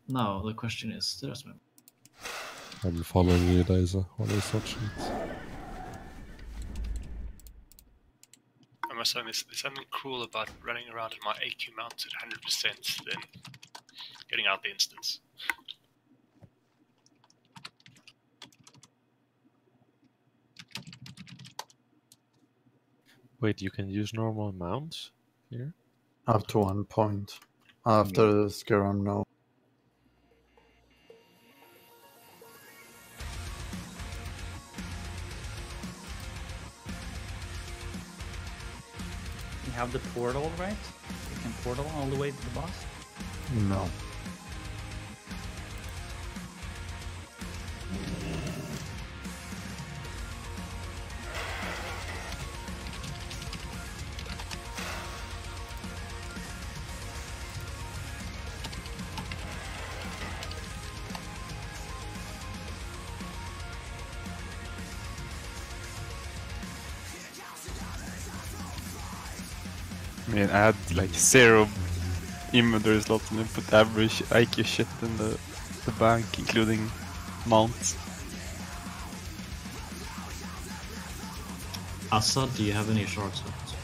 Now the question is, there's Mem. I'll be following you guys on this watching it. I must say, there's something cool about running around in my AQ mount at 100% than getting out the instance. Wait, you can use normal mounts here? Up to 1 point. After the Scarum, no. You have the portal, right? You can portal all the way to the boss? No. I mean, I had like 0 inventory slots and then put average IQ shit in the bank, including mounts. Asa, do you have any shards left?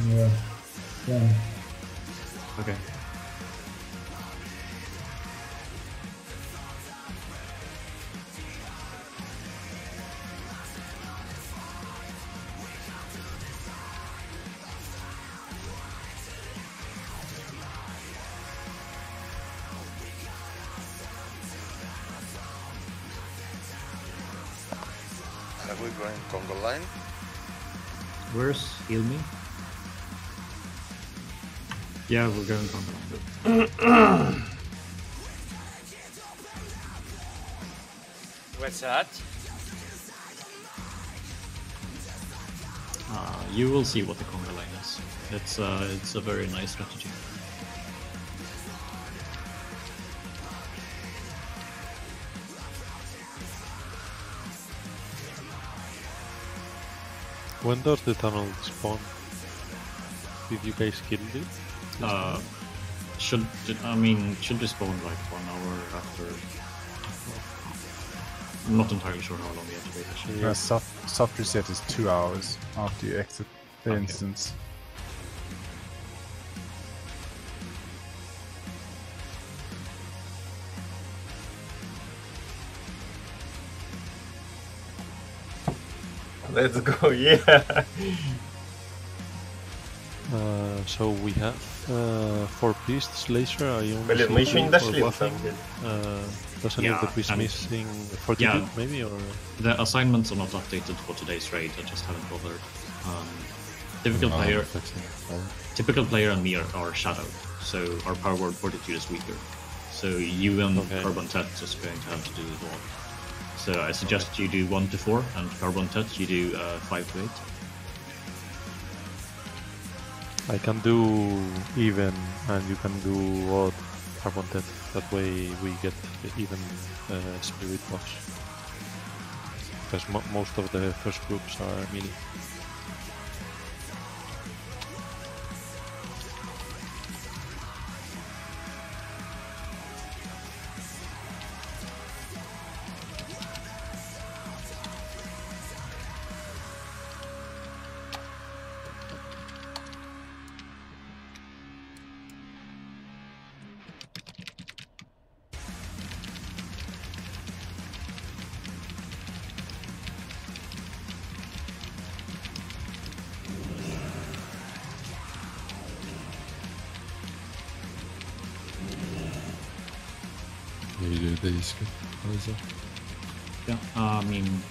Yeah. Okay. Are we going Congo line? Where's Heal Me? Yeah, we're going Congo line. What's that? You will see what the Congo line is. It's a very nice strategy. When does the tunnel spawn? Did you guys kill it? Should respawn like 1 hour after. I'm not entirely sure how long we have to wait actually. Soft reset is 2 hours after you exit the instance. Let's go, yeah! So we have 4 priests, laser, Ion, Мы еще не дошли, на самом деле. Does any of the priests missing fortitude, maybe? Or the assignments are not updated for today's raid, I just haven't bothered. Typical player and me are shadowed, so our power word fortitude is weaker. So you and Carbon Tet is going to have to do it all. So I suggest you do 1 to 4, and Carbon Tet you do 5 to 8. I can do even, and you can do odd Carbon Tet. That way we get even spirit buffs. Because most of the first groups are melee. You do these. Yeah, I mean,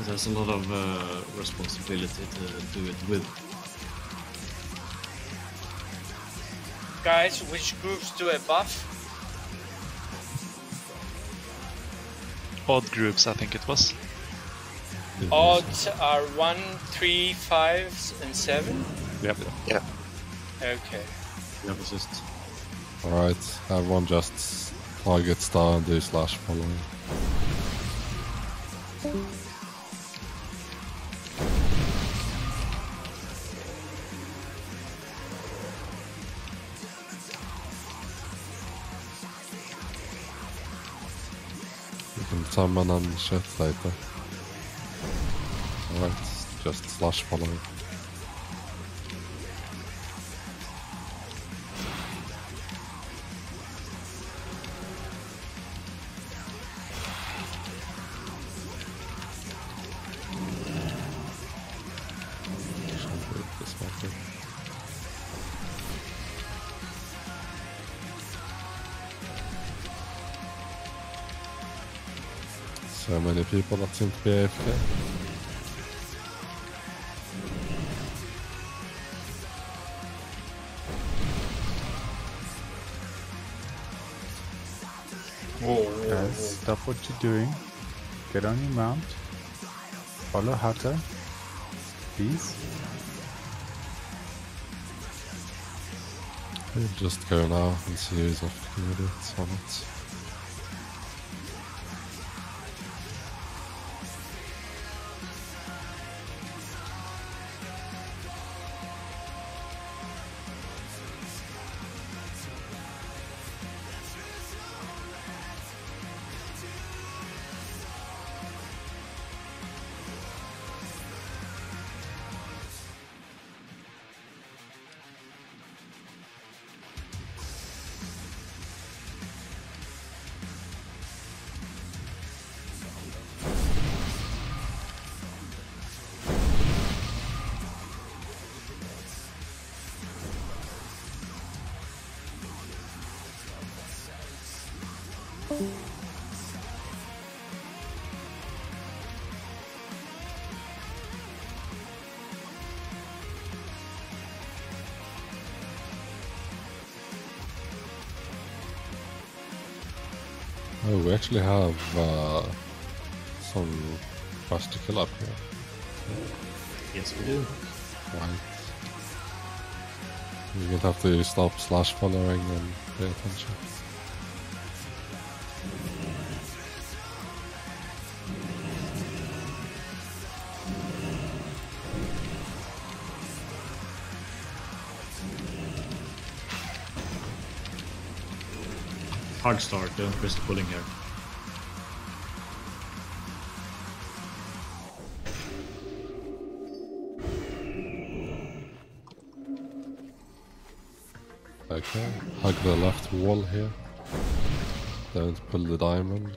there's a lot of responsibility to do it with. Guys, which groups do a buff? Odd groups, I think it was. Odds are 1, 3, 5, and 7? Yep. Yeah. Okay. You have assist. Alright, everyone just target star and do slash following. can summon and shit later. Alright, just slash follow. So many people that seem to be AFK. Guys, stop what you're doing. Get on your mount. Follow Hatta. Please. We'll just go now and see who's off the candidates on it. Oh, we actually have some fast to kill up here. Yes, we do. Right. You're gonna have to stop slash following and pay attention. Hard start, don't press the pulling here. Okay, hug the left wall here. Don't pull the diamond.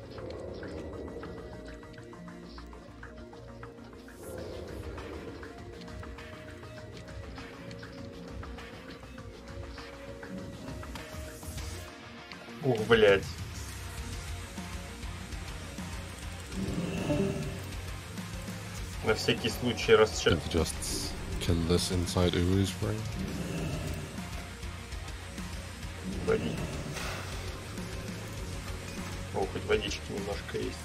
Ух, блять. На всякий случай расчет. Just kill this inside Uru's ring. Води. О, хоть водички немножко есть.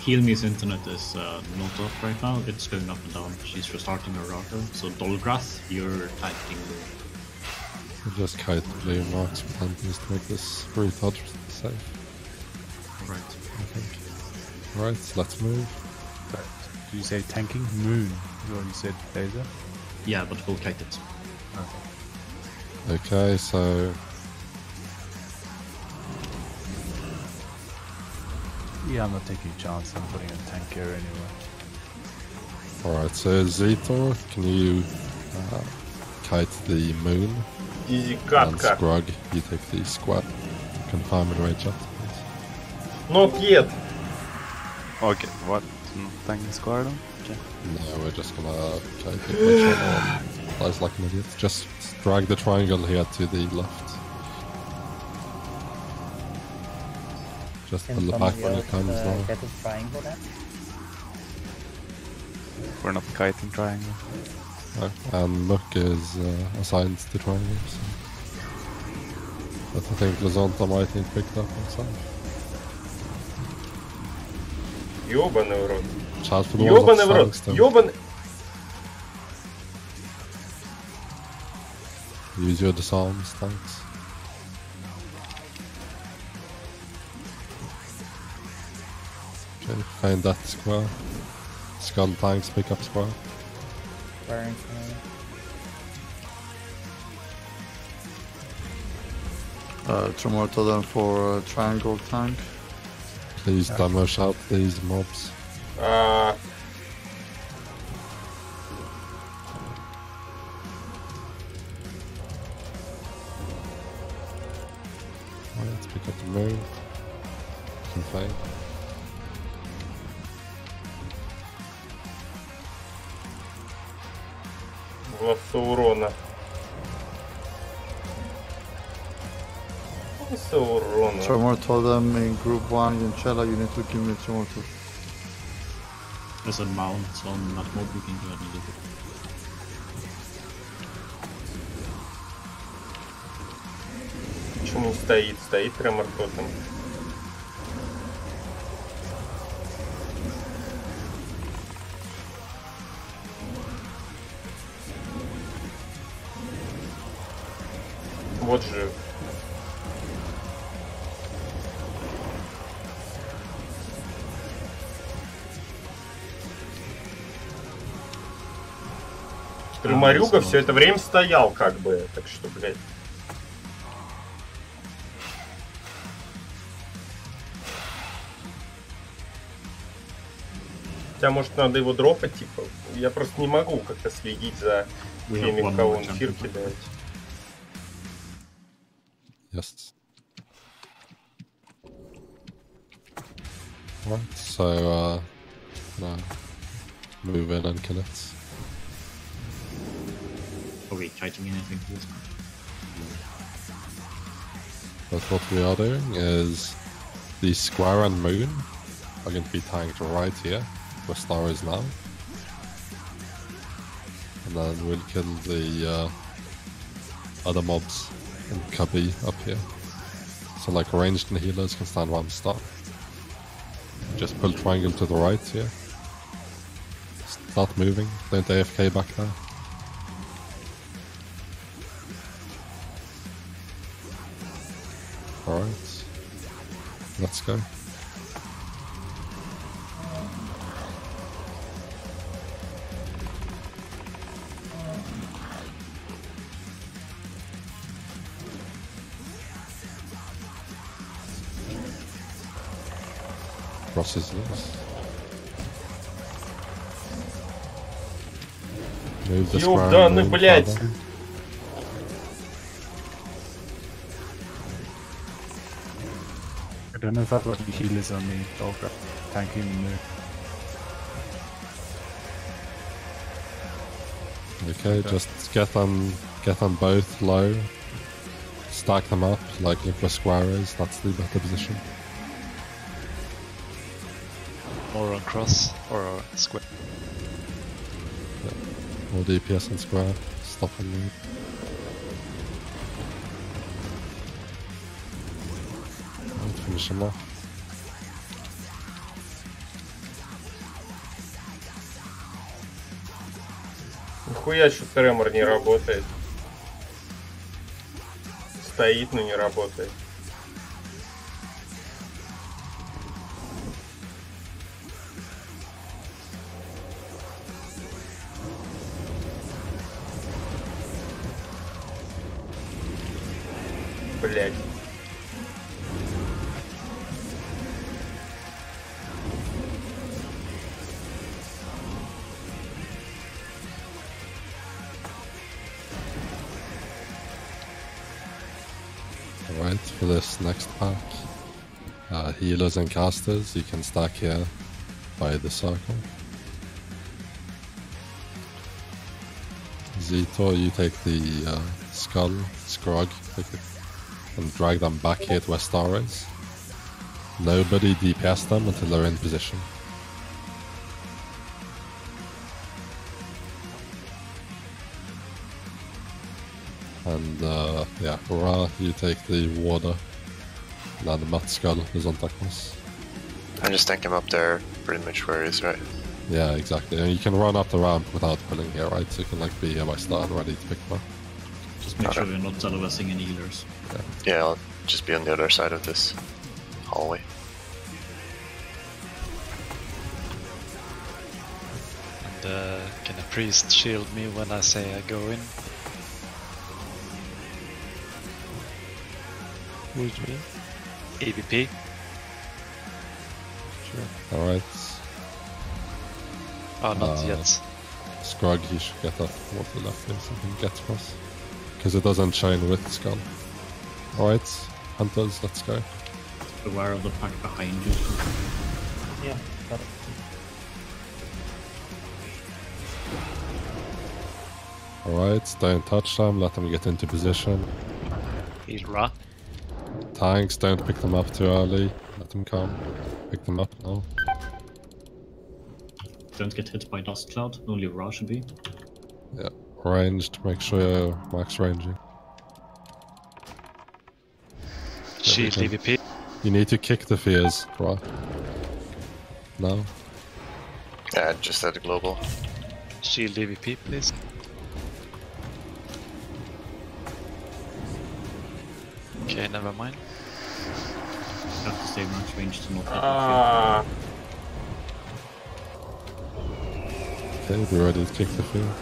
Heal Me's internet is not off right now, it's going up and down. She's restarting her router. So Dolgrath, you're typing Just kite blue marks with hunters to make this retard safe. Right. I think. Right, let's move. But did you say tanking? Moon. You already said laser? Yeah, but we'll kite it. Okay, so Yeah, I'm not taking a chance. I'm putting a tank here anyway. alright, so Zetor, can you kite the moon? Изи And катка. Scrug, you take the squad. Confirm and rage up, please. Not yet. Okay, what? Tanking squad? Okay. No, we're just gonna kite it. Make sure no one flies like an idiot. Just drag the triangle here to the left. Just pull the back when it comes down. Get a triangle then? We're not kiting triangle. No. And Nook is assigned to triangle, so. But I think Lazonta might need picked up himself. Ёбаный в рот. Charge for the walls Ёбаный of в рот. sandstone. Ёбаный. Use your disarms, thanks. Okay, find that square. Skull tanks, pick up square. Wearing for me. Tremor Totem for triangle tank. Please damage out these mobs. Let's pick up the move. Can fight. Глазу урона. Глазу урона. Tremor Totem in group 1 in Chella, you need to give me Tremor Totem. There's a mount on that mob, you can go ahead and look it. Почему не стоит? Стоит Tremor Totem. Вот же. Треморюга все это время стоял, как бы, так что, блядь. Хотя, может, надо его дропать, типа. Я просто не могу как-то следить за теми, кого он фир кидает. Yes. Right, so no. Move in and kill it. Are we kiting anything for this one? But what we are doing is the square and moon are going to be tanked right here, where Star is now. And then we'll kill the other mobs and Cubby up here. So like ranged and healers can stand around Star. Just pull triangle to the right here. Start moving, don't AFK back there. Alright, let's go. Crosses loose. Move the square. Ёбаный, блядь! I don't know if I've got any healers on me. I'll grab tanking the Okay, just get on both low. Stack them up, like look where square is, that's the better position. More on cross or square. Yeah. More DPS on square, stop and move. And finish him off. Нихуя, что тремор не работает. Стоит, но не работает. Блять. Alright, for this next pack, healers and casters, you can stack here by the circle. Zito, you take the skull, Scrog, take it, and drag them back here to where Star is. Nobody DPS them until they're in position. And yeah, Ra, you take the water. And then the Mat Skull is on Takmas. I just tank him up there, pretty much where he is, right? Yeah, exactly. And you can run up the ramp without pulling here, right? So you can like be here by Star and ready to pick them up. Just make sure you're not televising any healers. Yeah, I'll just be on the other side of this hallway. And can a priest shield me when I say I go in? Who's me? AVP. Sure. Alright. Oh, not yet. Scrog, he should get that water left here so he can get to us. Because it doesn't shine with Skull. Alright, Hunters, let's go. Aware of the pack behind you. Yeah, got it. Alright, don't touch them, let them get into position. He's raw. Tanks, don't pick them up too early. Let them come. Pick them up now. Don't get hit by dust cloud, only Ra should be. Yeah, ranged, make sure you're max ranging. Shield EVP. You need to kick the fears, Ra. No? Yeah, just at the global. Shield EVP, please. Okay, never mind. You have to stay max range to not hit the field. Okay, be ready to kick the field.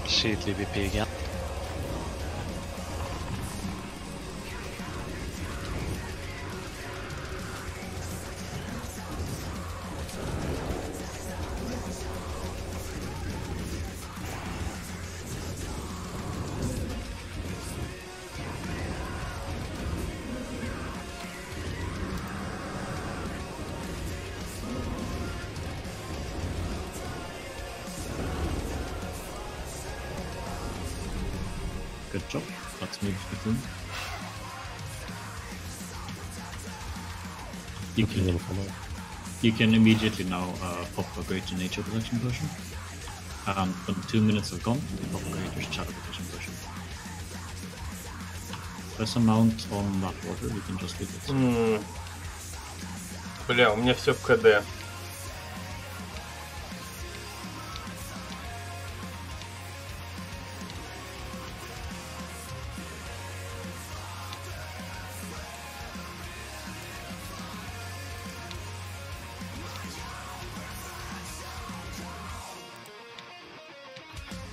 Shield EVP again. Good job. Let's move within. You can immediately now pop a greater nature protection potion. And when 2 minutes have gone, you pop a greater shadow protection potion. There's a mount on that water, you can just leave it. Бля, у меня все в КД.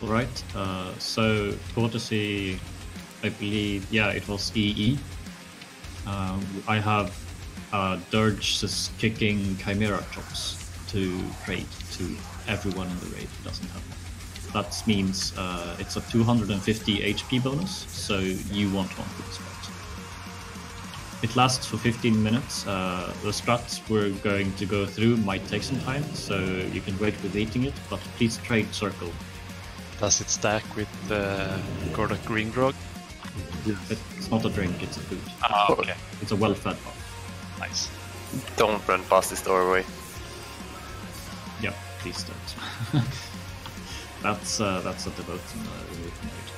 Alright, so courtesy, I believe, yeah, it was EE. I have Dirge's kicking Chimera chops to trade to everyone in the raid who doesn't have one. That means it's a 250 HP bonus, so you want one for the spot. It lasts for 15 minutes. The strats we're going to go through might take some time, so you can wait with eating it, but please trade circle. Does it stack with Gordak Green Grog? It's not a drink, it's a food. Ah, okay. It's a well-fed bar. Nice. Don't run past this doorway. Yep, please don't. That's a devote removing rate.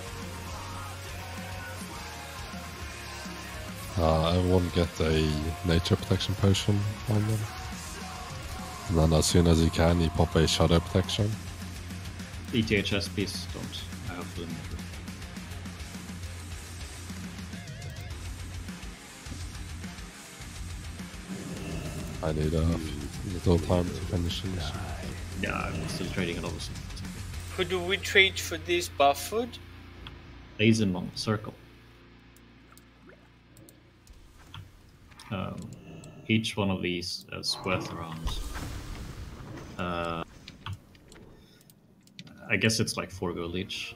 Everyone get a nature protection potion on them. And then as soon as you can, you pop a shadow protection. ETHS, please don't. I have to remember. I need a little time to finish this. Yeah, I'm still trading a lot of stuff. Who do we trade for this buff food? Lazimon, circle. Each one of these is worth around. I guess it's like 4 gold each.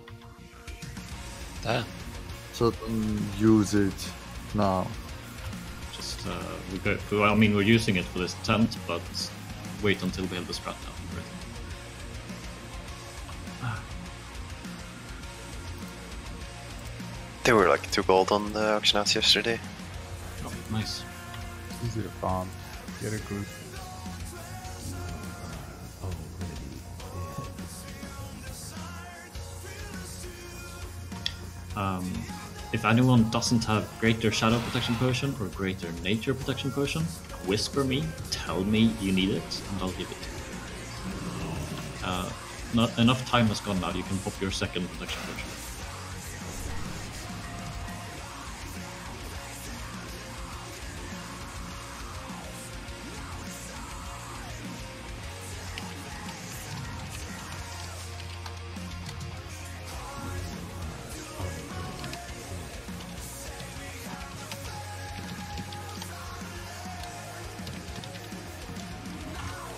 Damn. So use it now. Just I mean, we're using it for this tent, but wait until we have the strat down. They were like 2 gold on the auction house yesterday. Oh, nice. Easy to farm. Get a group. If anyone doesn't have greater shadow protection potion or greater nature protection potion, whisper me, tell me you need it, and I'll give it to you. Not enough time has gone now, you can pop your second protection potion.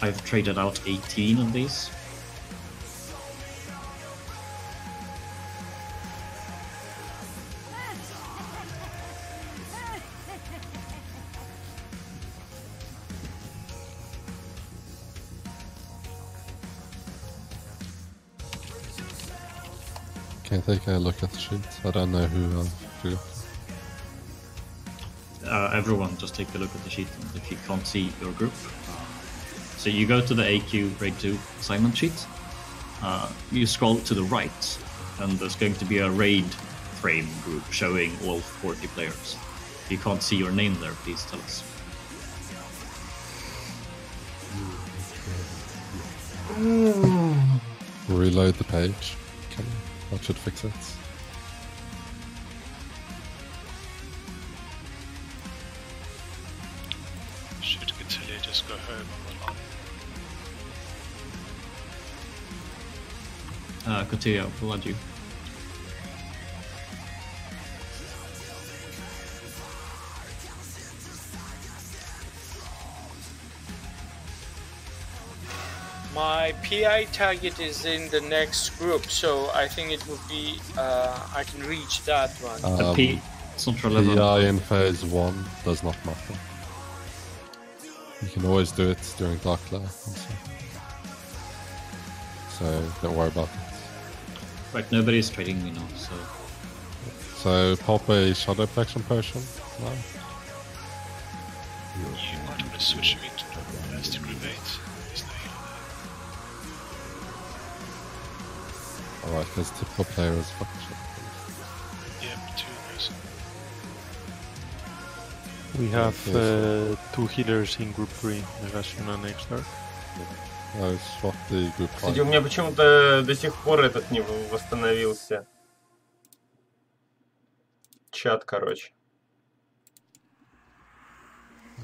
I've traded out 18 of these. Can I take a look at the sheet? I don't know who drew. Everyone just take a look at the sheet if you can't see your group. So you go to the AQ grade 2 assignment sheet, you scroll to the right, and there's going to be a raid frame group showing all 40 players. If you can't see your name there, please tell us. Reload the page. Okay, that should fix it. Should Ctinan just go home and Ctinan, we'll add you. My PI target is in the next group, so I think it would be I can reach that one. The P, it's not relevant. PI in phase 1 does not matter. You can always do it during Dark Lair. So don't worry about it. Right, nobody's trading me now, so... So pop a Shadow Protection potion now. You might want to switch me to the group 8. Alright, because typical player is fucking shit. Yeah, 2 of those. We have 2 healers in group 3, Negation and Extra. No, swap the group 5. Кстати, у меня почему-то до сих пор этот не восстановился. Чат, короче.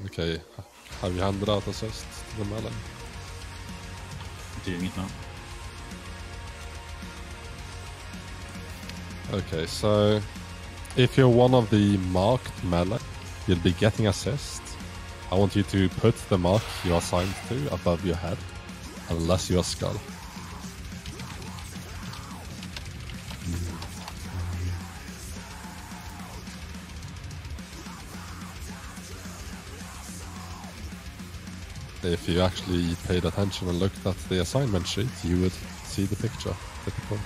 Okay, have you handed out assist to the melee? Doing it now. Okay, so if you're one of the marked melee, you'll be getting assist. I want you to put the mark you are assigned to above your head, unless you are skull. If you actually paid attention and looked at the assignment sheet, you would see the picture, typically.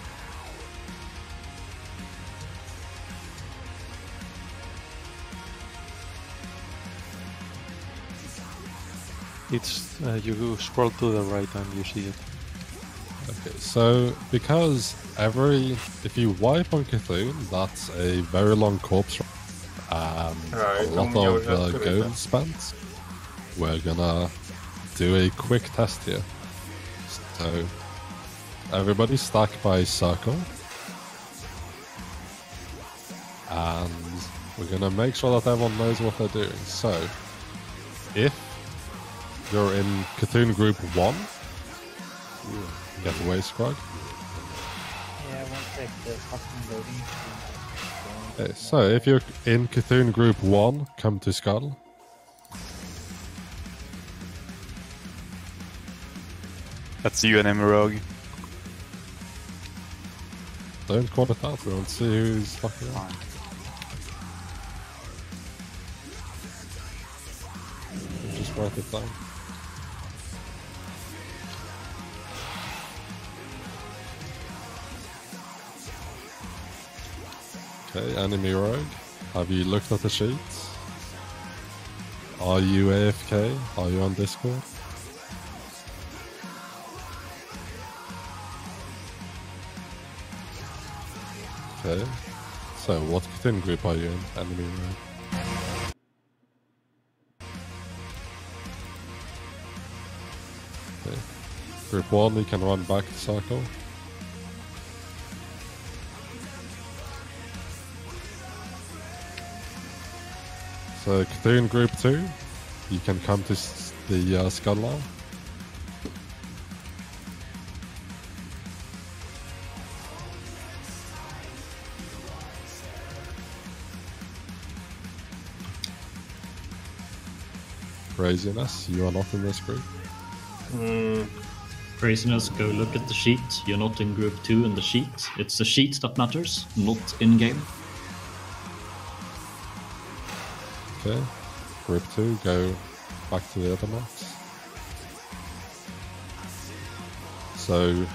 It's you scroll to the right and you see it. Okay, so because if you wipe on Cthulhu, that's a very long corpse and a lot of gold spent. We're gonna do a quick test here. So everybody stack by circle, and we're gonna make sure that everyone knows what they're doing. So if you're in Cthulhu Group 1, get away, Scrog. Yeah, I won't take the fucking loading. Okay, so if you're in Cthulhu Group 1, come to Skull. That's you and Emerald. Don't call it out, we won't see who's fucking out. Just write it down. Okay, enemy rogue. Have you looked at the sheets? Are you AFK? Are you on Discord? Okay. So, what Ctinan group are you in, enemy rogue? Okay. Group 1, you can run back to circle. So Cthulhu Group 2, you can come to the Skull now. Craziness, you are not in this group. Craziness, go look at the sheet. You're not in group 2 in the sheet. It's the sheet that matters, not in-game. Okay. Group 2, go back to the other marks. So,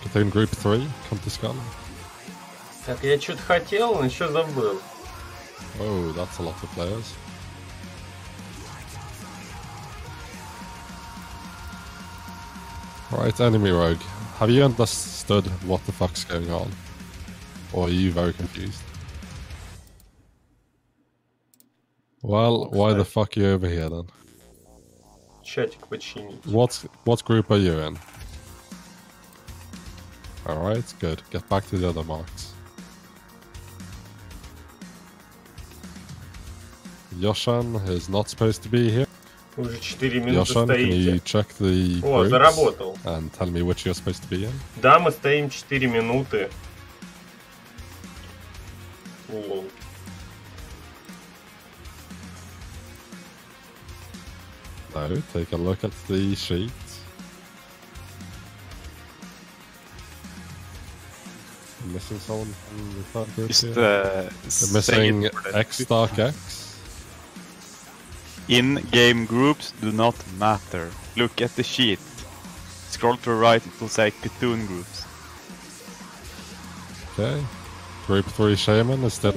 Ctinan group 3, come to Scotland. Так, я что-то хотел, но еще забыл. Oh, that's a lot of players. Right, enemy rogue. Have you understood what the fuck's going on? Or are you very confused? Well, why the fuck are you over here then? Чатик починить. What group are you in? Alright, good. Get back to the other marks. Yoshan is not supposed to be here. Уже 4 минуты Yoshan, can you стоите. check the О, groups заработал. and tell me which you're supposed to be in? Да, мы стоим 4 минуты. Лол. No, take a look at the sheet. I'm missing someone from the third group Just here. You're missing X Dark X. In-game groups do not matter. Look at the sheet. Scroll to the right, it will say Ctinan groups. Okay. Group 3 Shaman is still...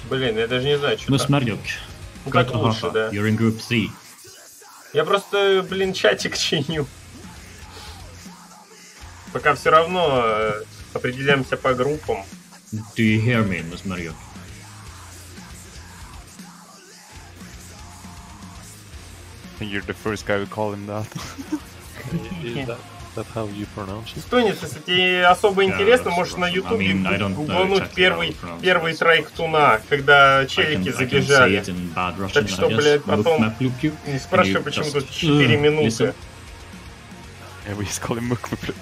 Блин, я даже не знаю, что там. MacGregor. Ну так лучше, да. You're in group 3. Я просто, блин, чатик чиню. Пока все равно определяемся по группам. Do you hear me, MacGregor? I think you're the first guy who call him that. Is that how you pronounce it? Стонец, если тебе особо интересно, можешь на ютубе гуглануть первый трек Туна, когда челики забежали. Так что, блядь, потом не спрашивай, почему тут 4 минуты. Yeah, we just call him Mukmukluk.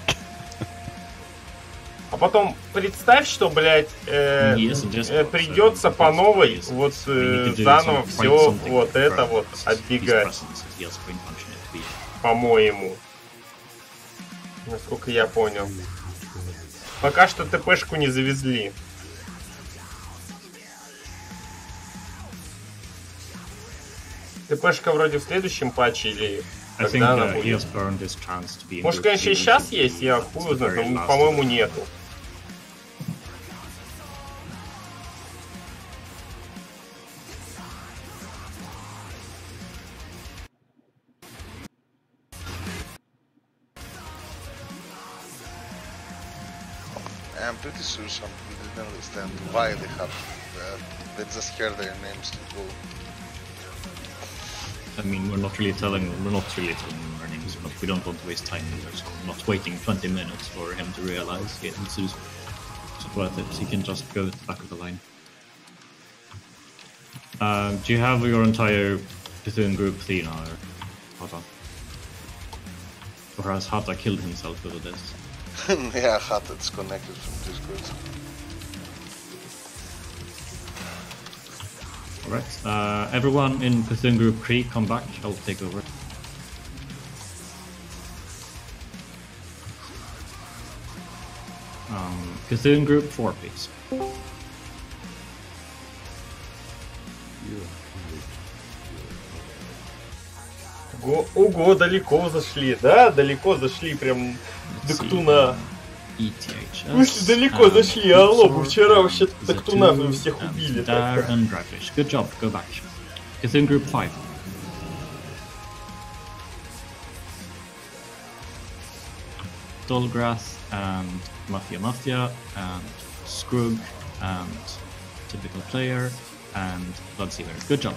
А потом представь, что, блядь, придется по новой вот заново все вот это вот отбегать. По-моему. Насколько я понял. Пока что ТПшку не завезли. ТПшка вроде в следующем патче или когда она будет? Может, конечно, и сейчас есть, я хуй знаю, но, по-моему, нету. I'm pretty sure some people didn't understand why they have they just hear their names to go. I mean, we're not really telling them our names, but we don't want to waste time either, so we're not waiting 20 minutes for him to realize it's worth it. He can just go at the back of the line. Do you have your entire Ctinan group 3 now, or Hata? Or has Hata killed himself over this? Yeah, Hatad's connected from this group. Alright, everyone in Ctinan group 3, come back, I'll take over. Ctinan group 4, please. Ого, далеко зашли, да? Далеко зашли, прям до Ктуна. Слушай, далеко зашли, алло, мы вчера вообще до Ктуна вы всех убили. Good job, go back. Ctinan group 5. Dolgrath and Mafia and Scrug and Typical Player and Bloodsealer. Good job.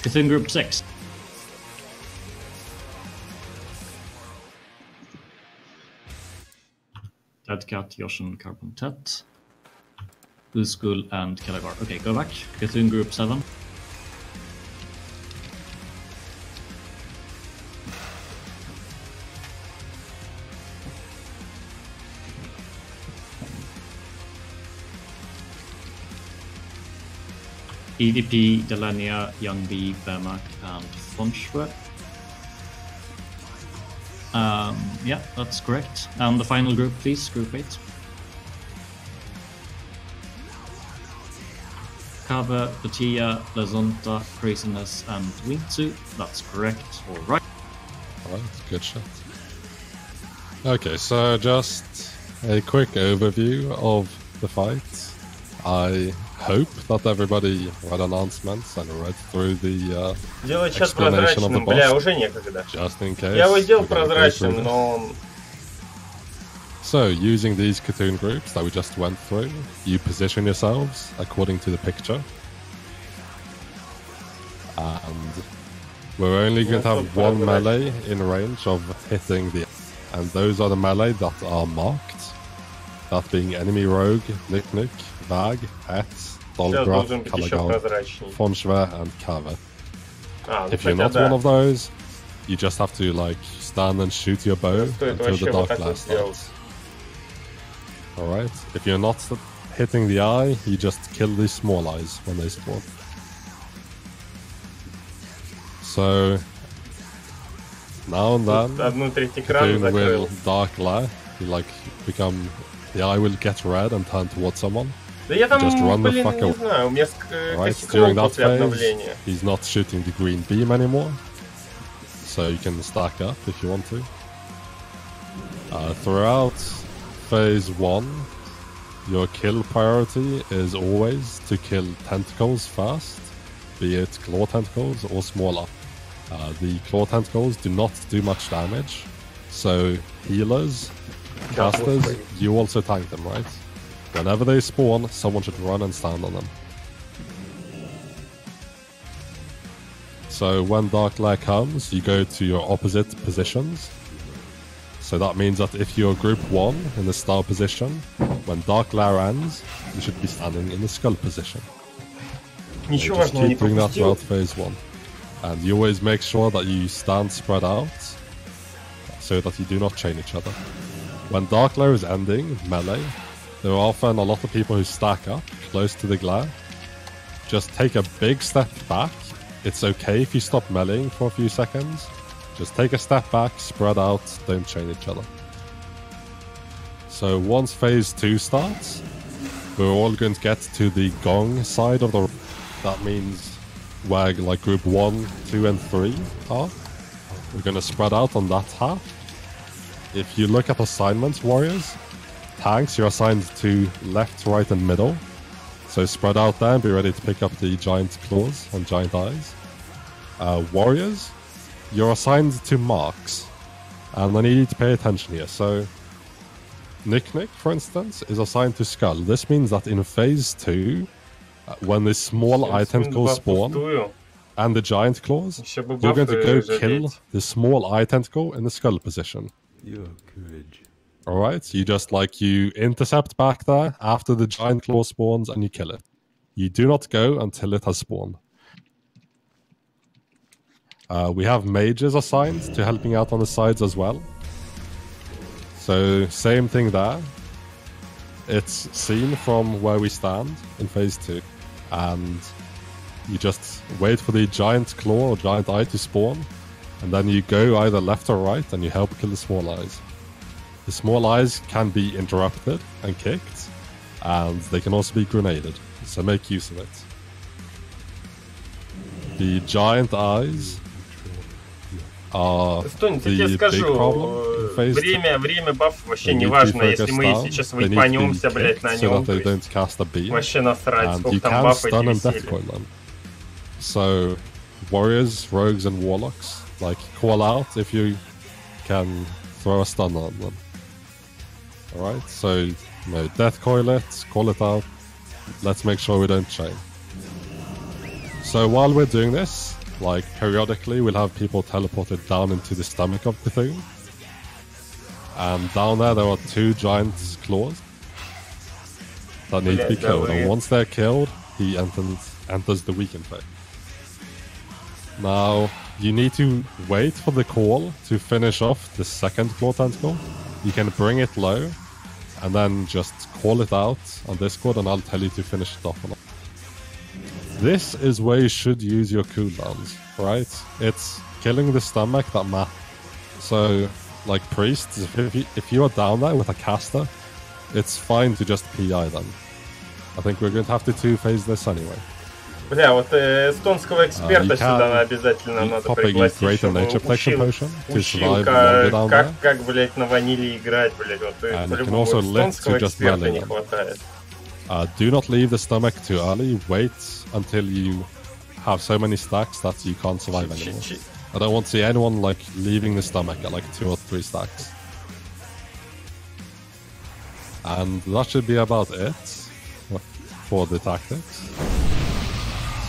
Ctinan group 6. Deadcat, Yoshan, Carbon Tet, Uzgul, and Kelagar. Okay, go back. Ctinan group 7. EDP, Delania, Young B, Bermac, and Fonschwer. Yeah, that's correct. And the final group, please, Group 8. Kava, Patia, Lazonta, Craziness, and Wingsu. That's correct. Alright. Alright, good shot. Okay, so just a quick overview of the fight. I hope that everybody read announcements and read through the explanation of the boss. Just in case. Я его сделал прозрачным, но он... So, using these Cthulhu groups that we just went through, you position yourselves according to the picture. And we're only going to have one melee in range of hitting the... And those are the melee that are marked. That being Enemy Rogue, Nick, Vag, Et, Dolgraf, Kalagal, Fonschwer, and Kava. If you're not one of those, you just have to like stand and shoot your bow until the Dark Glare starts. Alright, if you're not hitting the eye, you just kill these small eyes when they spawn. So, now and then, Cthulhu will Dark Glare, you like become, the eye will get red and turn towards someone. Just run the fuck away. Right, during that phase, he's not shooting the green beam anymore. So you can stack up if you want to. Throughout phase 1, your kill priority is always to kill tentacles first, be it claw tentacles or smaller. The claw tentacles do not do much damage, so healers, casters, you also tank them, right? Whenever they spawn, someone should run and stand on them. So when Dark Glare comes, you go to your opposite positions. So that means that if you're group 1 in the star position, when Dark Glare ends, you should be standing in the skull position. Just keep doing that throughout phase 1. And you always make sure that you stand spread out, so that you do not chain each other. When Dark Glare is ending, melee, there are often a lot of people who stack up close to the glare. Just take a big step back. It's okay if you stop meleeing for a few seconds. Just take a step back, spread out, don't chain each other. So once phase 2 starts, we're all going to get to the gong side of the... That means where like group 1, 2 and 3 are. We're going to spread out on that half. If you look at assignments, warriors, tanks, you're assigned to left, right and middle. So spread out there and be ready to pick up the giant claws and giant eyes. Warriors, you're assigned to marks. And I need you to pay attention here. So Nick, for instance, is assigned to skull. This means that in phase 2, when the small eye tentacles spawn and the giant claws, you're going to go kill the small eye tentacle in the skull position. You're good. Alright, you just like, you intercept back there after the giant claw spawns and you kill it. You do not go until it has spawned. We have mages assigned to helping out on the sides as well. So, same thing there. It's seen from where we stand in phase 2. And you just wait for the giant claw or giant eye to spawn. And then you go either left or right and you help kill the small eyes. The small eyes can be interrupted and kicked, and they can also be grenaded, so make use of it. The giant eyes are the big problem in phase 2. Время баф вообще не важно, если мы сейчас выпанемся, блять, на нем. So that they don't cast a beam, вообще насрать, and you can stun and deathcoil them. So, warriors, rogues and warlocks, like, call out if you can throw a stun on them. Alright, so, you know, deathcoil it, call it out, let's make sure we don't chain. So while we're doing this, like, periodically we'll have people teleported down into the stomach of Cthulhu. And down there are 2 giant claws that need to be killed, and once they're killed, he enters the weakened phase. Now, you need to wait for the call to finish off the second claw tentacle. You can bring it low, and then just call it out on Discord, and I'll tell you to finish it off or not. This is where you should use your cooldowns, right? It's killing the stomach that matters. So, like priests, if you are down there with a caster, it's fine to just PI them. I think we're going to have to two-phase this anyway. Бля, вот эстонского эксперта сюда обязательно надо пригласить, чтобы учил, как, блядь, на ваниле играть, блядь. Вот по-любому эстонского эксперта не хватает. Do not leave the stomach too early. Wait until you have so many stacks that you can't survive anymore. I don't want to see anyone like leaving the stomach at like 2 or 3 stacks. And that should be about it for the tactics.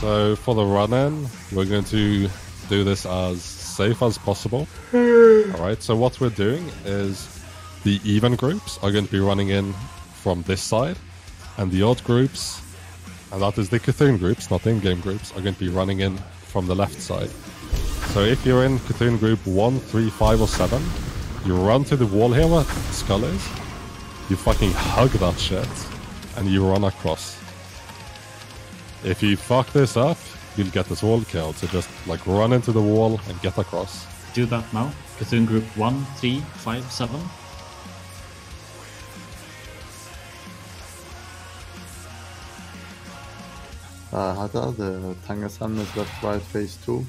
So for the run-in, we're going to do this as safe as possible. Alright, so what we're doing is the even groups are going to be running in from this side, and the odd groups, and that is the Cthulhu groups, not in-game groups, are going to be running in from the left side. So if you're in Cthulhu group 1, 3, 5 or 7, you run to the wall here where the skull is, you fucking hug that shit, and you run across. If you fuck this up, you'll get this wall killed, so just like run into the wall and get across. Do that now. Cthulhu group 1, 3, 5, 7. Hada, the Tangasan is left, right, phase 2.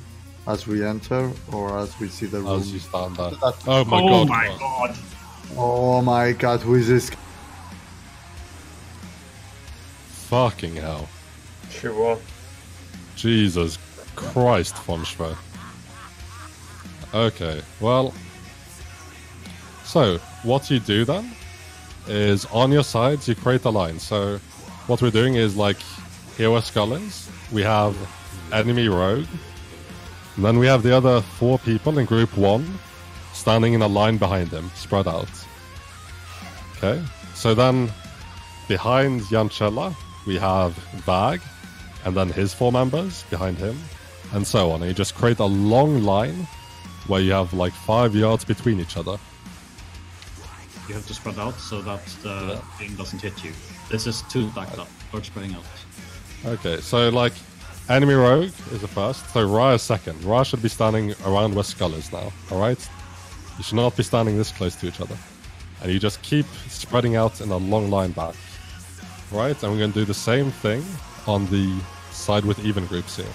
As we enter, or as we see the room? As you stand there. Oh my god. My god. Oh my god, who is this? Fucking hell. Чего? Jesus Christ, von Schwer. Okay, well... So, what you do then is on your sides you create a line. So, what we're doing is like, here where Skull is, we have enemy rogue, and then we have the other 4 people in group 1 standing in a line behind him, spread out. Okay, so then behind Janchella we have Vag, and then his 4 members behind him, and so on. And you just create a long line where you have like 5 yards between each other. You have to spread out so that the thing doesn't hit you. This is too stacked up. Start spreading out. Okay, so like enemy rogue is the first, so Ra is second. Ra should be standing around where Skull is now, alright? You should not be standing this close to each other. And you just keep spreading out in a long line back. Right, and we're going to do the same thing on the side with even groups here.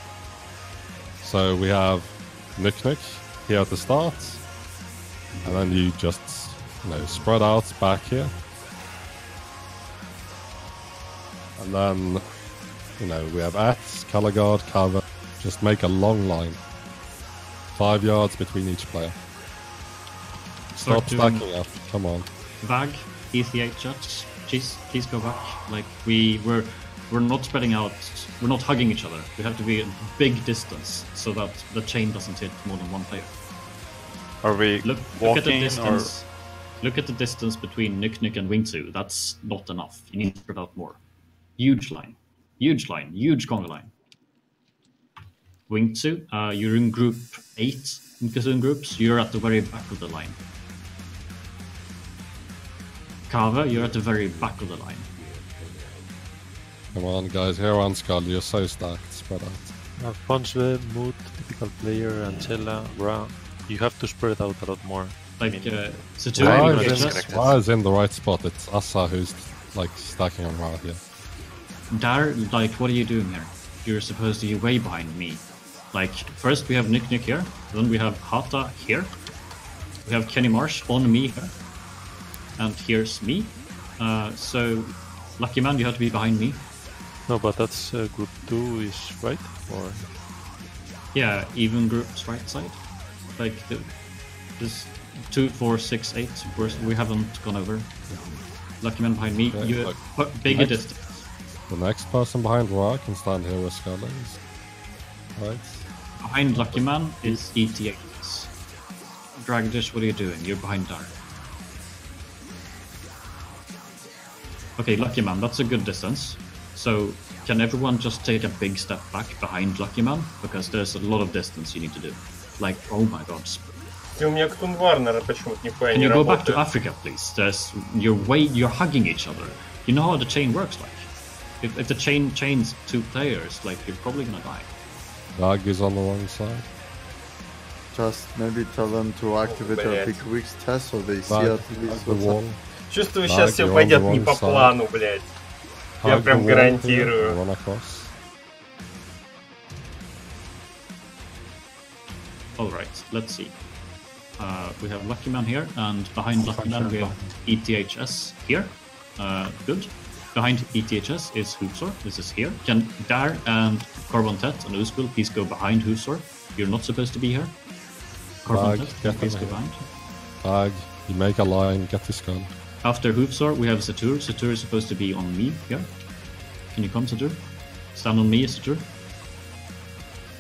So we have Nick here at the start, and then you just, spread out back here. And then, we have Ats, Caligard, Kava. Just make a long line. 5 yards between each player. Stop stacking up, come on. Vag, ETH shots. Please go back. Like we're not spreading out. We're not hugging each other. We have to be a big distance so that the chain doesn't hit more than 1 player. Are we look at the distance? Look at the distance between Nick and Wingsu. That's not enough. You need to spread out more. Huge line, huge conga line. Wingsu, you're in group 8 in Cthulhu groups. You're at the very back of the line. Kava, you're at the very back of the line. Come on, guys, here on Skull, you're so stacked, spread out. Ponce, Mood, typical player, Ancella, Ra, you have to spread out a lot more. Like, Ra is in the right spot, it's Asa who's, like, stacking on Ra here. Dar, like, what are you doing here? You're supposed to be way behind me. Like, first we have Nick here, then we have Hata here, we have Kenny Marsh on me here. And here's me. So, Lucky Man, you have to be behind me. No, but that's group 2 is right? Or yeah, even groups right side. Like, this 2, 4, 6, 8. We haven't gone over. Lucky Man behind me. Okay, you bigger distance. The next person behind Ra can stand here where Skull is. Right. Behind Lucky Man is ETH. Dragdish, what are you doing? You're behind Dar. Okay, Lucky Man, that's a good distance. So, can everyone just take a big step back behind Lucky Man? Because there's a lot of distance you need to do. Like, oh my god. У меня Ктун Варнера почему-то нихуя Can не you go работает. back to Africa, please? You're hugging each other. You know how the chain works like? if the chains 2 players, like you're probably gonna die. Lag is on the wrong side. Just maybe tell them to activate their big weeks test so they see at least the wall. Чувствую, сейчас все пойдет не по плану, блядь. Я прям гарантирую. Run across. Alright, let's see. We have Lucky Man here, and behind Lucky Man we have ETHS here. Good. Behind ETHS is Hoopsor. This is here. Can Dar and Carbon Tet and Uzbul please go behind Hoopsor? You're not supposed to be here. Carbon Tet, please go behind. Bag, you make a line, get this gun. After Hoopsor, we have Satur. Satur is supposed to be on me here. Can you come, Satur? Stand on me, Satur.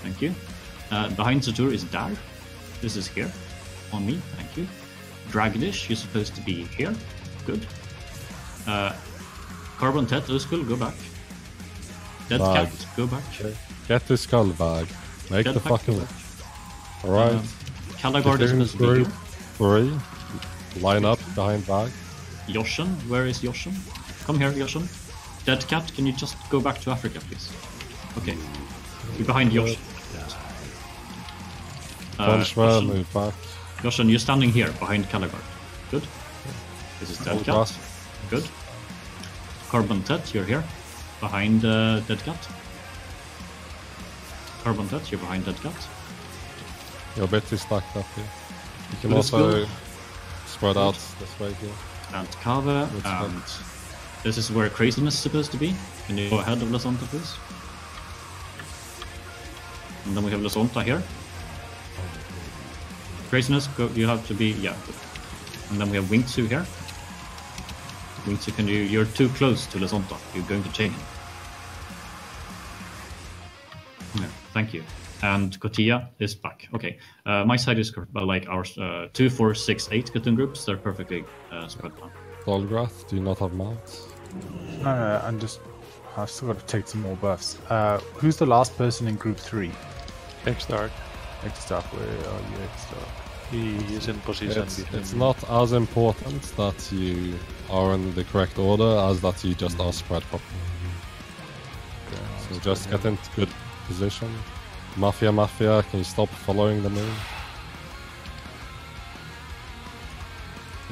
Thank you. Behind Satur is Dar. This is here. On me, thank you. Dragdish, you're supposed to be here. Good. Carbon Tet, Uzbul, go back. Dead Cat, go back. Get the skull bag. Make Dead the fucking... Alright. Kalagard is supposed to be here. 3. Line up behind bag. Yoshin, where is Yoshin? Come here, Yoshin. Dead Cat, can you just go back to Africa, please? Okay. You're behind Yoshin. Punchman, move back. Yoshin, you're standing here, behind Kalagard. Good. This is Dead Cat. Good. Carbon Tet, you're here. Behind Dead Cat. Carbon Tet, you're behind Dead Cat. You're a bit too stacked up here. You can also spread out this way here. And Kava, and this is where Craziness is supposed to be. Can you go ahead of Lasonta, please? And then we have Lasonta here. Craziness, go, you have to be, yeah. And then we have Wingsu here. Wingsu, can you're too close to Lasonta. You're going to chain him. No, thank you. And Kotia is back. Okay, my side is like our 2, 4, 6, 8 Cthulhu groups. They're perfectly spread out. Dolgrath, do you not have mounts? No, I've still got to take some more buffs. Who's the last person in group 3? X-Dark. X-Dark, where are you, X-Dark? He is in position. It's not as important that you are in the correct order as that you just are spread properly. Okay, so just get into good position. Mafia, can you stop following the moon?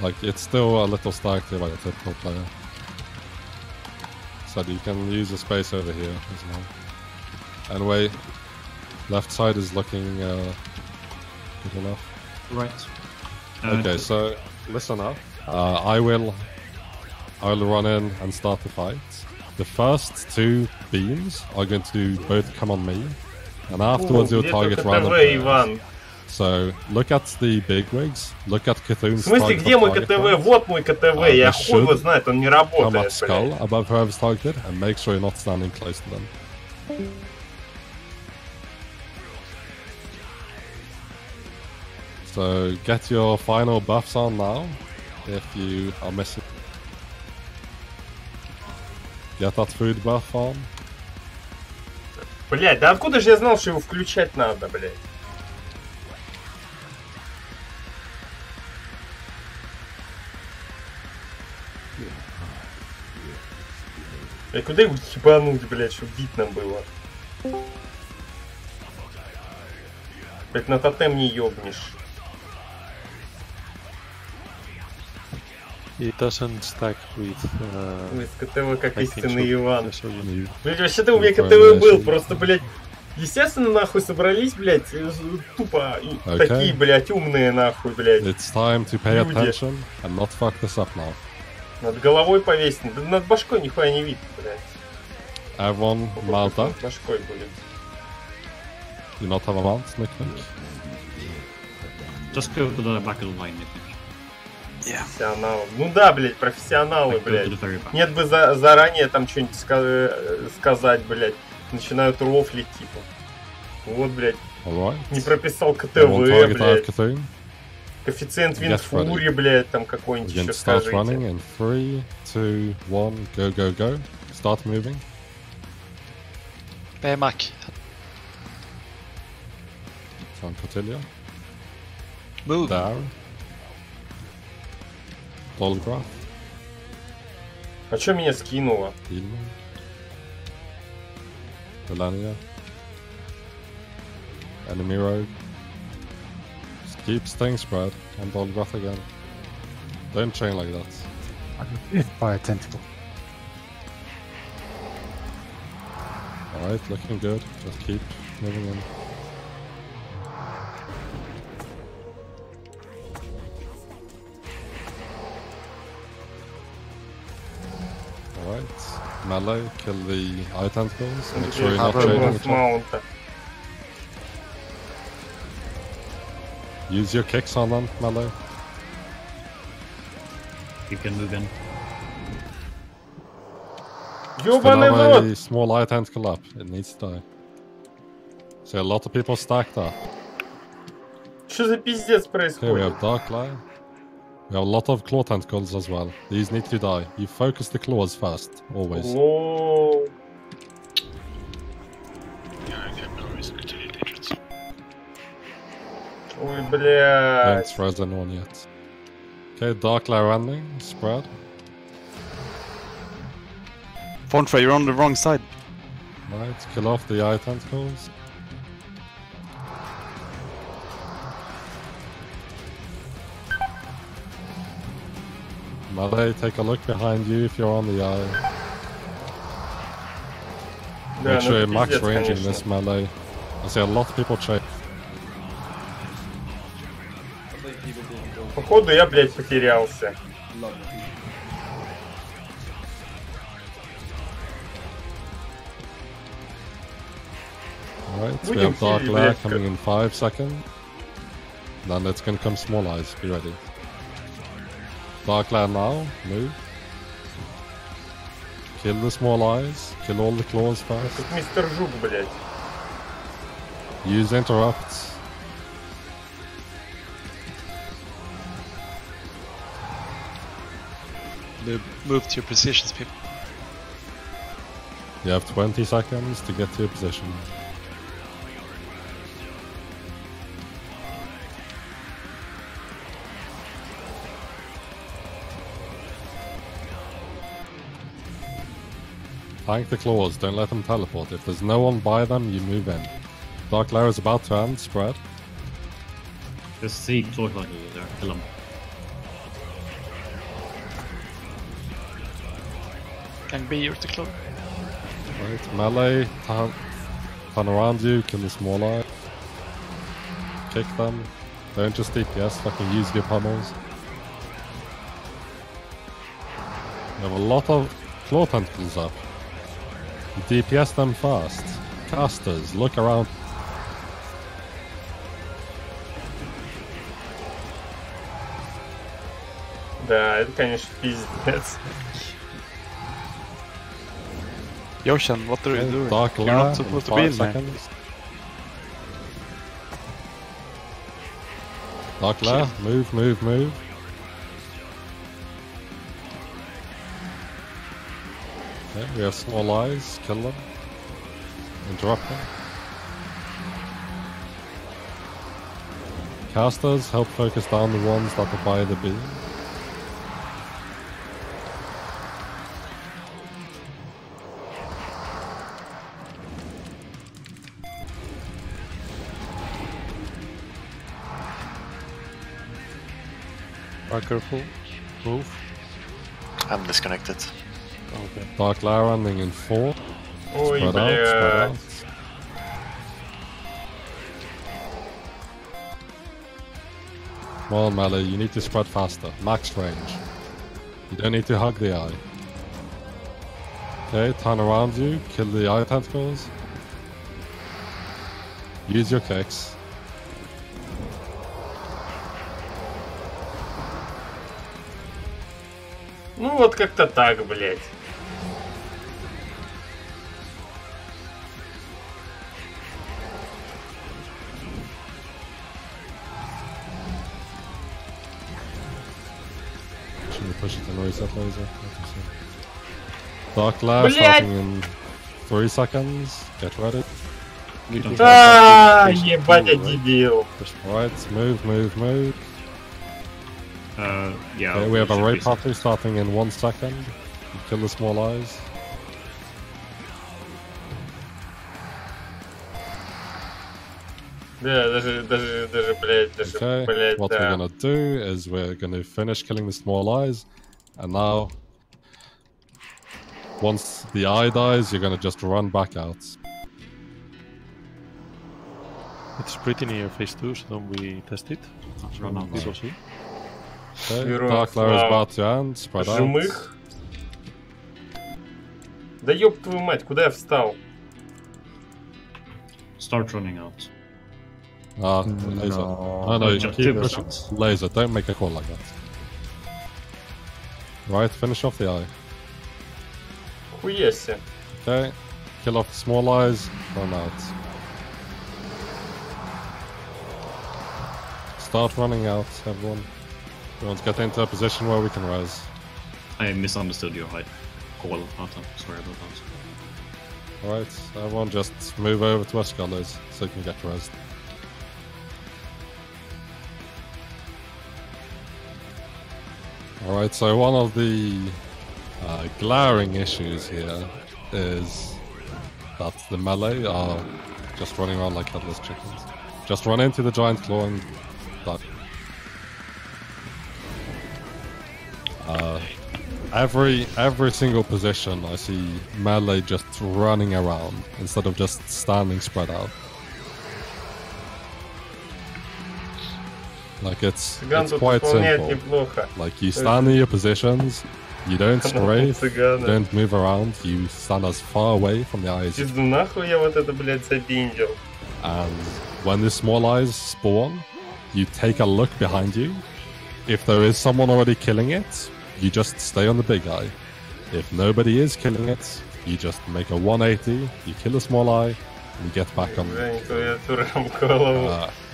Like, it's still a little stacked here by a typical player. So you can use the space over here as well. Anyway, left side is looking good enough. Right. Okay, so listen up. I will run in and start the fight. The first 2 beams are going to both come on me, and afterwards you'll target random players. So look at the bigwigs, look at Cthulhu's. В смысле, где мой КТВ? Вот мой КТВ, я хуй его знает, он не работает, блядь. Skull above whoever's targeted, and make sure you're not standing close to them. So get your final buffs on now, if you are missing. Get that food buff on. Блядь, да откуда же я знал, что его включать надо, блядь? Блядь, куда его ебануть, блядь, чтобы видно было? Блядь, на тотем не ёбнешь. It doesn't stack with... КТВ как истинный Иван. Блядь, вообще-то у меня КТВ был, просто, блядь, естественно, нахуй собрались, блядь, тупо такие, блядь, умные, нахуй, блядь. It's time to pay attention and not fuck this up now. Над головой повесить, да над башкой нихуя не видно, блядь. Everyone mount up. Над башкой будет. You not have a mount, Nick? Just go to the back of the line, Nick. Профессионалы. Ну да, блядь, профессионалы, блядь. Нет бы заранее там что-нибудь сказать, блядь. Начинают рофлить, типа. Вот, блядь. Не прописал КТВ, блядь. Коэффициент Винфури, блядь, там какой-нибудь еще скажите. Start running in 3, 2, 1, go, go, go. Start moving. Mac. Sound Cotillia. Move. Down. Dolgrath. А чё меня скинуло? Melania. Enemy rogue. Just keep staying spread and ball breath again. Don't chain like that. I got hit by a tentacle. Alright, looking good. Just keep moving in. Alright, melee, kill the eye tentacles. Make sure you're not chaining each other. Use your kicks on them, melee. You can move in. Still have a small eye tentacle up. It needs to die. So a lot of people stacked up. Что за пиздец происходит? Okay, we have dark light. We have a lot of claw tentacles as well. These need to die. You focus the claws first, always. Whoa. Ой, блядь. Don't throw anyone yet. Okay, dark layer ending, spread. Fontra, you're on the wrong side. Right, kill off the eye tentacles. Melee, take a look behind you if you're on the eye. Make sure you're max ranging this melee. I see a lot of people chase. Походу я, блядь, потерялся. Alright, we have dark layer coming in 5 seconds. Then it's gonna come small eyes, be ready. Dark layer now, move. Kill the small eyes, kill all the claws first. Тут мистер Жук, блядь. Use interrupts. Move to your positions, people. You have 20 seconds to get to your position. Tank the claws, don't let them teleport. If there's no one by them, you move in. Dark layer is about to end, spread. There's 3 claw tentacles there, kill them. Can be your to claw. Right, melee, turn around you, kill the small eye. Kick them. Don't just DPS, fucking use your pummels. You have a lot of claw tentacles up. You DPS them fast. Casters, look around. Да, это, конечно, пиздец. Yoshan, what are you doing? Dark You're not layer, supposed to be in there. Dark layer, move, move, move. Okay, we have small eyes, kill them. Interrupt them. Casters, help focus down the ones that are by the beam. Careful. Move. I'm disconnected. Okay. Dark layer ending in 4. Ой, Spread out, spread блядь. out. Come on, melee, you need to spread faster. Max range. You don't need to hug the eye. Okay, turn around you, kill the eye tentacles. Use your kicks. Ну вот как-то так, блядь. Should we push it to noise that laser? Dark layer Блядь! starting in 3 seconds. Get ready. А, ебать, я дебил. Alright, move, move, move. Yeah. Okay, we have a raid party starting in 1 second. You kill the small eyes. Okay, what we're gonna do is we're gonna finish killing the small eyes, and now, once the eye dies, you're gonna just run back out. It's pretty near phase 2, so don't we test it? Run out. Okay, Dark Lair is about to end, spread out. Да ёб твою мать, куда я встал? Start running out. Laser. No, keep pushing. Laser, don't make a call like that. Right, finish off the eye. Хуеси. Okay, kill off the small eyes, run out. Start running out, everyone. Everyone's get into a position where we can res. I misunderstood your height. Call, Arta. Sorry about that. Alright, everyone just move over to where Skull is, so you can get res. Alright, so one of the glaring issues here is that the melee are just running around like headless chickens. Just run into the giant claw and die. Every single position I see melee just running around instead of just standing spread out. Like it's quite simple. Like you stand in your positions, you don't strafe, you don't move around, you stand as far away from the eyes. And when the small eyes spawn, you take a look behind you. If there is someone already killing it, you just stay on the big eye. If nobody is killing it, you just make a 180, you kill the small eye, and you get back on.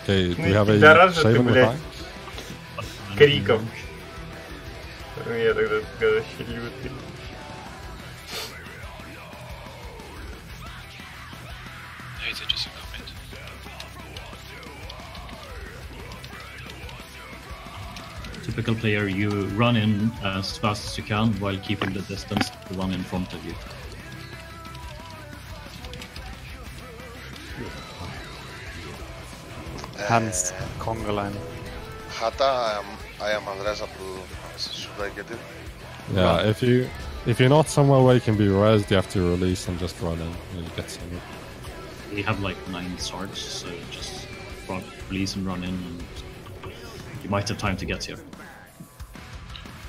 Okay, do we have a Shaven with rank? Криков. Я тогда вообще лютый. Just a comment. Typical player, you run in as fast as you can while keeping the distance to the one in front of you. Hands, Congo line. Hata, I am unresable. Should I get it? Yeah, if you're not somewhere where you can be resed, you have to release and just run in and you get some. We have like 9 swords, so just release and run in, and you might have time to get here.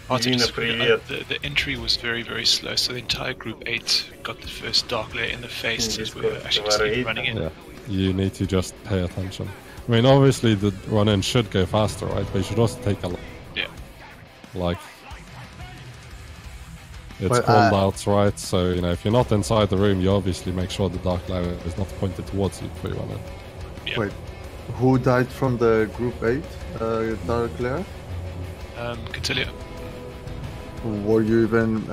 The entry was very, very slow, so the entire group 8 got the first dark layer in the face as we were actually running in. Yeah, you need to just pay attention. I mean, obviously the run-in should go faster, right? But you should also take a look. Yeah. Like, it's called out, right? So, you know, if you're not inside the room, you obviously make sure the dark layer is not pointed towards you before you run in. Yeah. Wait, who died from the group 8 dark layer? Ctinan. Were you even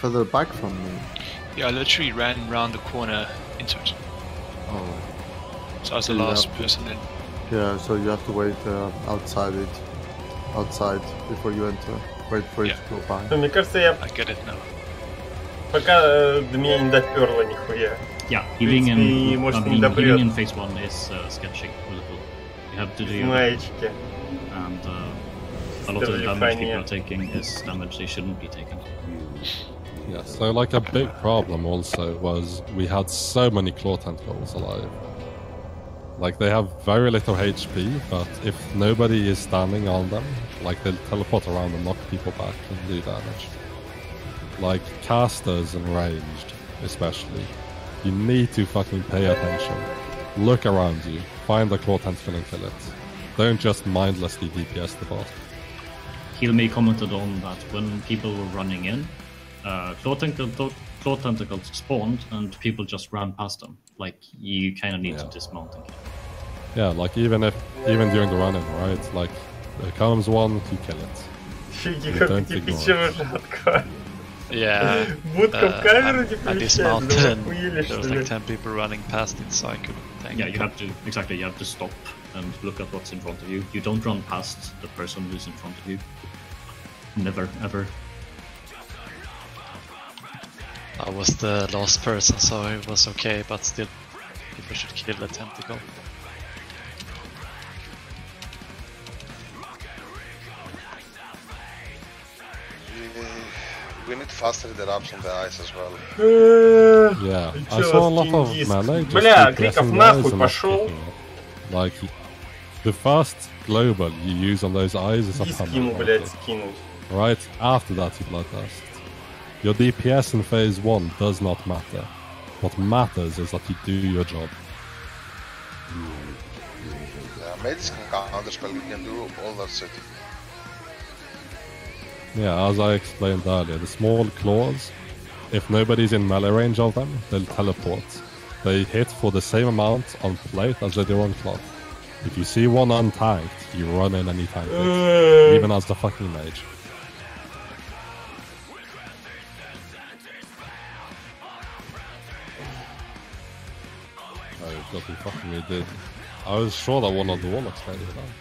further back from me? Yeah, I literally ran round the corner into it. Oh. So I was the last person in. Yeah, so you have to wait outside before you enter. Wait for it to go by. Мне кажется, я... I get it now. Пока до меня не доперло нихуя. Yeah, healing in phase 1 is sketchy. You have to do your Маечки. And a lot of the damage people are taking is damage they shouldn't be taking. Yeah, so like a big problem also was we had so many claw tentacles alive. Like they have very little HP, but if nobody is standing on them, like they'll teleport around and knock people back and do damage. Like casters and ranged, especially, you need to fucking pay attention. Look around you, find the claw tentacle and kill it. Don't just mindlessly DPS the bot. Hilmi commented on that when people were running in, claw tentacles spawned and people just ran past them. Like you kind of need to dismount and kill. Yeah, like even during the run-in, right? Like there comes one, you kill it. Don't ignore it. Yeah, I dismounted and there was like 10 people running past it, so I couldn't tank. Yeah, you have to stop and look at what's in front of you. You don't run past the person who's in front of you. Never, ever. I was the last person, so it was okay, but still, people should kill the tentacle. We need faster interrupts on the ice as well. Yeah, I saw a lot of melee. Бля, Криков нахуй пошел. Like, the first global you use on those eyes is a pump. Right after that you bloodlust. Your DPS in phase 1 does not matter. What matters is that you do your job. Yeah, mages can counterspell, we can do all that shit. Yeah, as I explained earlier, the small claws, if nobody's in melee range of them, they'll teleport. They hit for the same amount on plate as they do on cloth. If you see one untanked, you run in and you tank it, even as the fucking mage. Oh, what the fucking me did. I was sure that one of the warlocks made it out.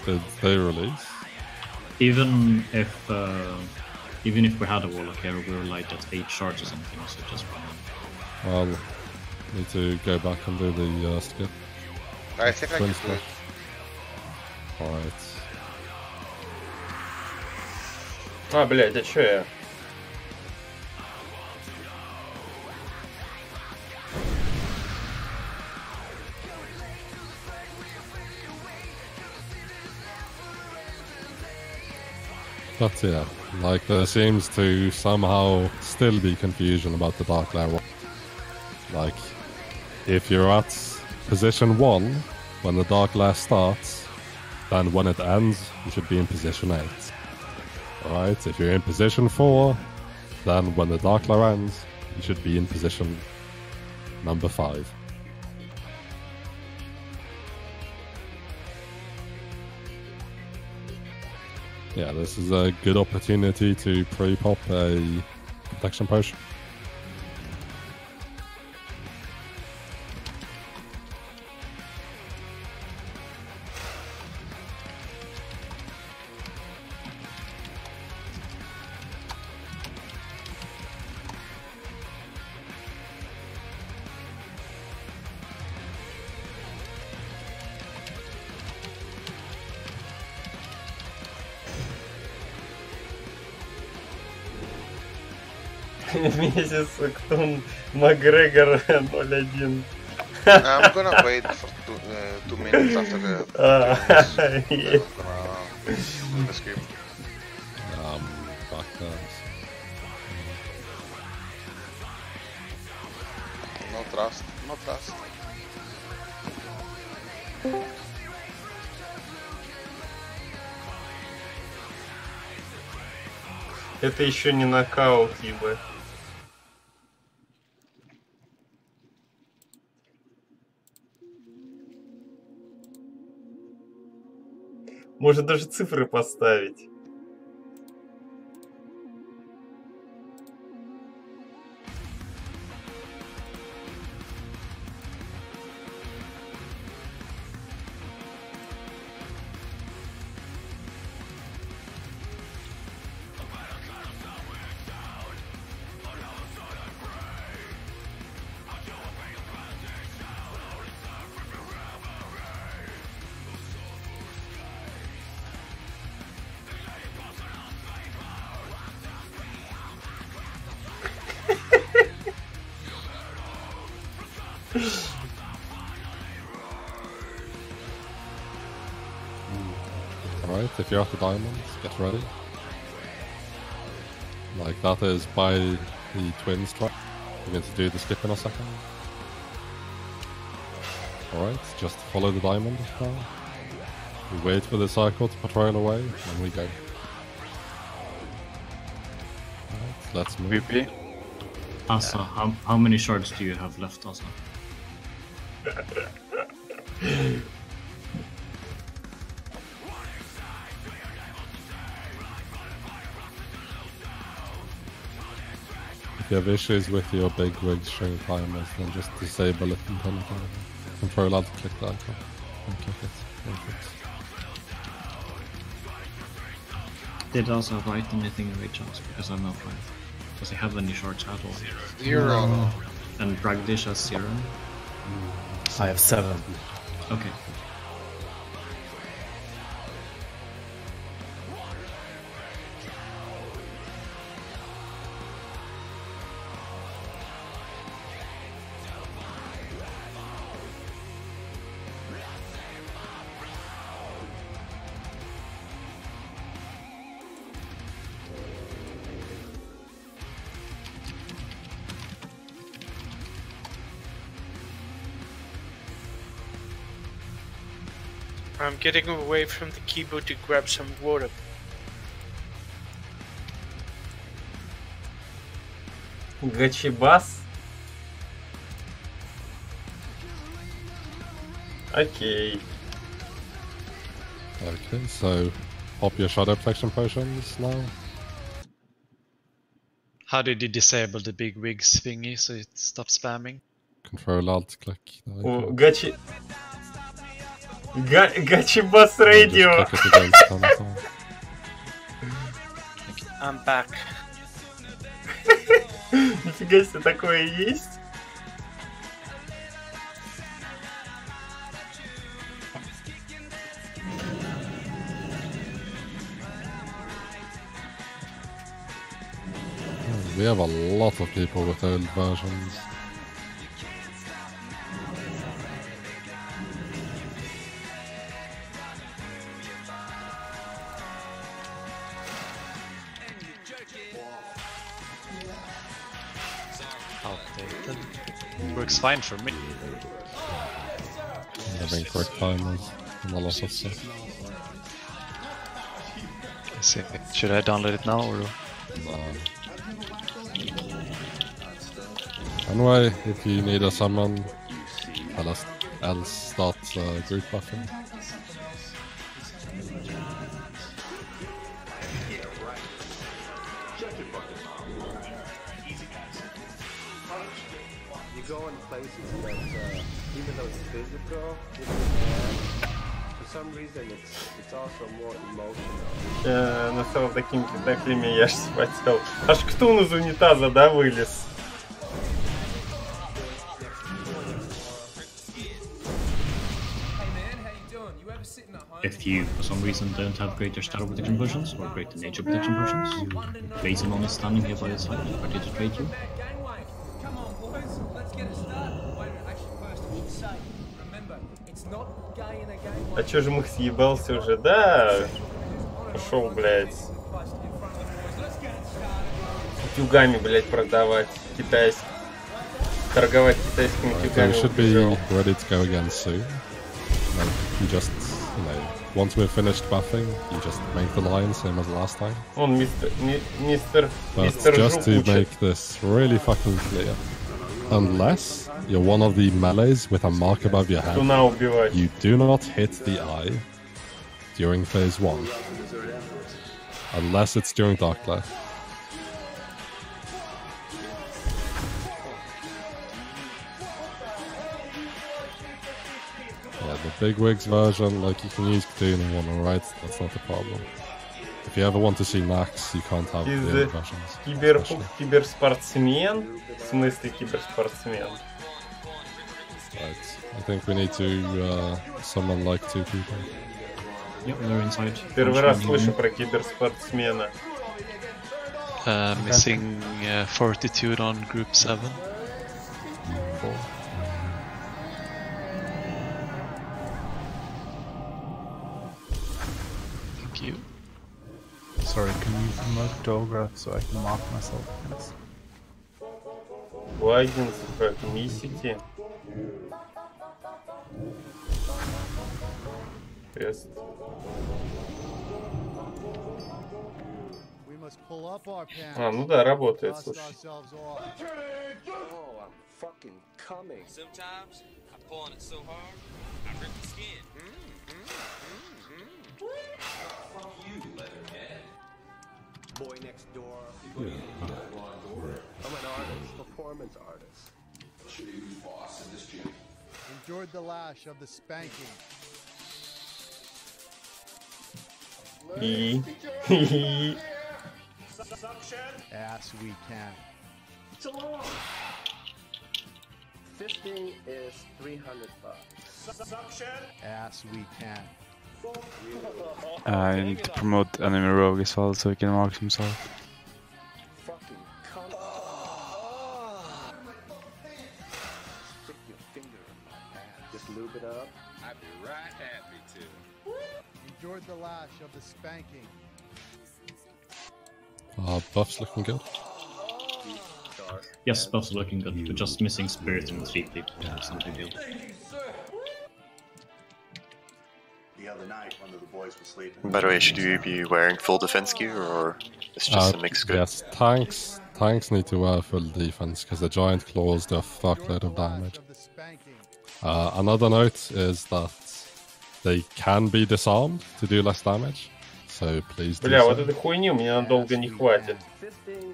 Did they release? Even if we had a warlock here, we were like at 8 shards or something, so just run in. Well, need to go back and do the skip. I think I can do it. Alright. А, блядь, а чё я? But yeah, like there seems to somehow still be confusion about the Dark Lair. Like, if you're at position 1 when the Dark Lair starts, then when it ends, you should be in position 8. Alright, if you're in position 4, then when the Dark Lair ends, you should be in position number 5. Yeah, this is a good opportunity to pre-pop a protection potion. Memesis, Ctinan, MacGregor 01. I'm gonna wait for 2 minutes after the the skip. Back there. No trust, no trust. Это еще не нокаут, ебать. Может даже цифры поставить. Alright, if you're at the diamonds, get ready. Like, that is by the twins track. We're going to do the skip in a second. Alright, just follow the diamond now. We wait for the cycle to patrol away, and we go. Alright, let's move. VP? Asa, how many shards do you have left, Asa? If you have issues with your big rig string timers, then just disable it and turn it on. Control Alt, click the icon, and click it. Did Asa write anything in Rachels? Because I'm not right. Does he have any shards at all? 0. And Bragdish has 0? I have 7. Okay. I'm getting away from the keyboard to grab some water. Гачибас. Окей. Okay, so pop your shadow protection potions now. How did you disable the big wigs thingy so it stops spamming? Control Alt click. Гачибас Radio. I'm back. Нифига себе, такое есть? We have a lot of people with old versions. Outdated. Works fine for me. Having correct timers and a lot of stuff. I see. Should I download it now or? No. Anyway, if you need a summon, I'll start group buffing. You go in places that, even though it's physical, for some reason it's also more emotional. На самом таким пентаклеме я ж спотел. Аж Ктун из унитаза, да, вылез? If you, for some reason, don't have greater shadow protection potions or greater nature protection potions, Basimon is standing here by your side, ready to trade you. А чё же Мых съебался уже? Да, пошел, блядь. Тюгами, блядь, продавать китайских. Торговать китайскими тюгами. We should be ready to go again soon. Like, you just, you know, once we've finished buffing, you just make the line same as last time. Он мистер just to make this really fucking clear, unless you're one of the melees with a mark above your head, you do not hit the eye during phase 1, unless it's during Dark Glare. Yeah, the big wigs version, like, you can use Ctinan one, alright? That's not the problem. If you ever want to see Max, you can't have the other versions. Киберспортсмен? В смысле киберспортсмен? Right. I think we need to summon like 2 people. Yep, they're inside. Первый раз слышу про киберспортсмена. Missing fortitude on group 7. Thank you. Sorry, can you promote Dograph so I can mark myself, please? Вайденс, как миссити. Крест. А, ну да, работает, слушай. Boy next door. I'm an artist, performance artist. Should be boss in this gym. Endured the lash of the spanking. As we can. Fisting is $300. As we can. I need to promote Enemy Rogue as well so he can mark himself. Fucking come Stick your finger in my ass. Just lube it up. I'd be right happy to. Endured the lash of the spanking. Buff's looking good. Yes, buffs are looking good. We're just missing spirit and 3 people. It's not a big deal. By the way, should you be wearing full defense gear, or it's just a mixed good? Yes, tanks need to wear full defense because the giant claws do a fuckload of damage. Another note is that they can be disarmed to do less damage, so please do. Бля, вот этой хуйни у меня надолго не хватит.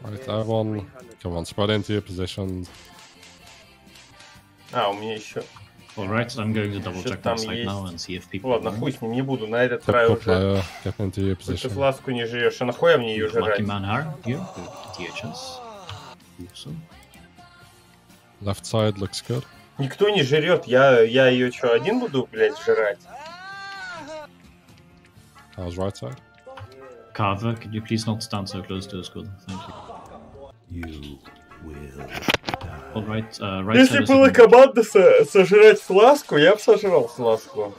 Right, everyone, come on, spread into your positions. А, у меня еще. Alright, so I'm going to double check that site now and see if people. Ладно, хуй с ним, не буду, на этот трай уже. Ты фласку не жрешь, а нахуя мне ее жрать? Left side looks good. Никто не жрет, я ее что, один буду, блядь, жрать? How's right side? Carver, could you please not stand so close to the squad? Thank you. You will. Alright, right. Если была команда сожрать фласку, я бы сожрал фласку.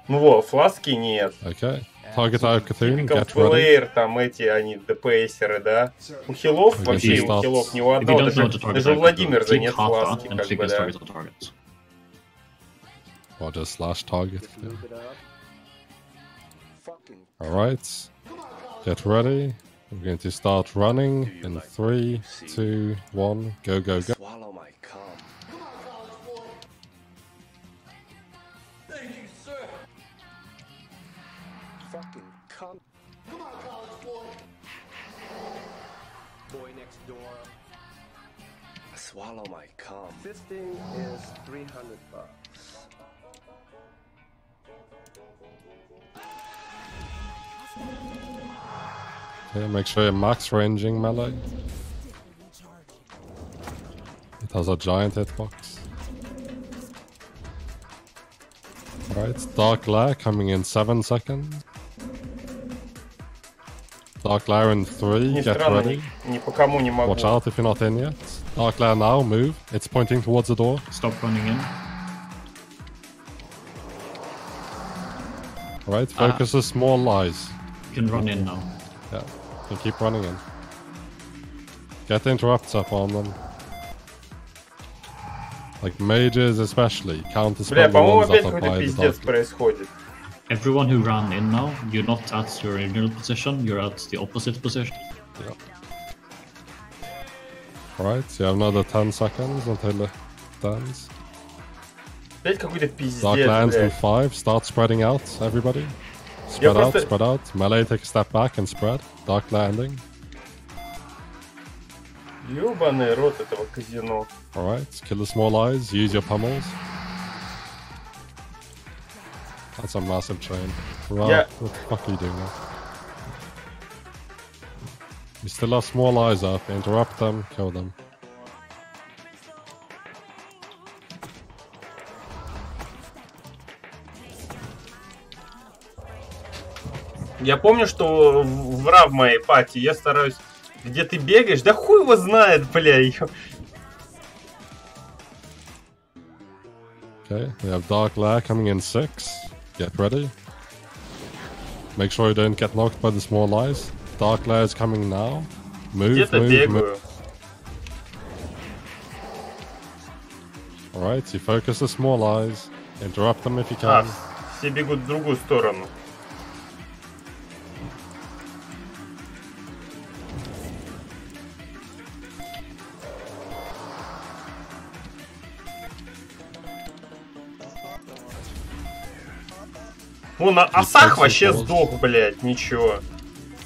Ну вот, фласки нет. Okay. Target out Cthulhu, get ready. Там эти, они ДПСеры, да? У хилов, вообще у хилов ни у одного, даже Владимир занят фласки, как бы, да. Or just slash target. Alright. Get ready. We're going to start running in 3, 2, 1, go, go, go. Swallow my cum. Thank you, sir. Fucking cum. Come on, college boy. Boy next door. Swallow my cum. Fisting is $300. Okay, make sure you're max ranging melee. It has a giant hitbox. Alright, Dark Lair coming in 7 seconds. Dark Lair in 3, get ready. Watch out if you're not in yet. Dark Lair now, move. It's pointing towards the door. Stop running in. Alright, focus the small lies. You can run in now. Yeah, you can keep running in. Get interrupts up on them. Like mages especially, counter spell the ones that are by the dark. Everyone who ran in now, you're not at your original position, you're at the opposite position. Yeah. Alright, so you have another 10 seconds until it ends. Dark lands in 5, start spreading out, everybody. Spread out, spread out. Melee, take a step back and spread. Dark landing. Ёбаный рот этого казино. Alright, kill the small eyes, use your pummels. That's a massive chain. Right, yeah. What the fuck are you doing now? You still have small eyes up, interrupt them, kill them. Я помню, что в моей пати я стараюсь... Где ты бегаешь? Да хуй его знает, бля. Okay, we have Dark Lair coming in 6. Get ready. Make sure you don't get knocked by the small eyes. Dark Lair is coming now. Move, move. Alright, you focus the small eyes. Interrupt them if you can. Все бегут в другую сторону. Вон, Асах вообще сдох, блядь, ничего.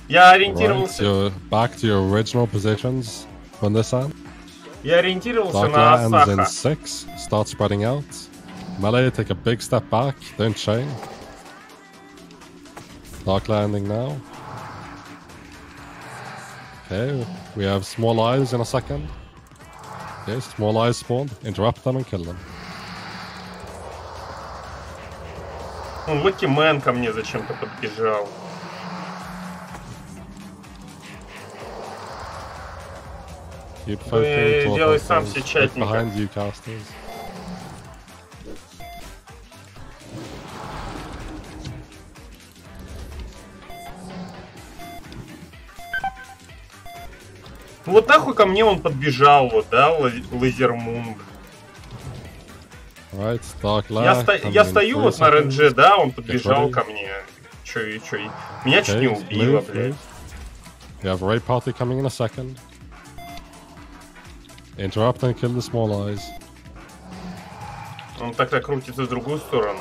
Я ориентировался... Right, back to your original positions when this ends. Я ориентировался на Асаха. In 6, start spreading out. Melee, take a big step back, don't chain. Dark landing now. Okay, we have small eyes in a second. Okay, small eyes spawn, interrupt them and kill them. Локи Мэн ко мне зачем-то подбежал. Делай сам все тщательненько. Вот нахуй ко мне он подбежал, вот, да, Лазермунг. Right, Dark Lair. Я стою вот на рендже, да, он подбежал ко мне. Чё. Меня чуть не убило, блядь. We have Raid Party coming in a second. Interrupt and kill the small eyes. Он так крутится в другую сторону.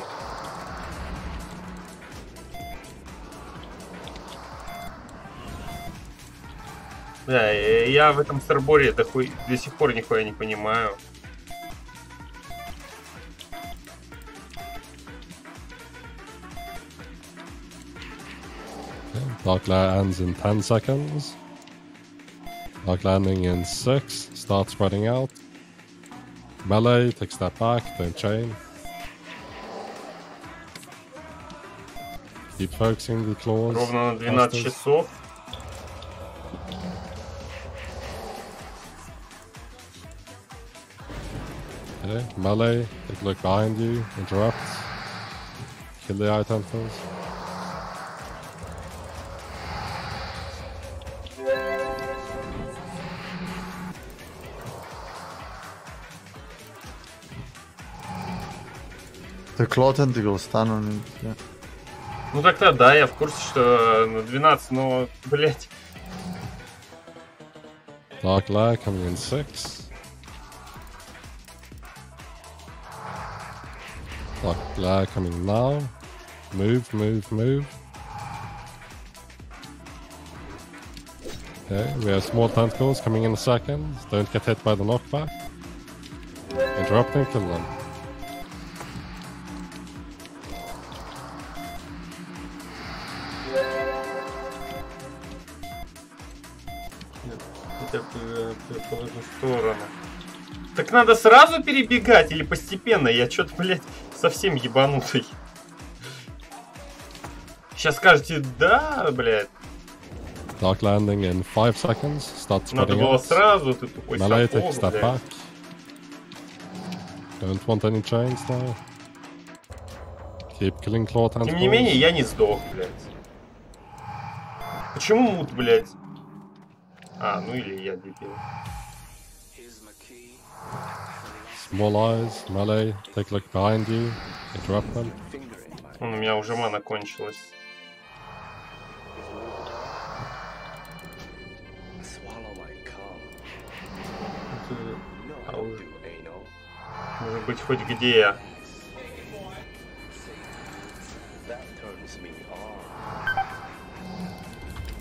Да, я в этом старборе до сих пор нихуя не понимаю. Dark Lair ends in 10 seconds. Dark Landing in 6. Start spreading out. Melee, take a step back, don't chain. Keep focusing the claws. Ровно на 12 часов. Okay, melee, take a look behind you, interrupt. Kill the eye tentacles. The claw tentacle stun on it, yeah. Ну тогда да, я в курсе, что на 12, но, блять. Dark Lair coming in 6. Dark Lair coming now. Move. Okay, we have small tentacles coming in a second. Don't get hit by the knockback. Interrupt and kill them. Так надо сразу перебегать или постепенно? Я что-то, блядь, совсем ебанутый. Сейчас скажете, да, блядь. Dark landing in 5 seconds. Start spreading out. Надо было сразу, ты тупой Melee, take a step back. Don't want any chains now. Keep killing claw tentacles. Тем не менее, я не сдох, блядь. Почему мут, блядь? А, ну или я дебил. Small eyes, melee, take a look behind you, interrupt them. У меня уже мана кончилась. Может быть, хоть где я.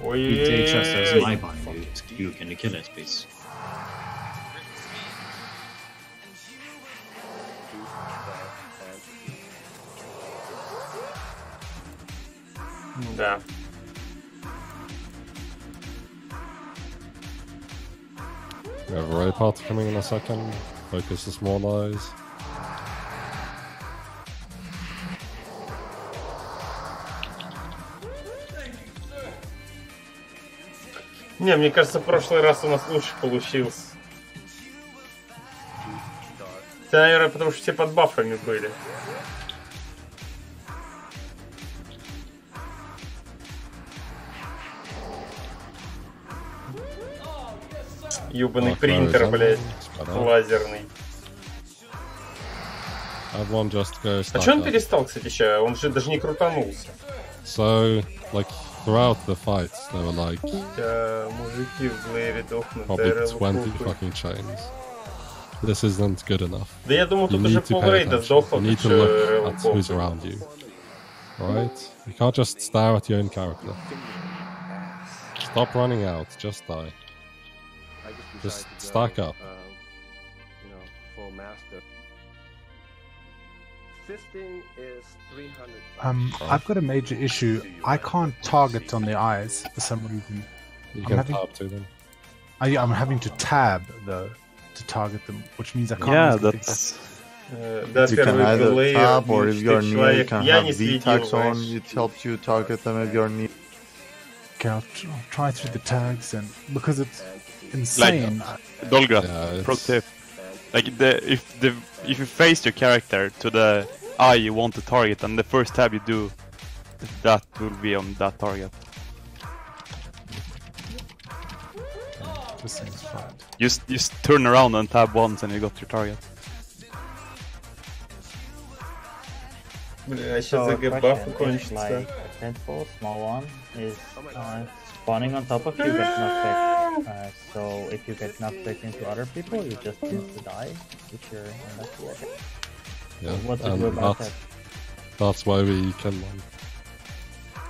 Ой-ой-ой. Can you kill it, please? Да. We have a raid party coming in a second. Focus the small eyes. Не, мне кажется, в прошлый раз у нас лучше получился. Наверное, потому что все под бафами были. Ёбаный принтер, блядь, лазерный. А чё он перестал, кстати, сейчас? Он же даже не крутанулся. So, like, throughout the fights, there were like... мужики в Блэйре дохнут. Probably 20 fucking chains. This isn't good enough. Да я думаю, тут уже полрейда сдохло. You need to look at who's around you. Right? You can't just stare at your own character. Stop running out, just die. Just stack up. You know, full master. Fisting is 300. I've got a major issue. I can't target on the eyes for some reason. You can tab to them. I'm having to tab though to target them, which means I can't. Yeah, that's. You can either tab or if you're near, you can have V-tags on. It helps you target them if you're near. Okay, I'll try through the tags and because it's insane. Like, Dolga, pro tip. Like if you face your character to the eye you want to target, and the first tab you do, that will be on that target. This seems fine. Just turn around and tab once, and you got your target. Бля, сейчас ЗГ баф кончится. Like a tentpole, small one, is spawning on top of you gets knocked back. So if you get knocked back into other people, you just need to die if you're unlucky, I guess. Yeah, So what to do about that? That's why we kill one.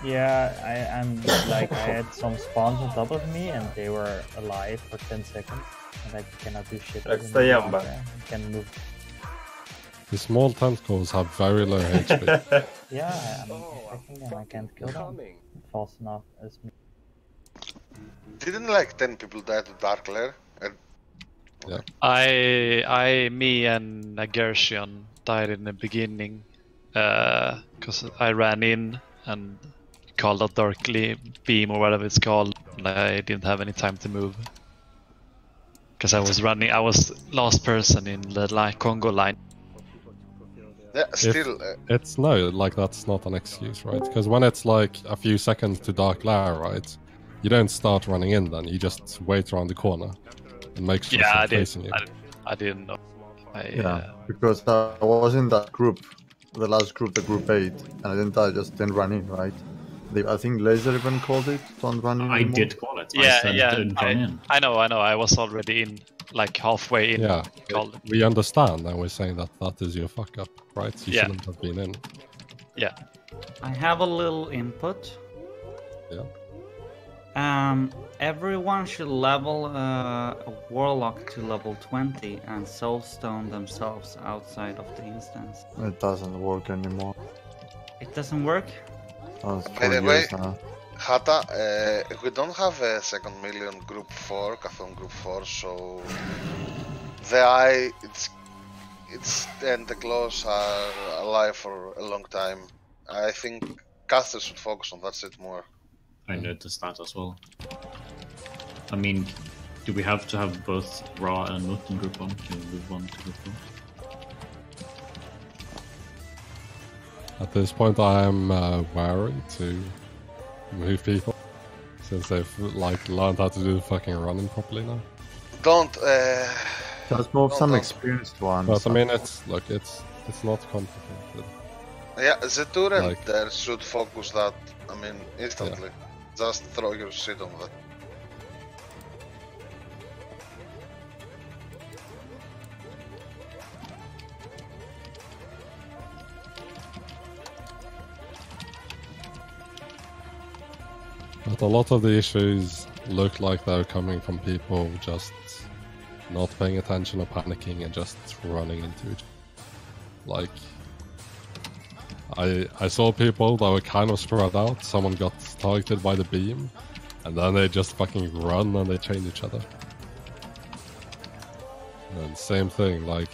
Yeah, I'm like, I had some spawns on top of me and they were alive for 10 seconds. And I cannot do shit. Так, стоям, ба. I can move. The small tentacles have very low HP. Yeah, I'm attacking them, I can't kill them fast enough as me. Didn't like 10 people die to Dark Lair? Yeah. Me and Gershon died in the beginning because I ran in and called out Dark Beam or whatever it's called, and I didn't have any time to move. Because I was running, I was last person in the Congo line. Yeah, still. It's no, like that's not an excuse, right? Because when it's like a few seconds to Dark Lair, right? You don't start running in then, you just wait around the corner and make sure yeah, it's facing you. I didn't know. Because I was in that group, the last group, the group 8, and I didn't die, just didn't run in, right? I think Laser even called it, don't run in anymore. I did call it. Yeah, I know, I was already in, like halfway in. Yeah, called it. we understand and we're saying that that is your fuck up, right? You Yeah. shouldn't have been in. Yeah. I have a little input. Yeah. Everyone should level a warlock to level 20 and soulstone themselves outside of the instance. It doesn't work anymore. It doesn't work? Oh, it's By 4 the way, years now. Hata, we don't have a second million group 4, Cathon group 4, so the eye, its tentacles are alive for a long time. I think casters should focus on that shit more. I noticed that as well. I mean, do we have to have both Raw and Nut in group 1? Can we move on to group 1? At this point, I am wary to move people since they've like learned how to do the fucking running properly now. Don't. Just move some experienced ones. But I mean, it's look, it's not complicated. Yeah, the Turen Like- there should focus that. I mean, instantly. Just throw your shit on that. But a lot of the issues look like they're coming from people just not paying attention or panicking and just running into each other. Like, I saw people that were kind of spread out, someone got targeted by the beam, and then they just fucking run and they chain each other. And same thing, like,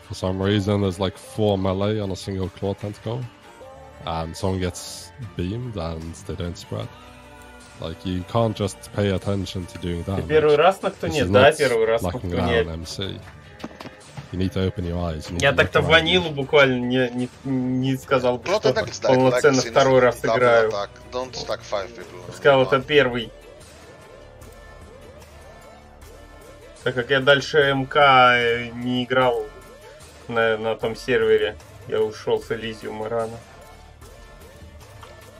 for some reason there's like 4 melee on a single claw tentacle, and someone gets beamed and they don't spread. Like, you can't just pay attention to doing that. Ты первый раз на кто нет? Да, первый раз на кто нет. MC. You need to open your eyes. Я так-то ванилу буквально не сказал бы, что полноценно второй раз играю. Сказал, это первый. Так как я дальше МК не играл на том сервере, я ушел с Элизиума рано.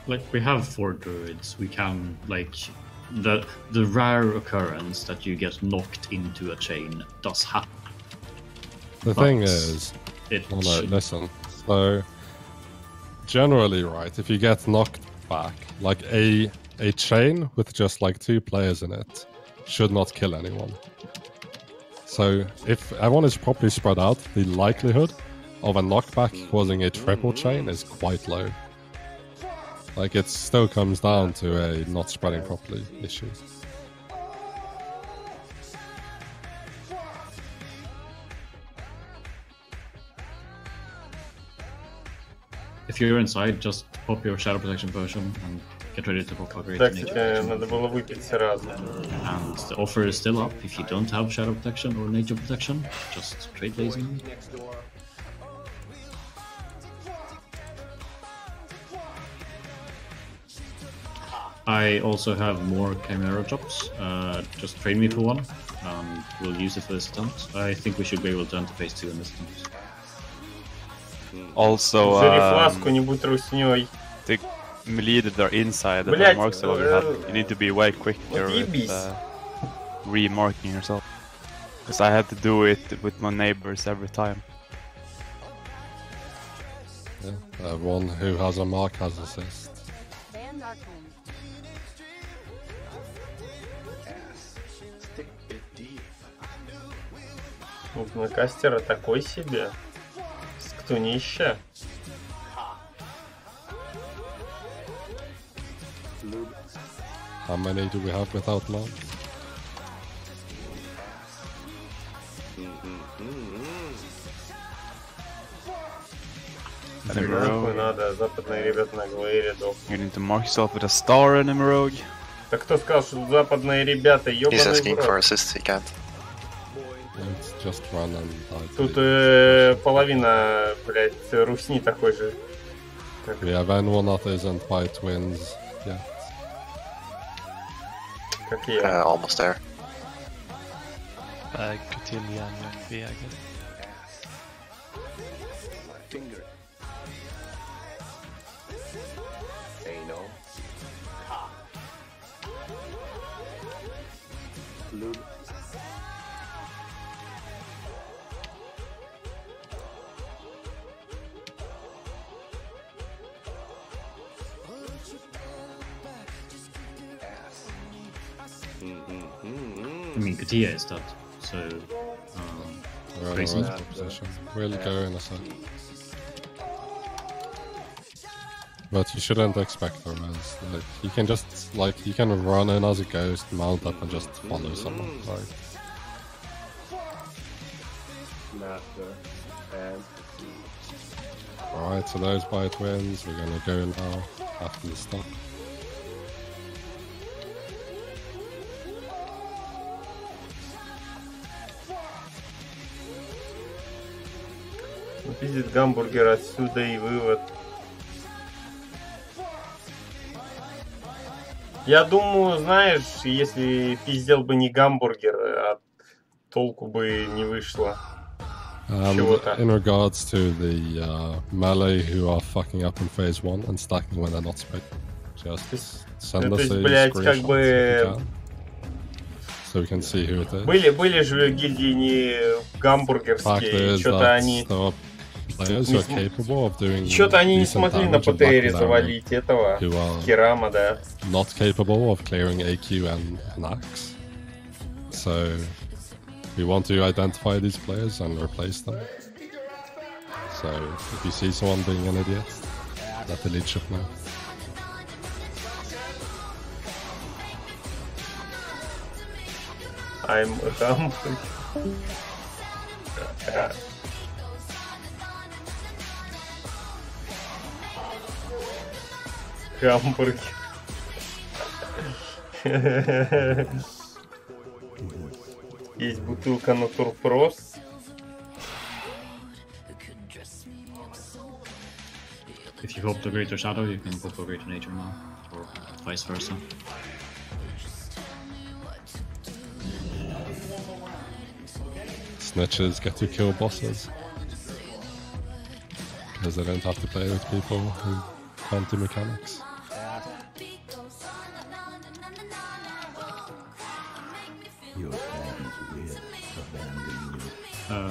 Like, we have 4 druids, we can, like, the rare occurrence that you get knocked into a chain does happen. The thing is, listen, so generally, right, if you get knocked back, like a chain with just like 2 players in it should not kill anyone. So if everyone is properly spread out, the likelihood of a knockback causing a triple chain is quite low. Like, it still comes down to a not spreading properly issue. If you're inside, just pop your shadow protection potion and get ready to pop a great nature надо было выпить сразу. And the offer is still up. If you don't have shadow protection or nature protection, just trade blazing. I also have more Chimera drops. Just trade me for one, and we'll use it for this attempt. I think we should be able to enter phase 2 in this attempt. Also, Жри фласку, не будь руснёй. the melee that are inside the Блять, marks that you need to be way quicker with remarking yourself. Because I had to do it with my neighbors every time. Yeah, one who has a mark has assist. Вот кастера такой себе. Ктунище. How many do we have without mark? Надо, западные ребята на Глэйре дохнут. You need to mark yourself with a star in Emerald. Так кто сказал, что западные ребята, ёбаный He's asking в рот. for assist, he can't. It's just run and die. Тут половина, блядь, русни такой же. We have anyone that isn't by twins yet. Как я. Almost there. Ctinan and V, I guess. Finger. Anal. Cock. Lube. I mean, Katia is dead, so We're in prison. the right position. We'll go in a sec. But you shouldn't expect the res. Like, you can just, like, you can run in as a ghost, mount up and just follow someone. Like, Master. And alright, so those by twins, we're gonna go now after the stop. Пиздит гамбургер отсюда и вывод. Я думаю, знаешь, если пиздел бы не гамбургер, а толку бы не вышло. Чего-то. In regards to the melee who are fucking up in phase 1 and stacking when they're not split, just send us a блядь, как screenshot бы... if you can, so we can see who it is. Были же гильдии не гамбургерские, что-то они... Что-то они не смогли на ПТРе завалить этого Керама, да. Not capable of clearing AQ and Axe. So we want to identify these players and replace them. So if you see someone being an idiot, let the leadership know. I'm a gambler. Гамбургер. Есть бутылка Натурпрос. If you hope to Greater Shadow, you can go for Greater Nature now, or vice versa. Snitches get to kill bosses, because they don't have to play with people who can't do mechanics.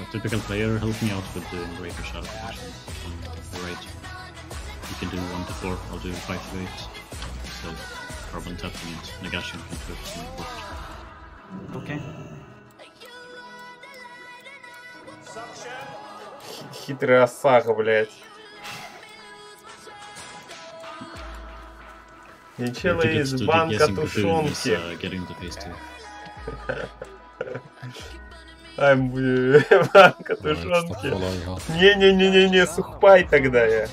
Typical player, help me out with doing Greater Shadow protection. Alright. You can do 1 to 4, I'll do 5 to 8. So Carbon Tap and Negation can focus on the port. Okay. Хитрый Осаго, блядь. Ничего из банка тушенки. Банка тушенки. Не-не-не-не-не, сухпай тогда я.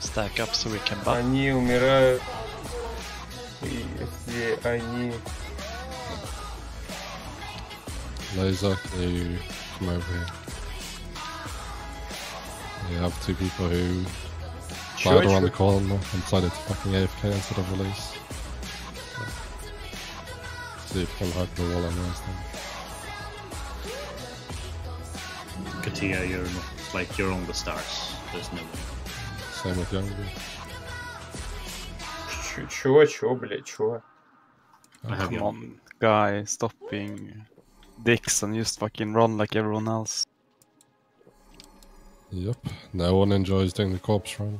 Stack up so we can buy. Они умирают, если они... Laser, can you come over here? You have two people who died around the corner and decided to fucking AFK instead of release. So it can hurt the wall and rest them. Katia, you're not, like, you're on the stars. There's no way. Same with Younger. Чё, блядь, чё? Come on, guy, stop being dicks and just fucking run like everyone else. Yep, no one enjoys doing the corpse run.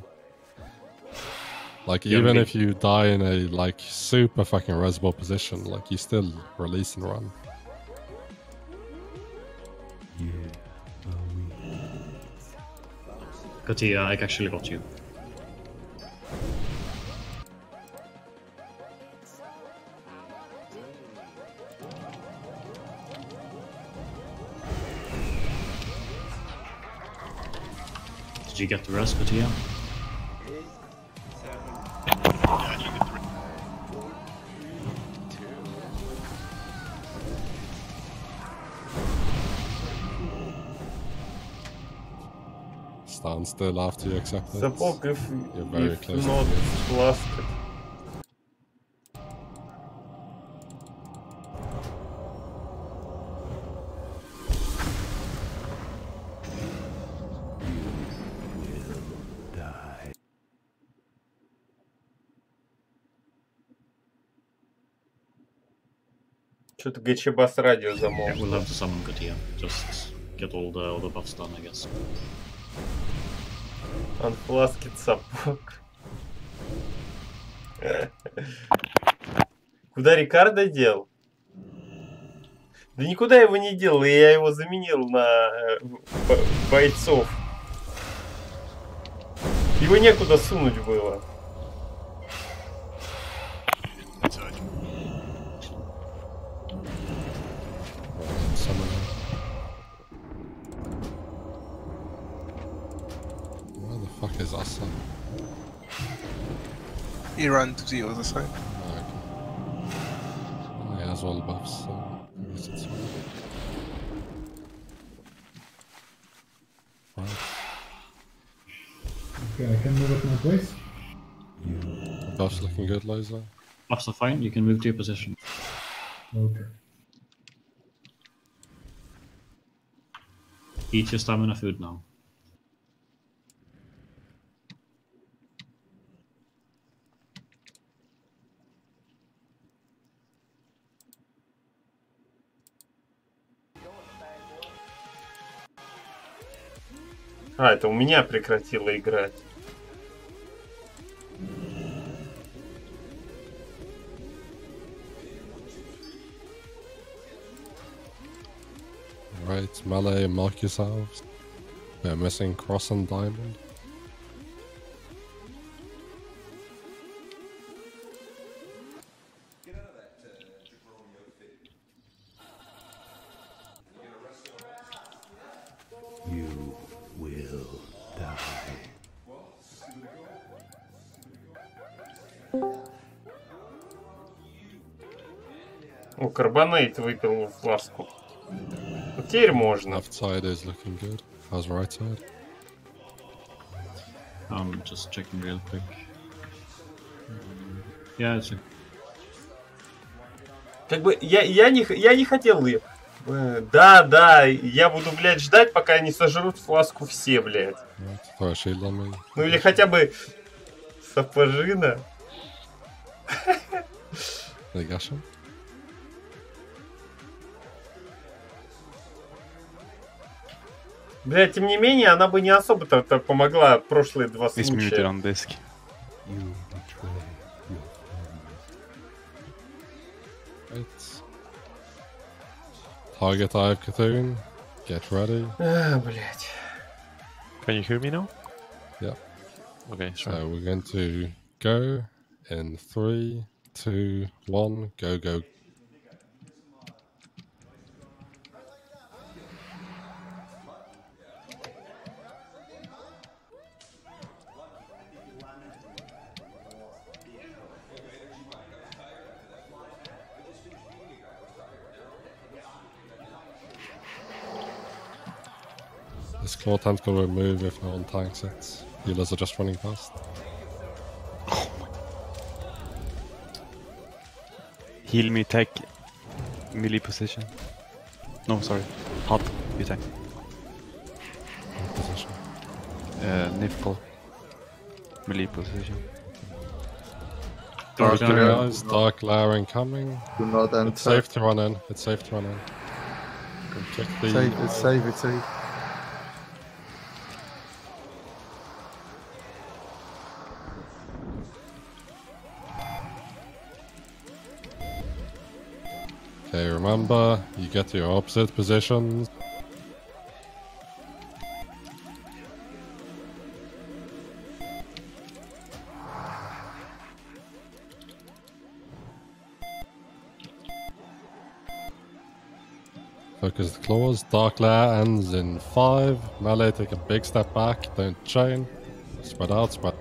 Like, even if you die in a, like, super fucking resable position, like, you still release and run. Katia, I actually got you. Did you get the rest, Katia? Stand still after you accept it. Support if You're very close not to the end. flustered. Что-то ГЧ-бас радио замолк. Yeah, we'll have to summon Katia. Just get all the buffs done, I guess. Unflasked сапог. Куда Рикардо дел? Да никуда его не делал, я его заменил на бойцов. Его некуда сунуть было. Where the fuck is Asa? He ran to the other side. Oh, okay. Oh, he has all the buffs, so I guess it's fine. Right. Okay, I can move at my place. The buff's looking good, Laser. Buffs are fine, you can move to your position. Okay. Eat your stamina food now. А, это у меня прекратило играть. Right, melee, mark yourselves. We're missing cross and diamond. You will die. О, карбонейт выпил в фласку. Вот теперь можно. Left side is looking good. How's right side? I'm just checking real quick. Yeah, it's okay. Как бы я не хотел ее. Да, я буду, блядь, ждать, пока они сожрут фласку все, блядь. Throw a shield on me. Ну или хотя бы сапожина. They gash him. Блядь, тем не менее, она бы не особо-то помогла прошлые два случая. On disk. Right. Target Eye of Cthulhu. Get ready. Блядь. Can you hear me now? Yeah. Okay, sure. So we're going to go in 3, 2, 1, go. This claw tentacle will move if no one tanks it. Healers are just running past. Heal me, tech. melee position. No, sorry. Hot attack. Position. Nipple. Melee position. Dark Lair incoming. Do not enter. It's safe to run in. It's safe to run in. Check the... It's safe, it's safe. Okay, remember, you get to your opposite positions. Focus the claws. Dark Lair ends in 5. Melee, take a big step back. Don't chain. Spread out, spread.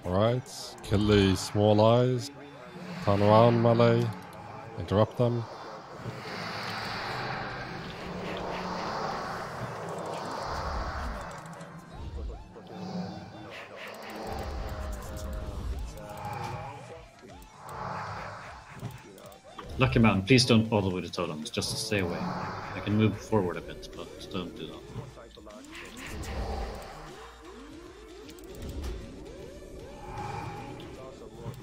Alright, kill the small eyes. Turn around, Melee. Interrupt them. Lucky Man, please don't bother with the totems, just stay away. I can move forward a bit, but don't do that.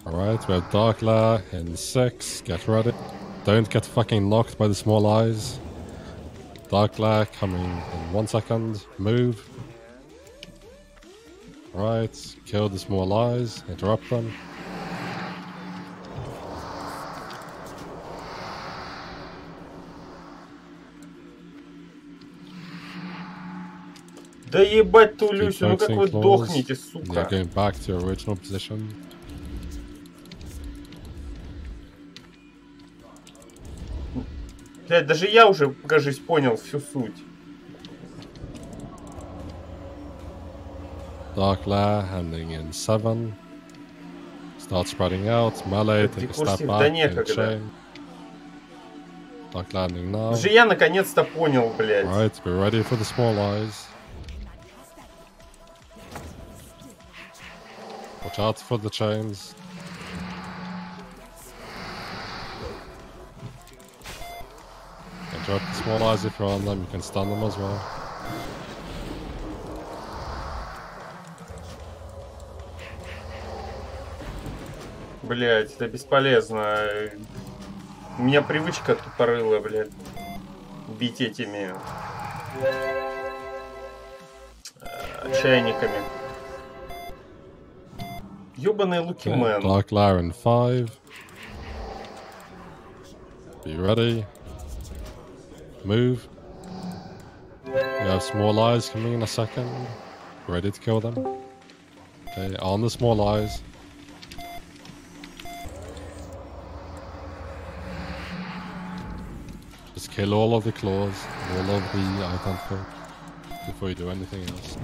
Alright, we have Dark Lair in 6. Get ready. Don't get fucking knocked by the small eyes. Dark Lair coming in 1 second. Move. Alright, kill the small eyes. Interrupt them. Да ебать ту Люсю, ну как вы дохнете, сука. You're going back to your original position. Блядь, даже я уже, кажется, понял всю суть. Dark Lair ending in 7. Start spreading out. Melee, take a step back and chain. Dark landing now. Даже я наконец-то понял, блядь. Alright, be ready for the small eyes. Watch out for the chains. Interrupt the small eyes if you're on them, you can stun them as well. Блядь, это бесполезно. У меня привычка тупорылая, блядь. Бить этими чайниками. Ёбаные луки-мен. Dark Lair in 5. Be ready. Move. You have small eyes coming in a second. Ready to kill them. Okay, on the small eyes. Just kill all of the claws, all of the eye before you do anything else.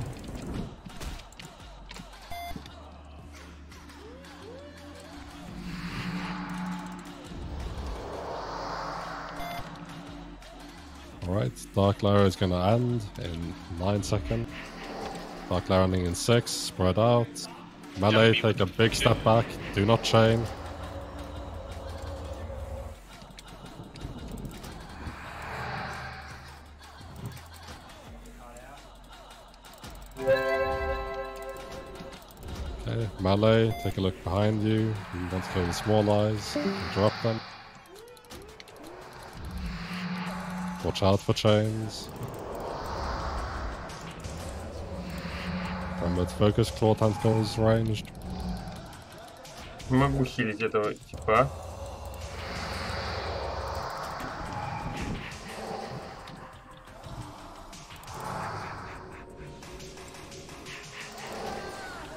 Alright, Dark Lair is gonna end in 9 seconds. Dark Lair ending in 6, spread out. Melee, take a big step back, do not chain. Okay, Melee, take a look behind you. You want to kill the small eyes, interrupt them. Watch out for chains. Remember to focus claw tentacles ranged. Не могу хилить этого типа.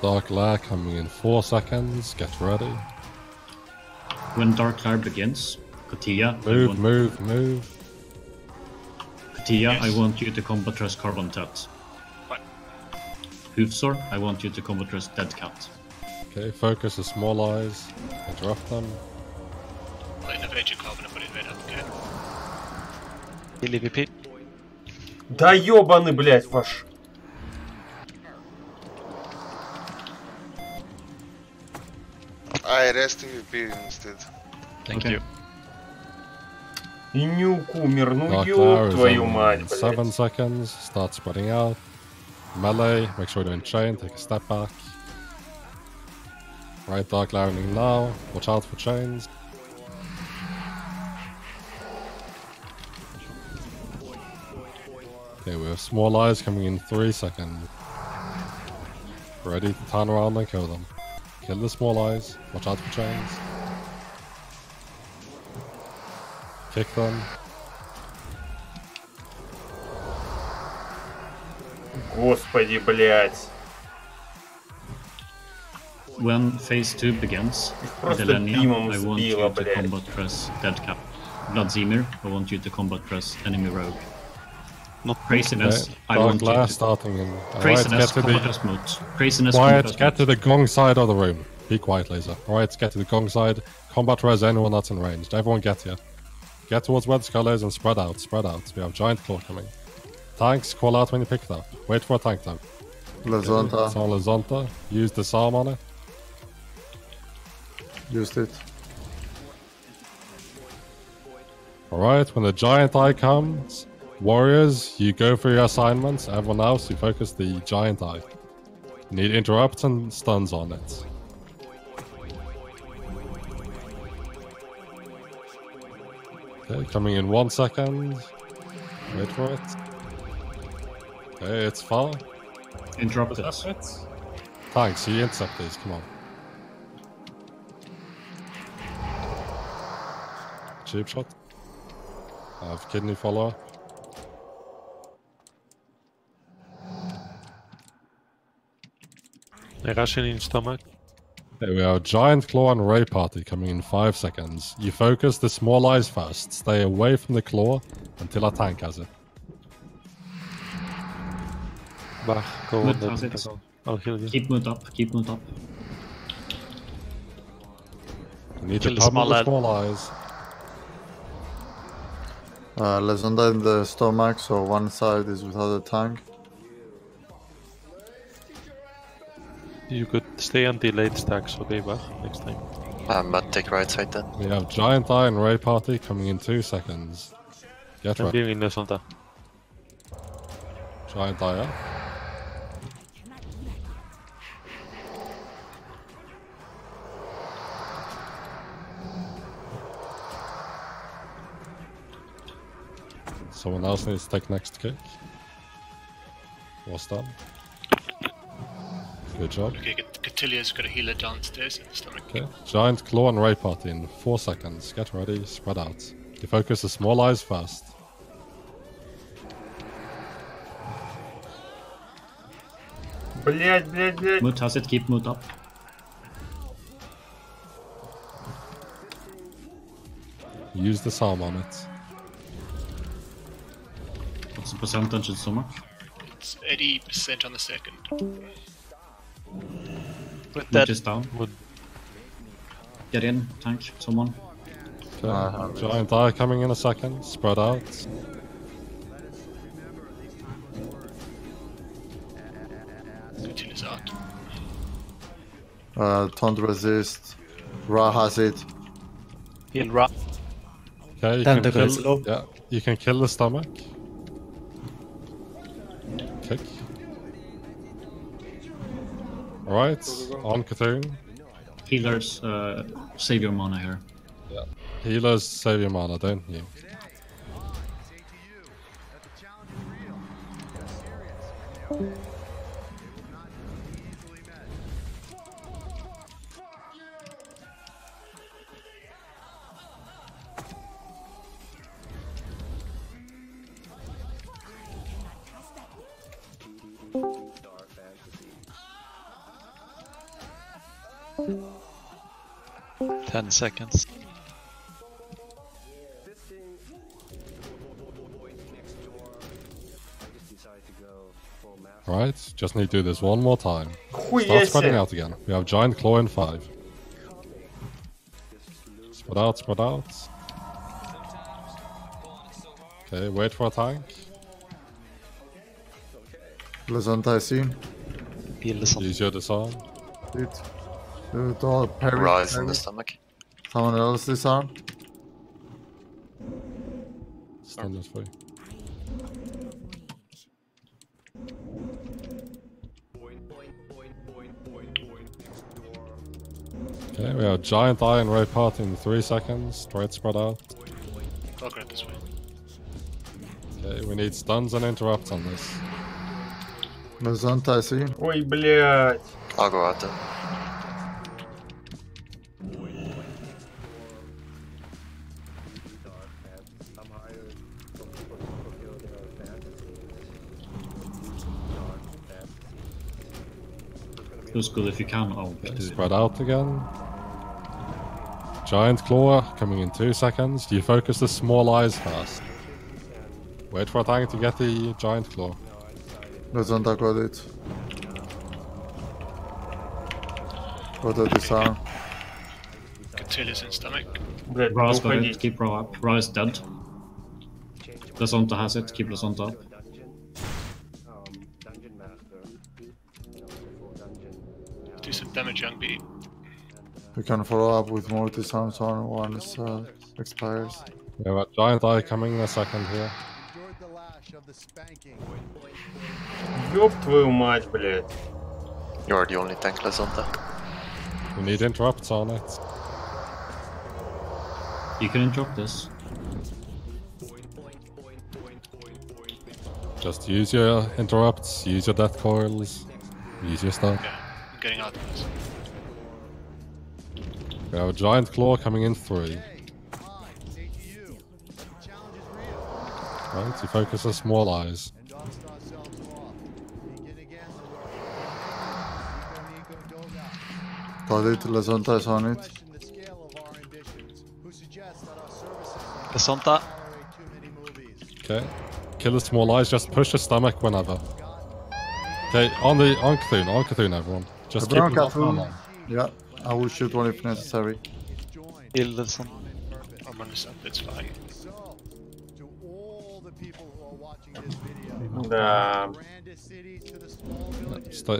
Dark Lair coming in 4 seconds. Get ready. When Dark Lair begins, Katia, move. Katia, I want you to combat dress Carbon Tat. What? Hoofsor, I want you to combat dress Dead Cat. Okay, focus the small eyes. Interrupt them. Well, innovate your carbon and put it right up again. LVP. Да ёбаный, блядь, ваш. I rest in your beer instead. Thank you. И Нюк умер, ну Dark ёб Tower is твою on мать, 7 блядь. seconds. Start spreading out. Melee, make sure you're in chain, take a step back. Right, Dark Landing now. Watch out for chains. Okay, we have small eyes coming in 3 seconds. Ready to turn around and kill them. Kill the small eyes. Watch out for chains. Kick them. Господи, блядь. When phase 2 begins, Просто Delenia, бимом I want you сбило, to блядь. combat press Dead Cap. Blood I want you to combat press Enemy Rogue. Not Craziness, Okay, I Dark want you Lair to... starting in. Craziness, Alright, get to combat the... as mode. Craziness, Quiet, combat as get to mode. the gong side of the room. Be quiet, laser. Alright, get to the gong side. Combat res anyone that's in range. Everyone get here. Get towards where the skull is and spread out, spread out. We have giant claw coming. Tanks, call out when you pick it up. Wait for a tank though. Lazonta. It's on Lazonta. Use disarm on it. Used it. Alright, when the giant eye comes, warriors, you go for your assignments. Everyone else, you focus the giant eye. You need interrupts and stuns on it. Okay, coming in 1 second. Wait for it. Okay, it's far. Interrupt it. Thanks, you intercept these, come on. Cheap shot. I have kidney follower. Russian in stomach. Okay, we have a giant claw and ray party coming in 5 seconds. You focus the small eyes first. Stay away from the claw until a tank has it. Bach, go Mood on has that. it. I'll heal you. Keep mood up, keep mood up. You need Kill to the pump small the lad. small eyes. Lazonda in the stomach, so one side is without a tank. You could stay until late stacks, okay, Bach, next time. Mud take right side then. We have giant eye and ray party coming in 2 seconds. Get I'm ready. giving Lazonta. Giant eye up. Someone else needs to take next kick. What's that? Good job. Okay, Catilia's got a healer downstairs in the stomach. Okay. Giant claw and ray party in 4 seconds. Get ready, spread out. You focus the small eyes first. Блядь. Mood has it, keep mood up. Use the psalm on it. What's the percentage in stomach? It's 80% on the second. With Mood that, is down. Get in, tank, someone. Okay. Giant eye coming in a second. Spread out. Catilia's out. Taunt resist. Ra has it. heal Ra. Okay, you can kill. Yeah, you can kill the stomach. Kick. Alright, on Cthulhu. Healers, save your mana here. Yeah. Healers save your mana, don't you? Fantasy. 10 seconds. Alright, just need to do this one more time. Хуя Start spreading себе. out again. We have giant claw in 5. Spread out, spread out. Okay, wait for a tank. Lazonta is seen. Heal the Use your disarm. It. Rise in the stomach. Someone else disarm? Stand this way. Okay, we have giant eye and ray part in 3 seconds. Straight spread out. I'll grab this way. Okay, we need stuns and interrupts on this. Lazonta, I see. Ой, блядь. I'll go out then. Feels good if you can. Okay, spread out again. Giant claw coming in 2 seconds. Do you focus the small eyes first? Wait for a tank to get the giant claw. Lazonta got it. Got the disarm. Catilla's in stomach. Ra's got it. Keep Ra up. Ra is dead. Lazonta has it. Keep Lazonta up. Do some damage, young bee. We can follow up with more disarms on once expires. We have a giant eye coming in a second here. Ёб твою мать, блядь. You are the only tank, Lazonta. We need interrupts on it. You can interrupt this. Just use your interrupts, use your death coils, use your stuff. Yeah, I'm getting out of this. We have a giant claw coming in 3. Right, you focus the small eyes. Got it, Lazonta is on it. Lazonta. Okay. Kill the small eyes, just push the stomach whenever. Okay, on Cthulhu, everyone. Just keep it on. Yeah, I will shoot one if necessary. Kill the sun. I'm on this up, it's fine. Да.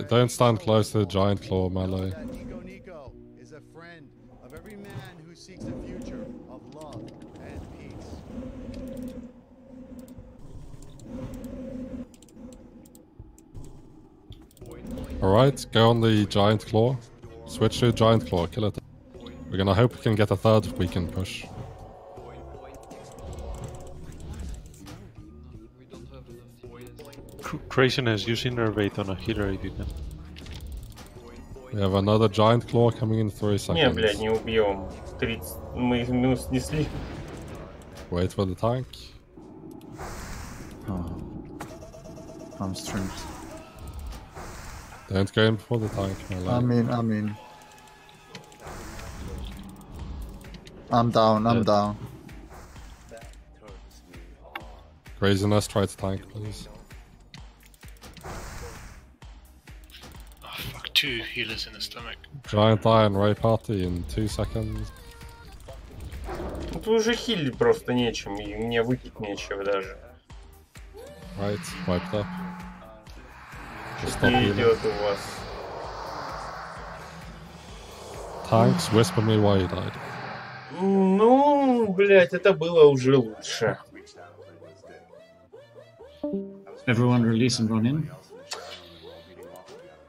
Don't stand close to the giant claw melee. Alright, go on the giant claw. Switch to giant claw, kill it. We're gonna hope we can get a third we can push. Craziness, use innervate on a healer if you can. We have another giant claw coming in 3 seconds. Не, блядь, не убьем. 30. Мы снесли. Wait for the tank. Oh. I'm streamed. Don't go in before the tank, melee. I'm down. Craziness, try to tank, please. Oh fuck, 2 healers in the stomach. Giant eye and ray party in 2 seconds. Тут уже хилить просто нечем, и мне выпить нечего даже. Right, wiped up. Что не идет у вас? Tanks, whisper me why you died. Ну, блять, это было уже лучше. Everyone release and run in.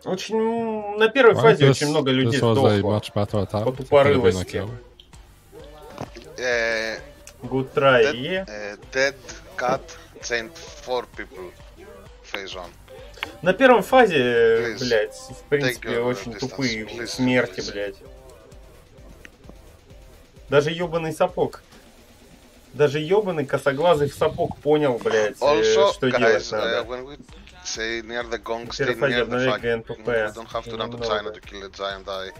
Очень на первой фазе очень много людей сдохло по тупорылости. Good try, yeah. Dead cat chained 4 people. Phase 1. На первой фазе, блять, в принципе, очень тупые смерти, блять. Даже ёбаный сапог. Даже ёбаный косоглазый сапог понял, блять, что делать надо. Say near the gong, stay near the flag. We don't have to run to China to kill a giant eye.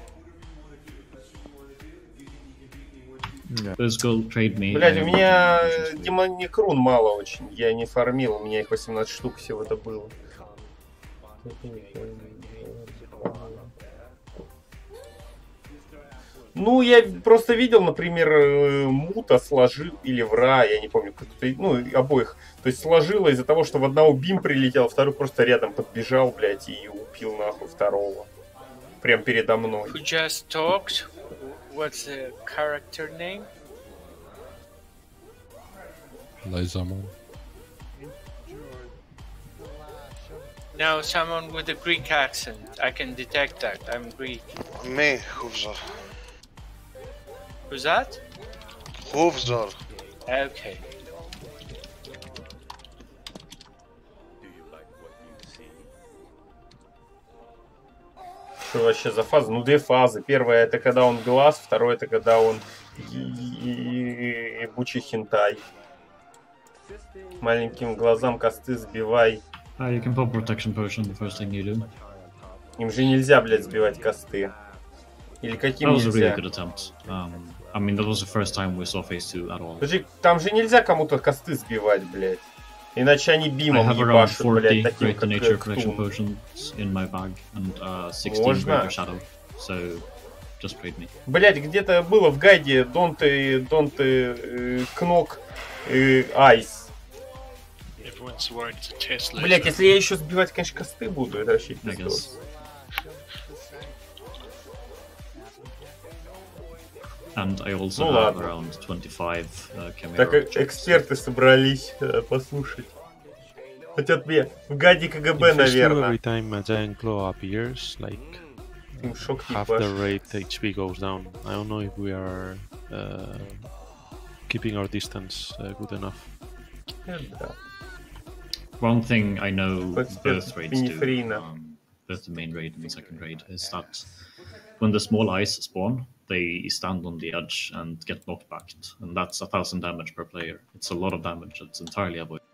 Let's go trade me. Блять, у меня демоник рун мало очень. Я не фармил, у меня их 18 штук всего-то было. Ну, я просто видел, например, Мута сложил, или Вра, я не помню, ну, обоих. То есть сложило из-за того, что в одного бим прилетел, второй просто рядом подбежал, блядь, и убил нахуй второго. прям передо мной. Who just talked? What's the character name? Laserman. No, someone with a Greek accent. I can detect that. I'm Greek. Me, Hufzor. Who's that? Hufzor. Okay. Что вообще за фаза? Ну, две фазы. Первая это когда он глаз, второе это когда он ебучий хентай. Маленьким глазам косты сбивай. You can pop protection potion the first thing you do. Им же нельзя, блядь, сбивать косты. Или каким That was a really нельзя? good attempt. I mean, that was the first time we saw phase 2 at all. Подожди, там же нельзя кому-то косты сбивать, блядь. Иначе они I бимом have around ебашут, 40 блядь, таким Greater Nature Collection Ктун. potions in my bag and 16 Можно. Greater Shadow. So, just trade me. Блядь, где-то было в гайде Don't Knock Ice. Everyone's worried to test later. Блядь, если я еще сбивать, конечно, косты буду, это вообще пиздос. And I also Ну have ладно. around 25 Chimera. Так эксперты собрались послушать. Хотят мне в гаде КГБ, наверное. Every time a giant claw appears, like Им шок half the ебашит. rate HP goes down. I don't know if we are keeping our distance good enough. Да. One thing I know But both raids do, Pinifrina. both the main raid and the second raid, is that when the small eyes spawn, they stand on the edge and get knockbacked, and that's 1000 damage per player. It's a lot of damage. It's entirely avoidable.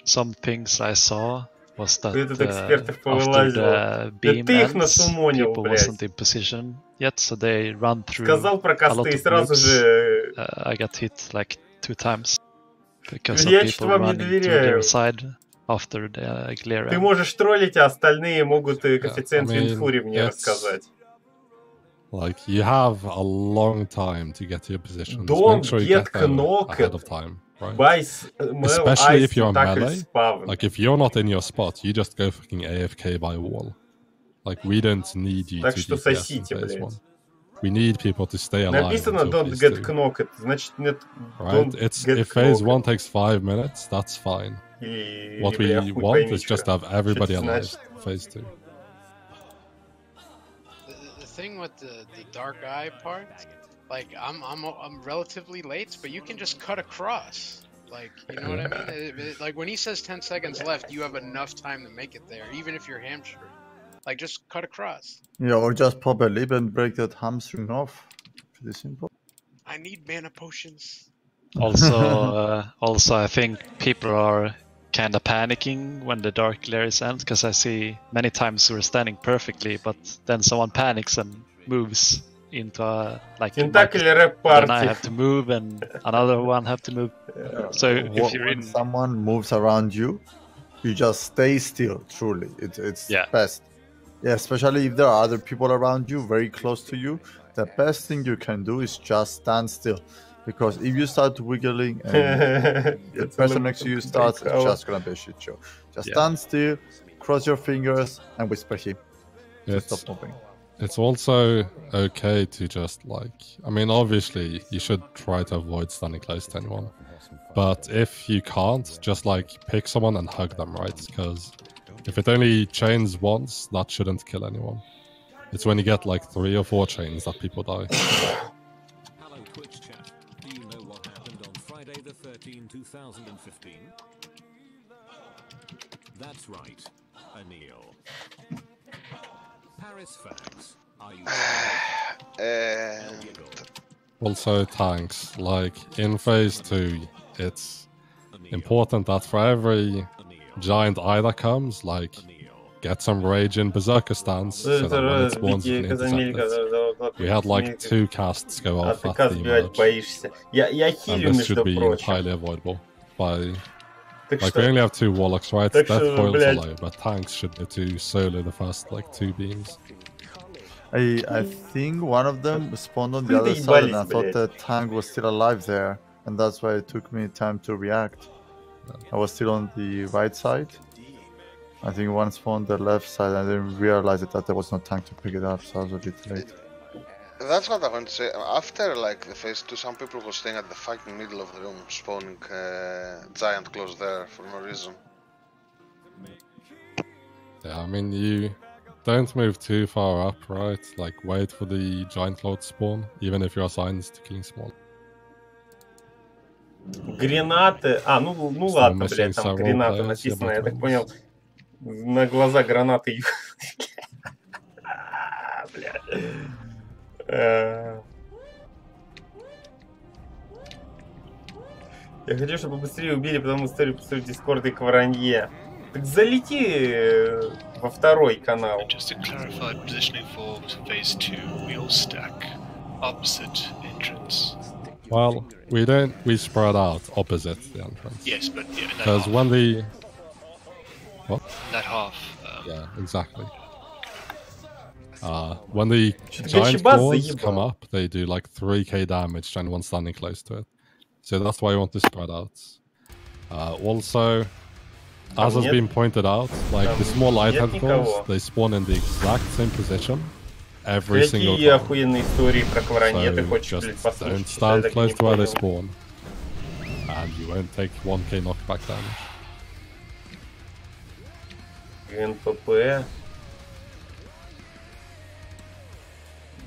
Some things I saw was that Этот экспертов after повылазил. the Да beam ты их ends, насумонил, people блядь. wasn't in position yet, so they run through Сказал про a lot косты и of сразу blocks. же... I got hit like 2 times because of Я people что-то вам не running to доверяю. their side after the glare. Ты можешь троллить, а остальные могут коэффициент I mean, Винфури мне it's- рассказать. Like, you have a long time to get to your positions. Don't Make sure you get get there knocked ahead of time, right? by Especially if you're tackle melee. spawn. Like, if you're not in your spot, you just go fucking AFK by wall. Like, we don't need you Так to что DPS in сосите, phase блядь. 1. We need people to stay alive Написано until don't phase get 2. knocked, значит нет Right? don't It's get if phase knocked. 1 takes 5 minutes, that's fine. Или, What we бля, хуй want пойми, is just to чё. have everybody Что это alive. значит? Phase 2. The thing with the dark eye part, like I'm relatively late, but you can just cut across. Like, you know what I mean? Like when he says 10 seconds left, you have enough time to make it there, even if you're hamstring. Like just cut across. Yeah, or just pop a lip and break that hamstring off. Pretty simple. I need mana potions. Also, I think people are kind of panicking when the dark glare ends, because I see many times we're standing perfectly, but then someone panics and moves into a like. Tentacle rep then I party. have to move, and another one have to move. So if you're When in, someone moves around you, you just stay still. Truly, it's best. Yeah, especially if there are other people around you, very close to you. The best thing you can do is just stand still, because if you start wiggling and the person next to you starts, it's just gonna be a shit show. Just stand still, cross your fingers, and whisper him to It's- stop moving. It's also okay to just like, I mean, obviously you should try to avoid standing close to anyone, but if you can't, just like pick someone and hug them, right? Because if it only chains once, that shouldn't kill anyone. It's when you get like 3 or 4 chains that people die. Hello, Twitch chat. Do you know what happened on Friday the 13th, 2015? That's right, Anil. Paris facts. Are you? Also tanks, like in phase 2, it's important that for every giant eye that comes, like get some rage in berserker stance, so that when it spawns you can intercept it. We had like 2 casts go А off ты at каз the сбивать merge, боишься. Я and хилю, this should между be прочим. entirely avoidable by... Так Like, что- we only have 2 warlocks, right? так Death что, coils are блядь. low, but tanks should be to solo the first, like, 2 beams. I think one of them spawned on the Вы other side, and I доебались, thought блядь. the tank was still alive there, and that's why it took me time to react. I was still on the right side. I think one spawned the left side, I didn't realize that there was no tank to pick it up, so I was a bit late. That's what I want to say. After like the phase 2, some people were staying at the fucking middle of the room, spawning giant close there for no reason. Yeah, I mean, you don't move too far up, right? Like, wait for the giant cloud spawn, even if you're assigned to killing small. Гранаты. А, ну ладно, блядь, там гранаты написано, я так понял. На глаза гранаты. Блядь. Я хочу, чтобы быстрее убили, потому что историю пустили в Дискорд и к Воронье. Так залети во второй канал. Just to clarify positioning for phase 2, we all stack opposite entrance. Well, we spread out opposite the entrance. Yes, but yeah, because when the what? That half. Yeah, exactly. When the giant claws come up, they do like 3k damage to anyone standing close to it. So that's why you want to spread out. Also, as has been pointed out, like the small light tentacles, they spawn in the exact same position every single time. Охуенные истории про Воронье ты хочешь, блядь, послушать? Don't stand close to where they spawn, and you won't take 1k knockback damage. НПП.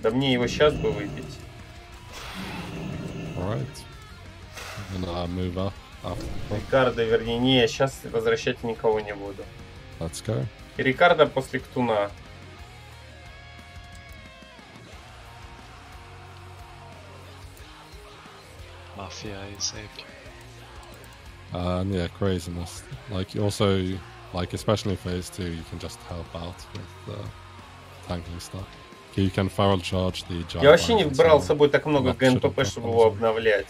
Да мне его сейчас бы выпить. Alright. I'm gonna move up after. Рикардо, вернее, не, сейчас возвращать никого не буду. Let's go. И Рикардо после Ктуна. Mafia is AP. And yeah, craziness. Like, also, like, especially in phase 2, you can just help out with tanking stuff. You can feral charge the giant. Я вообще не брал с собой так много ГНПП, чтобы его обновлять.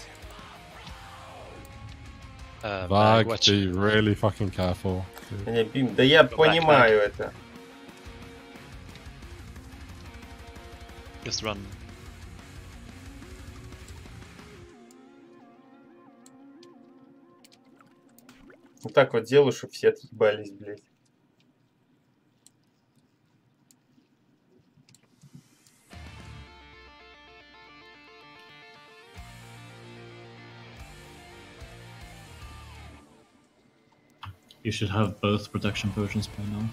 Vag, be really fucking careful. Да я понимаю это. Just run. Вот так вот делаю, чтобы все отъебались, блядь. You should have both protection potions by now.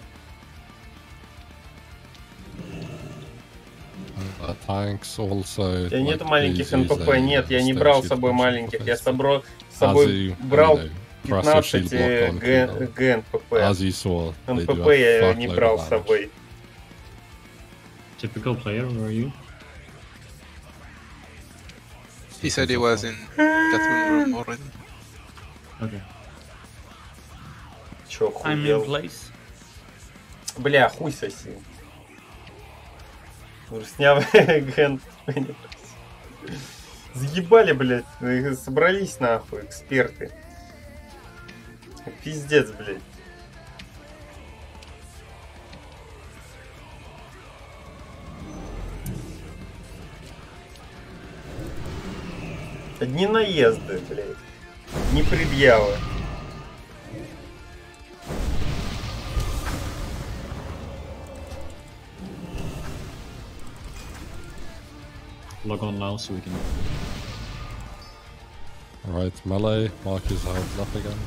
Tanks also. У тебя нет маленьких НПП, нет, я не брал с собой маленьких, я с собой брал 15 ГНПП. НПП я не брал с собой. Typical player, where are you? He said he was in Catherine room already. Okay. Чё, хуел? Бля, хуй соси. Снял ген. Заебали, блядь. Собрались нахуй, эксперты. Пиздец, блядь. Одни наезды, блядь. Не предъявы. Log on now so we can. Alright, melee, mark his health up again.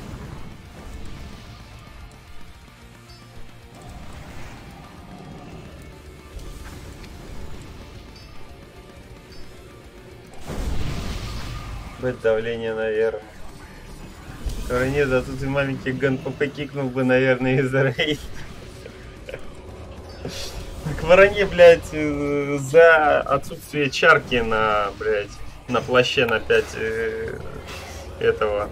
Бэт давление, наверное. Нет, а тут и маленький ГНПП кикнул бы, наверное, из-за рейд. К Вороне, блядь, за отсутствие чарки на, блядь, на плаще на 5 этого.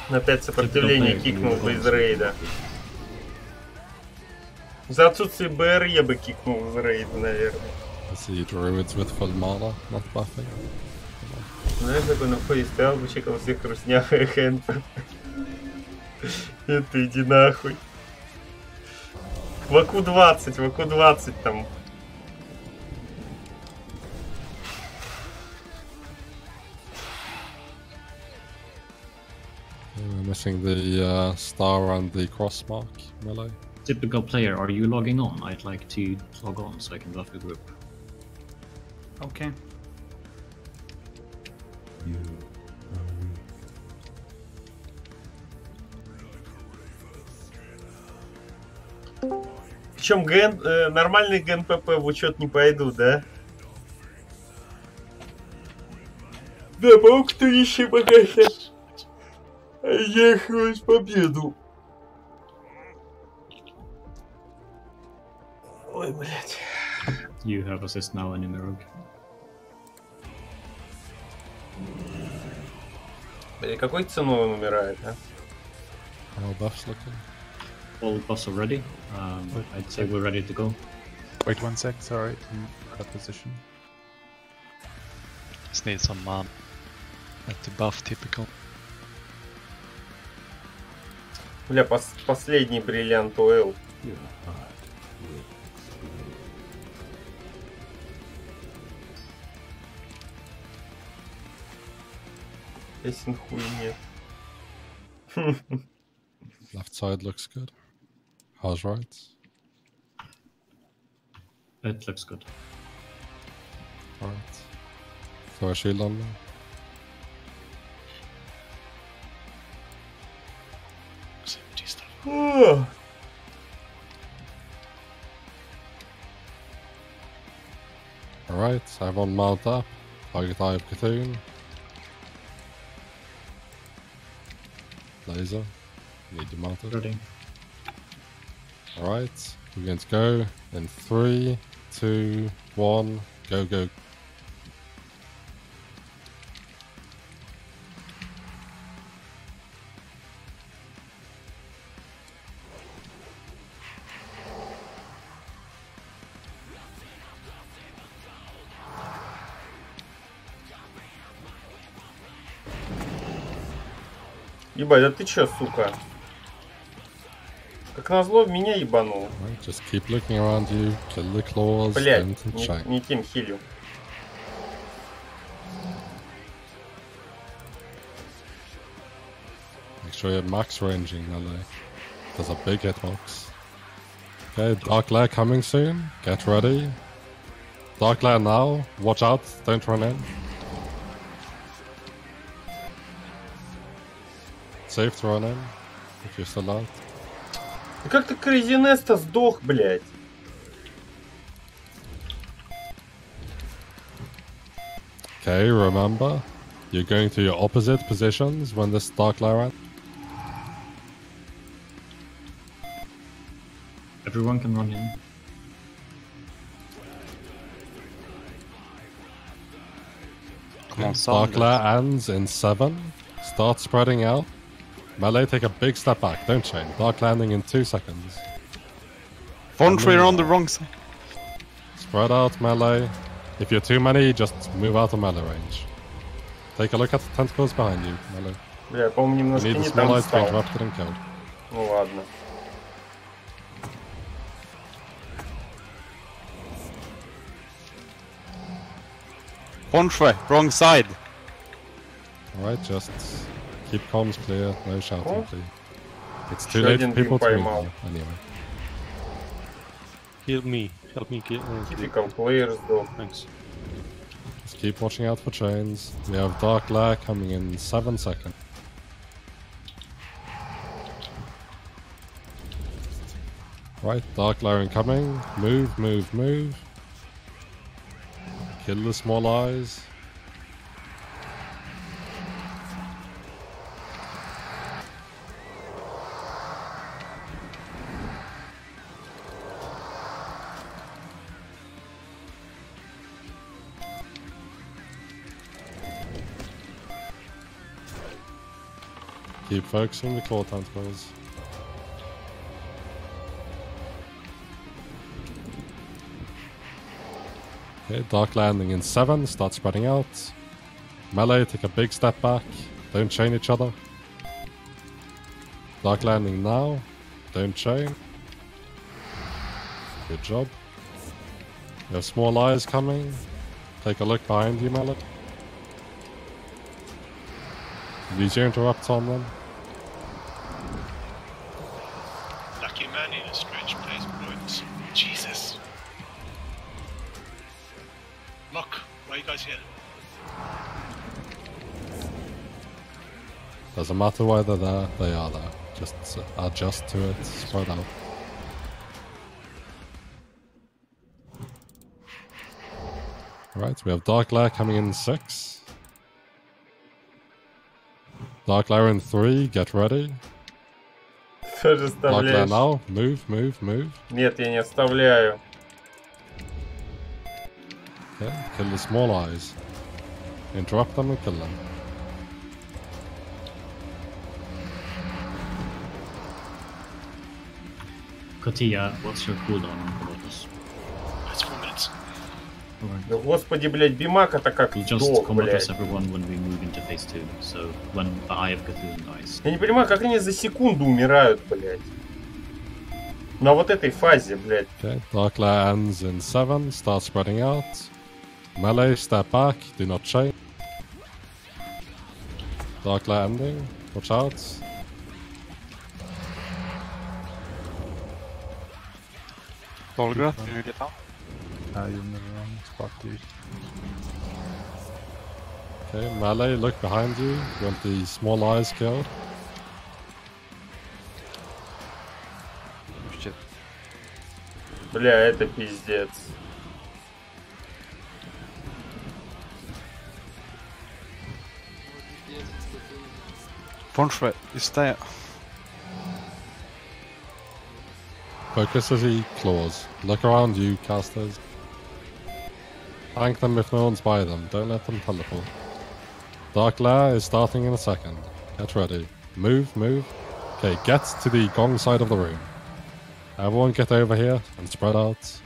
На 5 сопротивления кикнул бы из рейда. За отсутствие БР я бы кикнул из рейда, наверное. Знаешь, такой на входе стоял бы, чекал всех руснях и хэнпа. Это иди нахуй. Ваку 20 там. We're missing the star and the cross mark melee. Typical player, are you logging on? I'd like to log on so I can buff the group. Okay. Причем нормальный ГНПП в учет не пойдут, да? Да, паук тысячи богаче. Ехал с победу. Ой, блядь. You have assist now in Emerald. Блядь, какой ценой он умирает, а? How buffs looking? All buffs are ready. I'd say we're ready to go. Wait 1 sec, sorry, out of position. Just need some man at the buff typical. Бля, последний бриллиант Ойл. Песен хуй нет. Left side looks good. How's right? It looks good. Alright. Throw a shield on now. Alright, I have one mount up. Target eye of Cthulhu. Laser. Need to mount it. Alright, we're going to go in 3, 2, 1, go, go. Ебать, а ты чё, сука? Как назло, меня ебанул. Right, just keep looking around you, kill the claws, блядь, and не тем хилю. Make sure you're max ranging, melee. There's a big hitbox. Okay, Dark Lair coming soon. Get ready. Dark Lair now. Watch out, don't run in. Safe to run in, if you're still out. Да как ты Crazy Nest-то сдох, блядь? Okay, remember, you're going to your opposite positions when this Dark Lair ends. Everyone can run in. Come on, Dark Lair ends in 7. Start spreading out. Melee, take a big step back. Don't chain. Dark landing in 2 seconds. Fontry on the wrong side. Spread out, melee. If you're too many, just move out of melee range. Take a look at the tentacles behind you, melee. Бля, по-моему, немножко не там стал. Ну ладно. Fontry, wrong side. Alright, just keep comms clear, no shouting, please. It's too late for people to move anyway. Heal me, help me kill. Typical players though. Thanks. Just keep watching out for chains. We have Dark Lair coming in 7 seconds. Right, Dark Lair incoming. Move, move, move. Kill the small eyes. Keep focusing the core tentacles. Okay, Dark landing in 7, start spreading out. Melee, take a big step back. Don't chain each other. Dark landing now. Don't chain. Good job. You have small eyes coming. Take a look behind you, Melee. Use your interrupts on them. Doesn't matter why they're there, they are there. Just adjust to it, spread out. Alright, we have Dark Lair coming in 6. Dark Lair in 3, get ready. Тоже Dark Lair оставляешь? now, move. Нет, я не оставляю. Okay, kill the small eyes. Interrupt them and kill them. Kotia, what's your cooldown on Colossus? It's 4 minutes. Да господи, блядь, Бимака-то как We'll just сдох, combat блядь. everyone when we move into phase 2, so when the Eye of Cthulhu dies. Я не понимаю, как они за секунду умирают, блядь. На вот этой фазе, блядь. Okay, Dark Lair ends in 7, start spreading out. Melee, step back, do not chain. Dark Lair ending, watch out. Volgra, can you get out? You're in the wrong spot, dude. Okay, Melee, look behind you. You want the small eyes killed. Shit. Бля, это пиздец. Fonshwe is there. Focus as he claws. Look around you, casters. Thank them if no one's by them. Don't let them teleport. Dark Lair is starting in a second. Get ready. Move. Okay, get to the gong side of the room. Everyone get over here and spread out.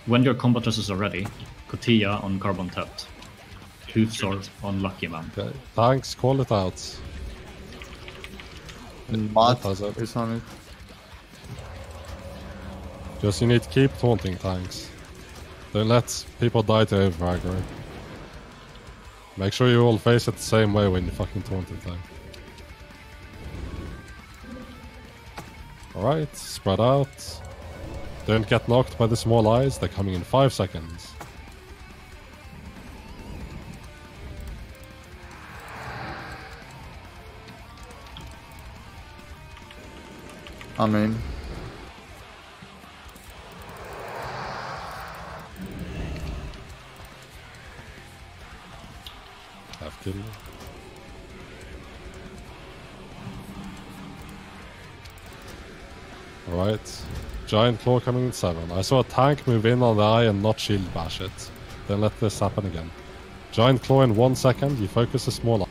When your combatresses are ready, Kotia on Carbon Tapped. Tooth Sword on Lucky Man. Okay, thanks, call it out. Mod is on it. Just you need to keep taunting tanks. Don't let people die to over-aggro. Make sure you all face it the same way when you fucking taunt a tank. Alright, spread out. Don't get knocked by the small eyes, they're coming in 5 seconds. Amen. Have kill. Alright. Giant Claw coming in 7. I saw a tank move in on the eye and not shield bash it. Then let this happen again. Giant Claw in 1 second, you focus a small eye.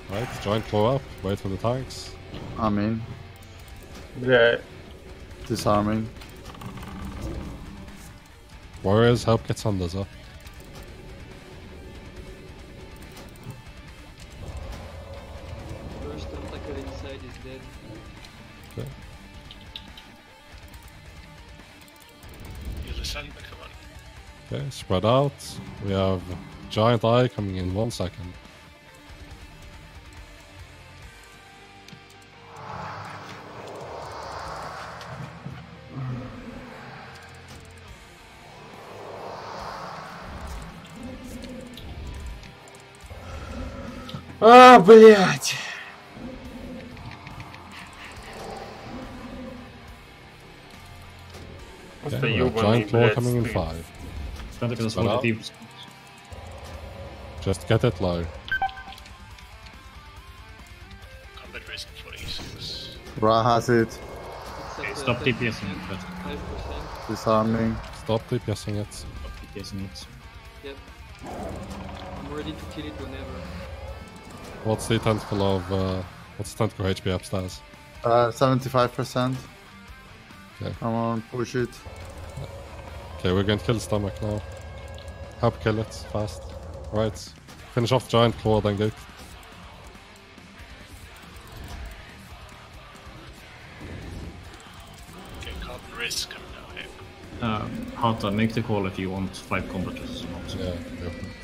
Right, Giant Claw up, wait for the tanks. Amen. Бля. Disarming. Warriors, help get Sanders up. First attacker inside is dead. Okay. You're the sun, but come on. Okay, spread out. We have Giant Eye coming in 1 second. А, блядь! Просто ёбаный, Giant Claw блядь, coming in стыд. 5. Spread out. Just get it low. Combat risk 46. Ra has it. Okay, stop DPSing it first. 5%. Disarming. Stop DPSing it. Stop DPSing it. Yep. I'm ready to kill it whenever. What's the tentacle of, what's the tentacle HP upstairs? 75%. Okay. Come on, push it. Okay, we're going to kill the stomach now. Help kill it, fast. Right. Finish off Giant Claw, then go. Okay, carbon risk coming down here. Hata, make the call if you want 5 combatresses or not. Yeah, go for it.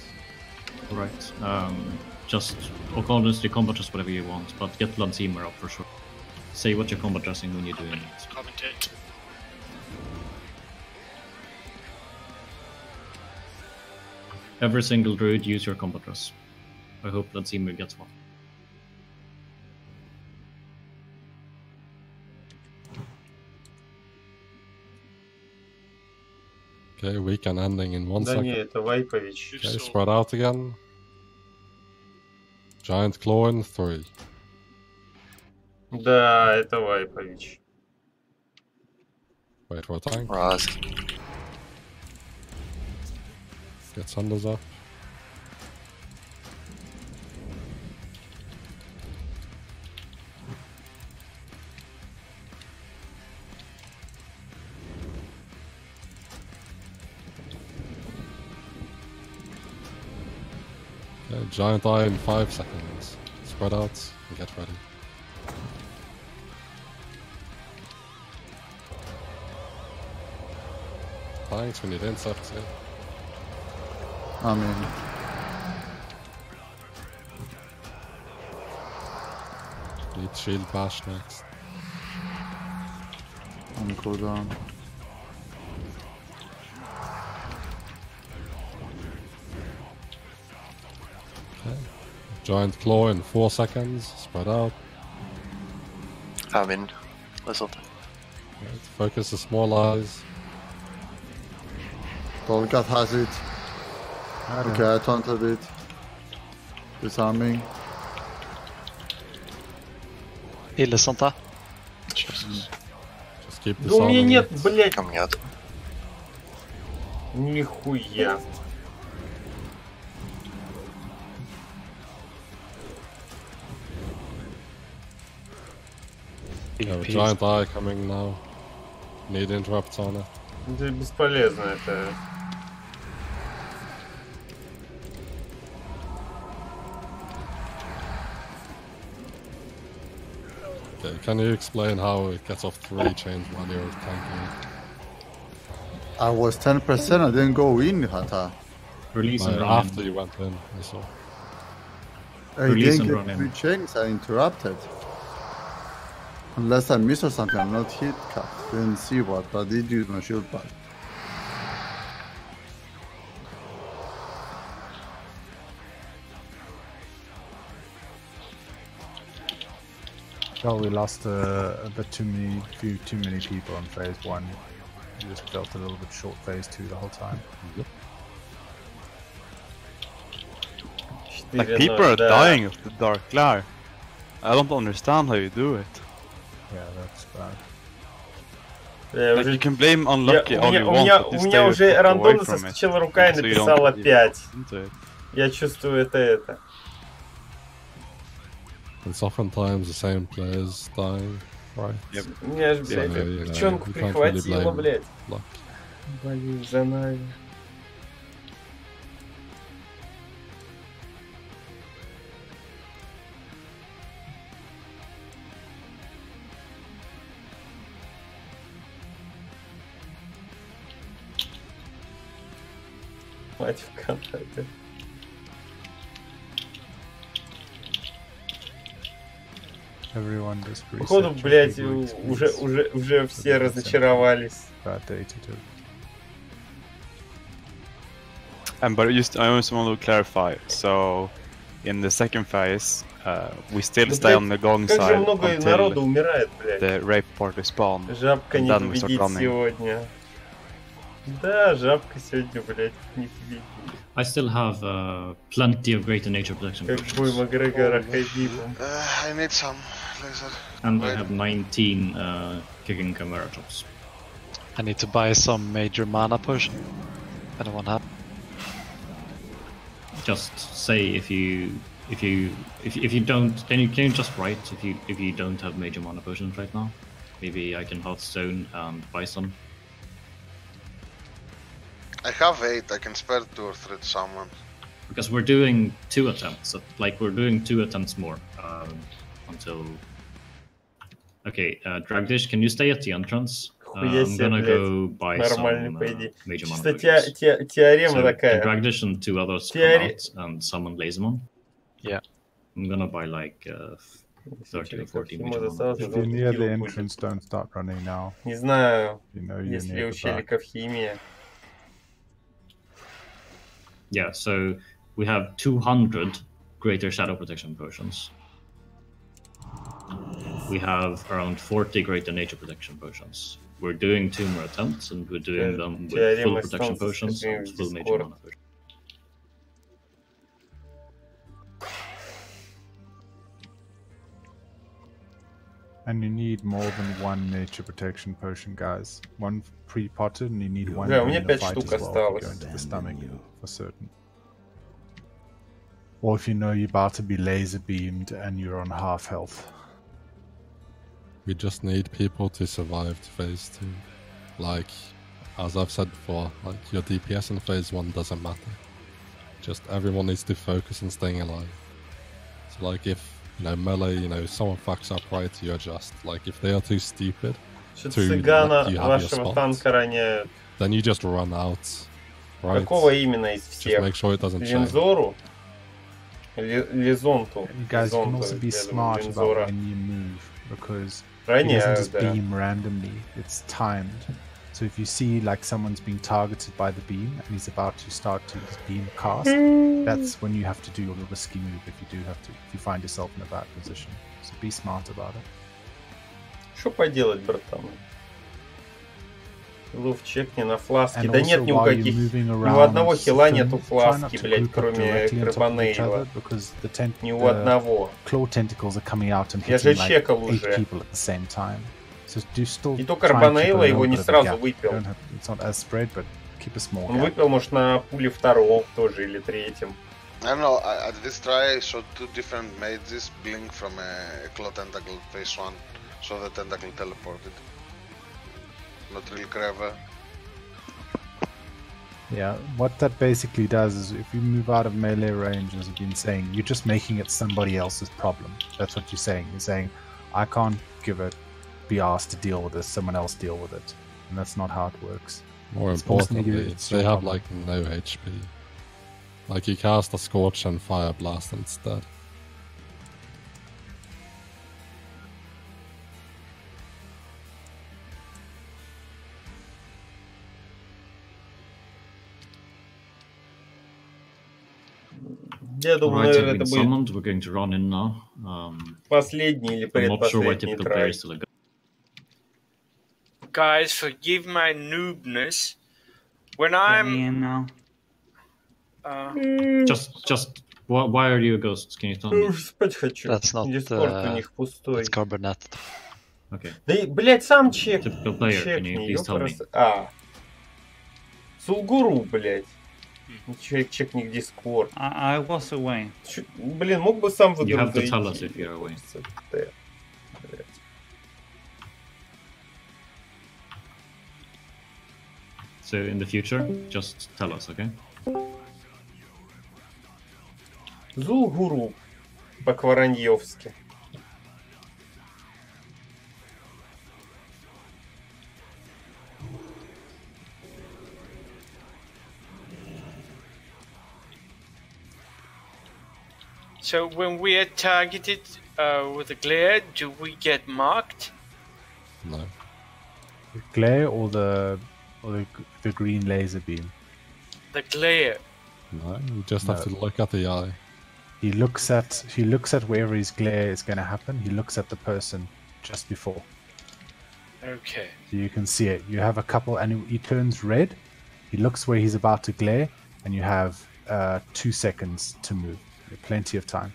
Alright. Just honestly combatress whatever you want, but get Bloodseamer up for sure. Say what you're combat dressing when you're doing it. Carbon tent. Every single druid use your combat dress. I hope Bloodseamer gets one. Okay, weekend ending in 1 Да second. не, это Вайпович. Okay, spread out again. Giant claw in 3. Да, это Вайпович. Wait for a tank. Raz. Get Sanders up. Okay, giant eye in 5 seconds. Spread out and get ready. Thanks, we need insects here. I'm in. Need shield bash next. On cooldown. Okay. Giant claw in 4 seconds. Spread out. I'm in. Listen. Right, focus the small eyes. Dolgat has it. Okay, I taunted it. Disarming. Ille sånt där. Jesus. Just keep Да у меня disarming. нет, блять. Ко мне нет. Нихуя. Giant eye coming now. Need interrupts on it. Это бесполезно, это... Okay, can you explain how it gets off 3 chains while you're tanking? I was 10%, I didn't go in, Hata. Release and run after in. you went in, I saw. I Release didn't and get run 3 in. chains, I interrupted. Unless I missed or something, I'm not hit cut. Didn't see what, but I did use my shield pad. Well, we lost a bit too many people in phase 1. We just felt a little bit short phase 2 the whole time. Yep. Like, people are dying of the Dark Glare. I don't understand how you do it. Yeah, that's bad. Like, you can blame unlucky all you want, but you У меня уже stay away рандомно from it, соскочила рука и so you написала don't 5. into it. Я чувствую это. It's oftentimes the same players dying, right? Yep. Меня ж, блядь, пчёнку прихватило, блядь. Блин, за нами. Мать в контакте. Походу, блядь, уже все разочаровались. But I also want to clarify. So, in the second phase, we still stay on the going Как же side много народу until умирает, блядь. the rape party spawn, Жабка and не then we start победит running. сегодня. Да, жабка сегодня, блядь, не победит. I still have plenty of greater nature protection Как potions. бой Макгрегора Хабиба. I need some laser. And I have 19 kicking chimera drops. I need to buy some major mana potion. Anyone have? Just say if you don't, can you just write if you don't have major mana potions right now? Maybe I can Hearthstone and buy some. I have 8, I can spare 2 or 3 to someone. Because we're doing 2 attempts, like we're doing 2 attempts more until. Okay, Dragdish, can you stay at the entrance? I'm gonna go buy some major mana Чисто potions. теорема So, такая. can Dragdish and 2 others come out and summon Lazemon? Yeah. I'm gonna buy like 30 or 40 major mana. If you're near the entrance, don't start running now. Не знаю, You know you're если near у the back. челиков химия. Yeah, so we have 200 greater shadow protection potions. We have around 40 greater nature protection potions. we're doing 2 more attempts, and we're doing them with full protection potions and full major mana potions. And you need more than 1 nature protection potion, guys. 1 pre-potted, and you need 1 Да, у меня in 5 the fight штук as well to осталось. go into the stomach, for certain. Or if you know you're about to be laser beamed and you're on half health. We just need people to survive to phase 2. Like, as I've said before, like your DPS in phase 1 doesn't matter. Just everyone needs to focus on staying alive. So like if, you know, melee, you know, someone fucks up right, you adjust. Like if they are too stupid to let you have your spot, then you just run out. Right? Какого именно из всех? Just make sure it doesn't change. Линзору? Лизонту. You guys can also be smart about when you move, because it doesn't just beam randomly, it's timed. So if you see like someone's being targeted by the beam and he's about to start to his beam cast, that's when you have to do your risky move if you find yourself in a bad position. So be smart about it. Что поделать, братан? Лув чекни на фласке. Да нет ни у каких. Ни у одного хила нету фласки, блять, кроме Карбонейла. Ни у одного. Я же чекал уже. И то Карбонейла его не сразу выпил. Он выпил, может, на пуле 2-м тоже или 3-м. I don't know, at this try I saw 2 different mages blink from a claw tentacle phase 1, so the tentacle teleported. Not really clever. Yeah, what that basically does is if you move out of melee range, as you've been saying, you're just making it somebody else's problem. That's what you're saying. You're saying, I can't be asked to deal with this, someone else deal with it. And that's not how it works. More importantly, they have like no HP. Like you cast a Scorch and Fire Blast instead. Я думаю, наверное, это будет... We're going to run in now. Последний или предпоследний трай. Guys, forgive my noobness. When I'm... Just why are you a ghost? Can you tell me? Спать хочу. That's not... Дискорд у них пустой. It's carbonated. Okay. Да, блять, сам чек. Typical player, can you please tell me? Сулгуру, блять. Человек чекни Discord. I was away. Блин, мог бы сам в игру You have to tell us if you're away. So in the future, just tell us, okay? Зулгуру по-квараньевски. So when we are targeted with a glare, do we get marked? No. The glare or the green laser beam? The glare. No, you just have to look at the eye. He looks at wherever his glare is going to happen. He looks at the person just before. Okay. So you can see it. You have a couple, and he turns red. He looks where he's about to glare, and you have 2 seconds to move. Plenty of time.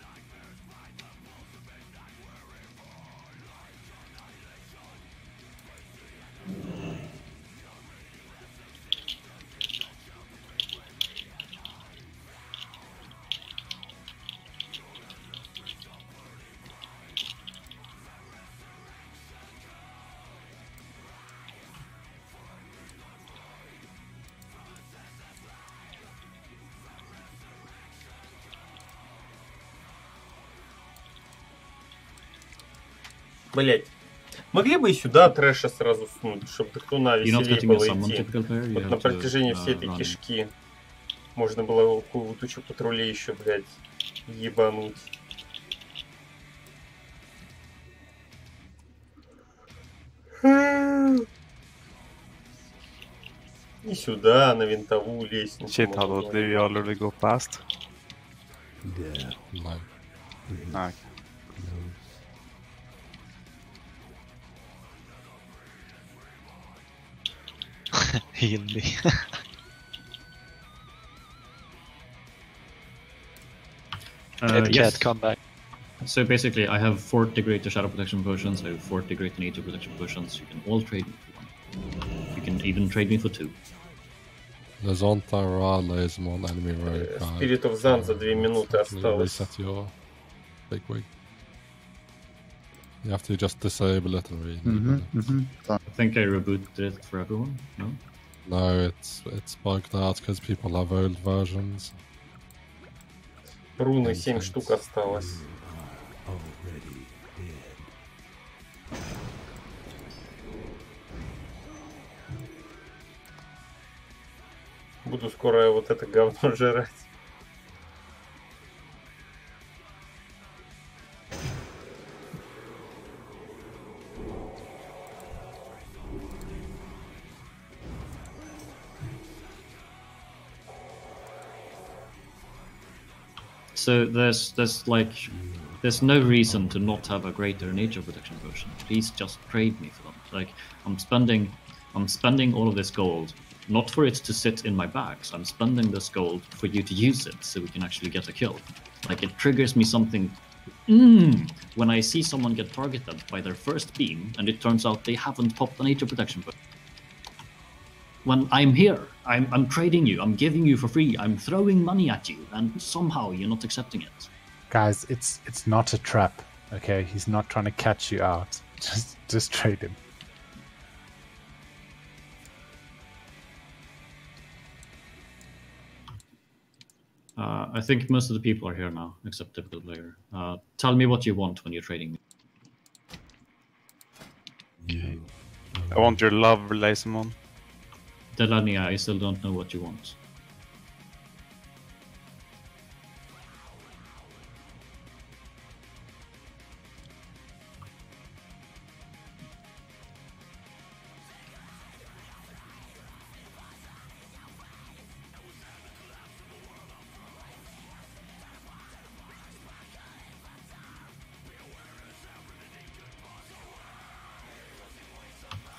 Блять. Могли бы и сюда трэша сразу снуть, чтобы кто на веселее было идти. Вот на протяжении всей этой кишки можно было тучу патрулей еще, блядь, ебануть. И сюда, на винтовую лестницу. Shit, how did we already go past? Yeah. No. Ah. Heal me. It can't come back. So basically, I have 40 greater shadow protection potions, I have 40 greater nature protection potions. You can all trade me for one. You can even trade me for 2. Lezonta, Ra, Lazemon, enemy rogue. Spirit of Zan за 2 минуты осталось. Reset your big wig. You have to just disable it and re-enable it. I think I rebooted it for everyone, no? No, it's bugged out because people have old versions. Руны 7 штук осталось. Буду скоро вот это говно жрать. So there's no reason to not have a greater nature protection potion. Please just trade me for them. Like I'm spending all of this gold, not for it to sit in my bags. I'm spending this gold for you to use it so we can actually get a kill. Like it triggers me something when I see someone get targeted by their first beam and it turns out they haven't popped a nature protection potion. When I'm here, I'm trading you, I'm giving you for free, I'm throwing money at you, and somehow you're not accepting it. Guys, it's not a trap, okay? He's not trying to catch you out. Just trade him. I think most of the people are here now, except typical player. Tell me what you want when you're trading me. I want your love, Lazemon. Delania, I still don't know what you want.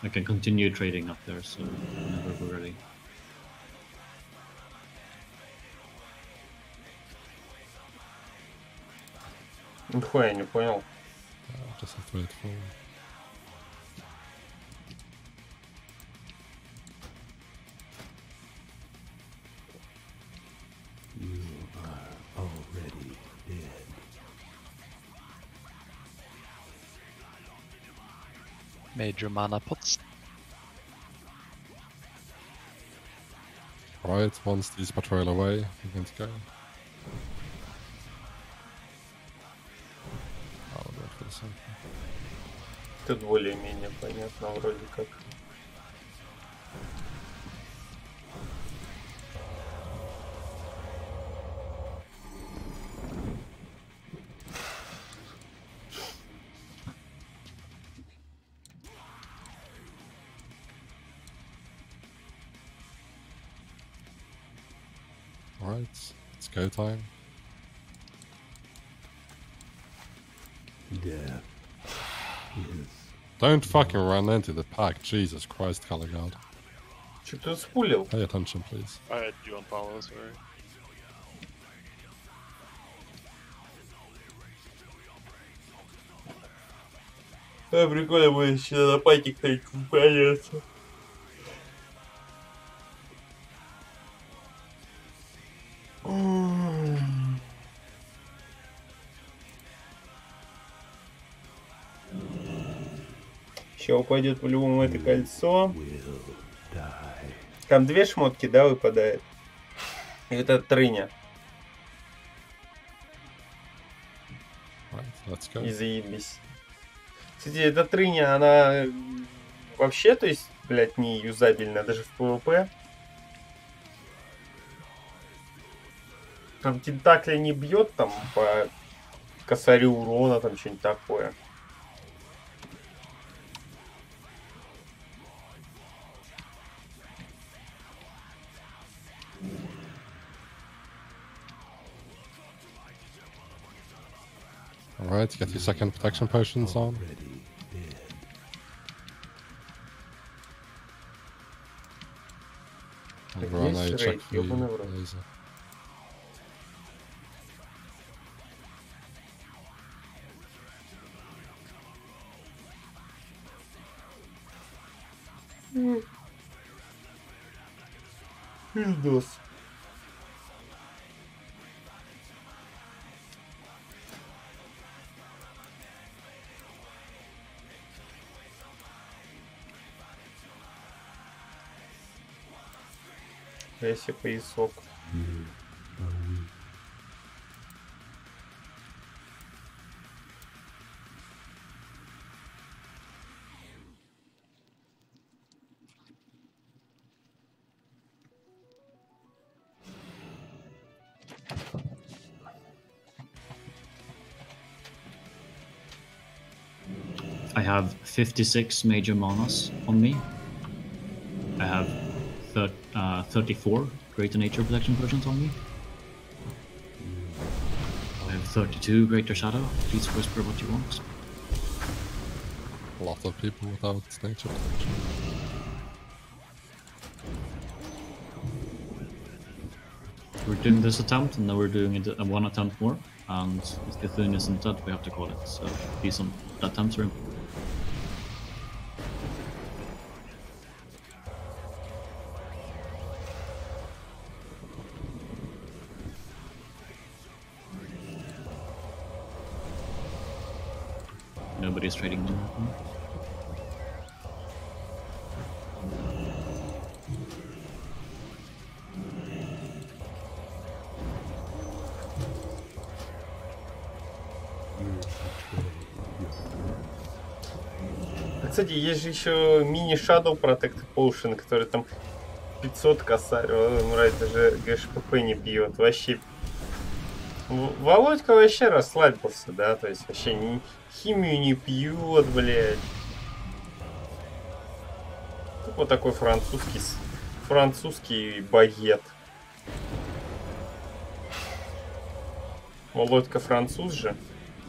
I can continue trading up there, so whenever we're ready. Нихуя не понял. Just have to wait for... You are already dead. Major mana pots. Right, once these patrol away, we're going to go. I'll go for the same. Тут более-менее понятно вроде как. Alright, it's go time. Death is... Don't fucking run into the pack, Jesus Christ, Color Guard. Что-то спулил. Pay attention, please. I had you on follow, sorry. Прикольно будет еще на паке кто-нибудь появится. Сейчас упадет по-любому это кольцо. Там 2 шмотки, да, выпадает. И вот эта трыня. И заебись. Кстати, эта трыня, она вообще, то есть, блядь, не юзабельна даже в PvP. Там тентакля не бьет, там по косарю урона, там что-нибудь такое. Alright, get your second protection potions on. I check for you, Laser? Пиздос. Если поясок. I have 56 major manas on me. I have 34 greater nature protection potions on me. I have 32 greater shadow. Please whisper what you want. A lot of people without nature protection. We're doing this attempt, and then we're doing it one attempt more. And if the thing isn't dead, we have to call it. So these attempts are important. Nobody's trading them. Кстати, есть же еще мини Shadow Protect Potion, который там 500 косарь. Мразь даже ГШПП не пьет. Вообще. Володька вообще расслабился, да? То есть вообще химию не пьет, блядь. Вот такой французский багет. Володька француз же.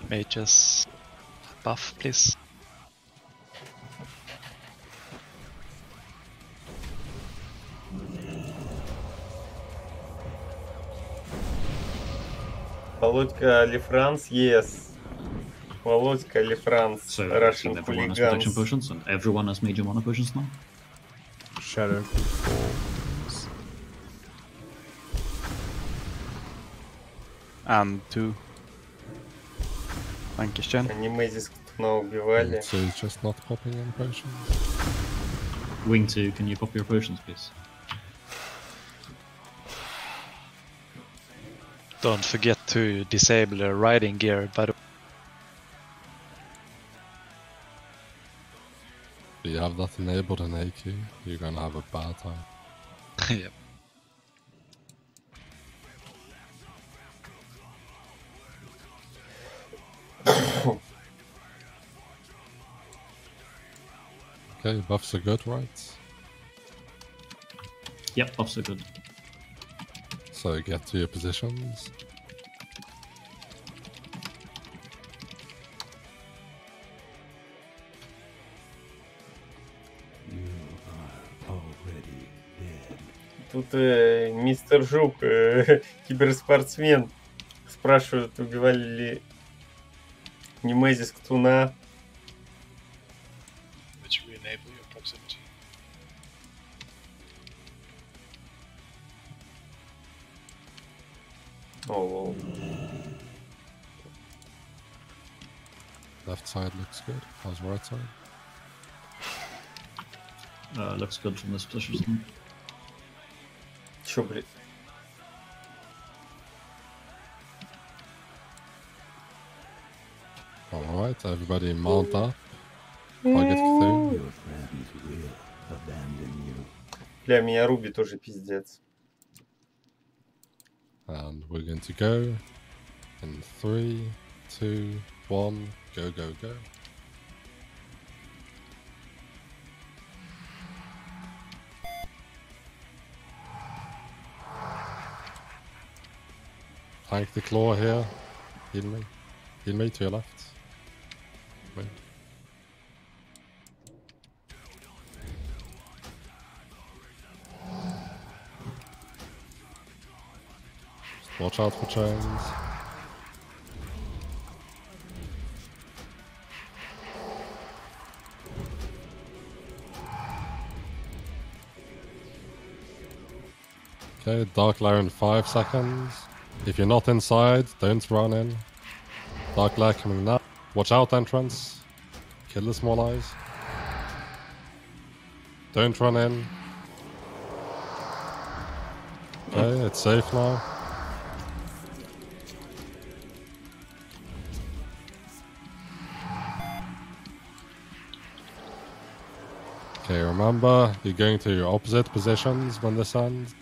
Mages buff, please. Володька Лефранс, yes. Володька Лефранс, so, Russian everyone has protection potions, and everyone has major mana potions now? Shadow falls. And 2. Dankeschön. Memesis Ctinan убивали. So he's just not popping any potions. Wing 2, can you pop your potions, please? Don't forget to disable the riding gear, by the way. If you have that enabled in AQ, you're gonna have a bad time. Yep. Okay, buffs are good, right? Yep, buffs are good. So get to your positions. Тут мистер Жук, киберспортсмен, спрашивает, убивали ли Memesis Ctinan. Which will enable your proximity. Oh, well. Left side looks good. How's right side? Looks good from this position. Чё, блядь? Alright, everybody mount up. Target through. Бля, меня рубит уже пиздец. And we're going to go in 3, 2, 1, go, go, go. Tank the claw here. Heal me. Heal me to your left. Wait. Watch out for chains. Okay, Dark Lair in 5 seconds. If you're not inside, don't run in. Dark Lair coming now. Watch out, entrance. Kill the small eyes. Don't run in. Okay, it's safe now. Okay, remember, you're going to your opposite positions when this ends.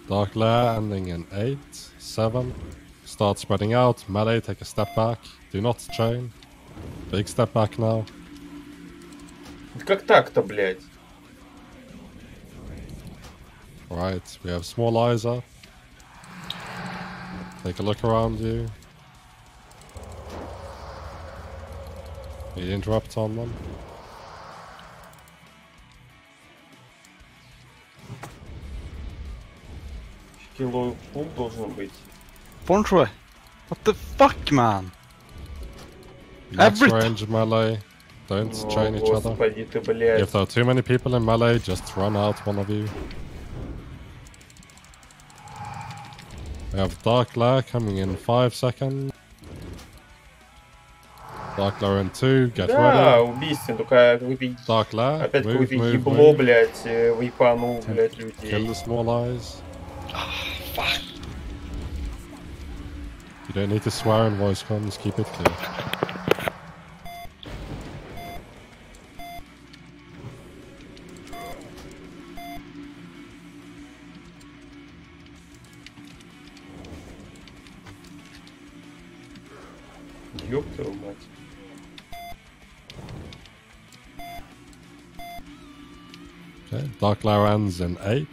Dark Lair ending in 8, 7. Start spreading out. Melee, take a step back. Do not chain. Big step back now. Как так-то, блядь? Alright, we have small eyes up. Take a look around you. Any interrupt on them? Кило пул должен быть. Bonjour. What the fuck, man? Max range melee. Don't chain each other. Ты, блядь. If there are too many people in melee, just run out, one of you. We have Dark Lair coming in 5 seconds. Dark Lair in 2, get да, ready. Убийственно, только какой-то... Dark Lair, опять move, какое-то move, ебло, move. блядь, выпанул, блядь, людей. Kill the small eyes. Fuck. You don't need to swear in voice comms, keep it clear. Ёб твою мать. Okay, Dark Lair ends in 8.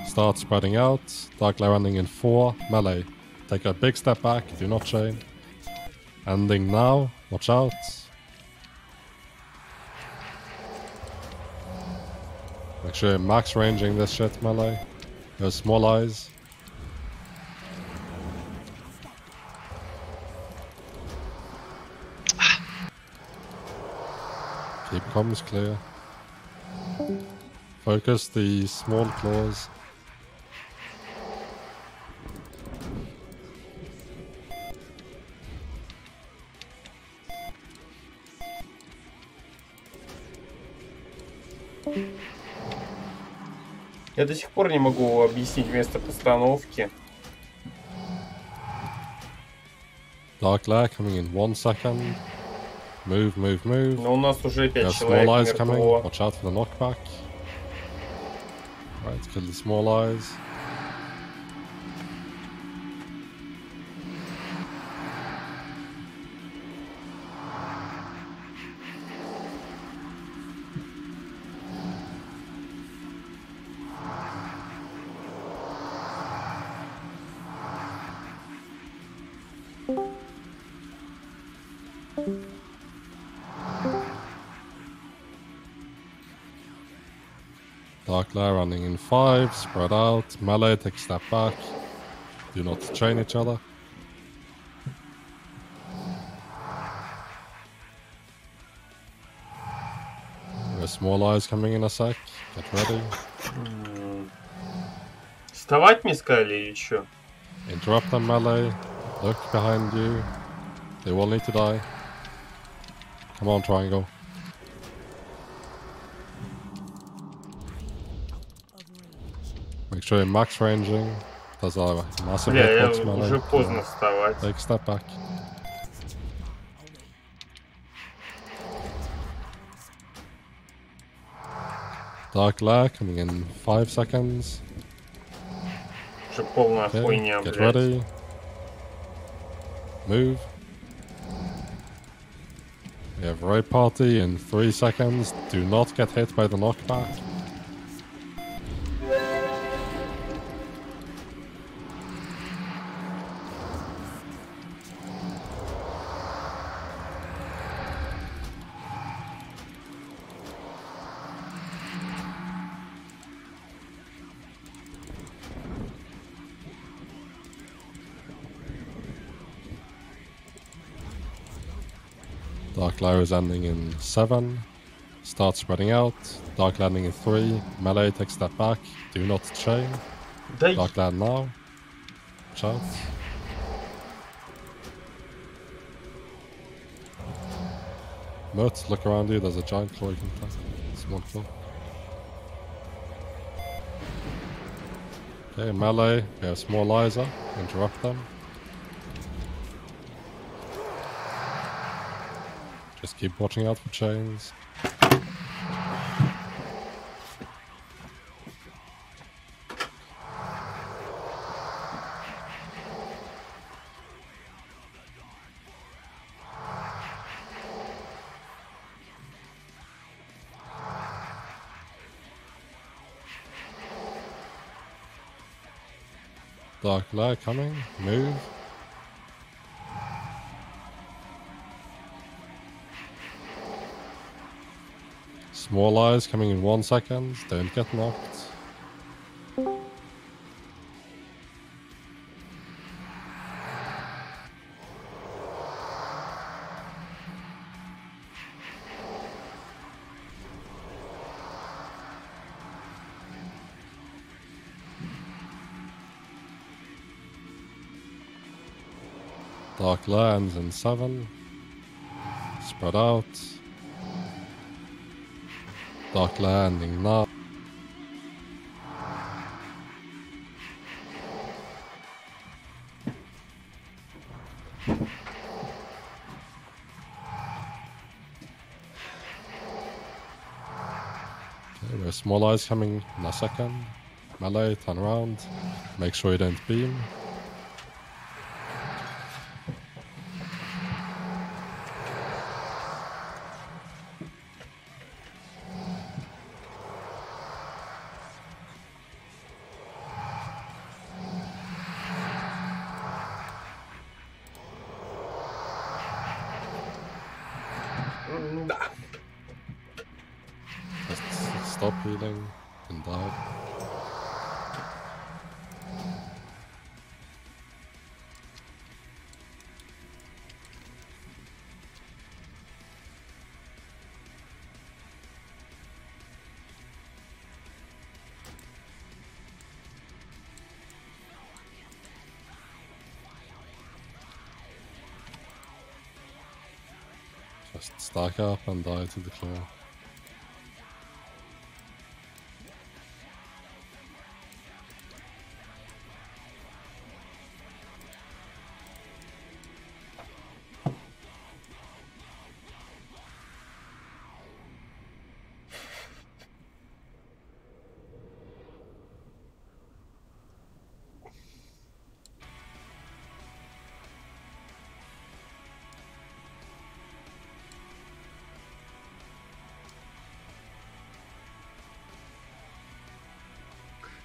Start spreading out. Dark Lair ending in 4. Melee. Take a big step back, do not chain. Ending now, watch out. Make sure you're max ranging this shit, melee. There's small eyes. Keep comms clear. Focus the small claws. Я до сих пор не могу объяснить место постановки. Dark Lair coming in 1 second. Move, move, move. Но у нас уже 5 There's человек small eyes coming. мертво. Watch out for the knockback. Right, kill the small eyes. Dark Lair running in 5, spread out, melee, take a step back. Do not chain each other. There's small eyes coming in a sec, get ready. Вставать мне сказали или что? Interrupt them melee, look behind you. They will need to die. Come on, triangle. Make sure you're max ranging. There's a massive hitbox melee. Уже поздно вставать. Take a step back. Dark Lair coming in 5 seconds. Уже полная хуйня, get блядь. ready. Move. We have raid party in 3 seconds. Do not get hit by the knockback. Dark Lair is ending in 7. Start spreading out. Dark landing in 3. Melee, take a step back. Do not chain. Dark land now. Watch out. Mert, look around you. There's a giant claw you can attack. Small claw. Okay, melee. We have small Liza. Interrupt them. Just keep watching out for chains. Dark Lair coming. Move. Small eyes coming in 1 second. Don't get knocked. Dark lands in 7. Spread out. Dark landing now. Okay, we have small eyes coming in a second. Melee, turn around. Make sure you don't beam. Just stop healing and die. Just stack up and die to the clear.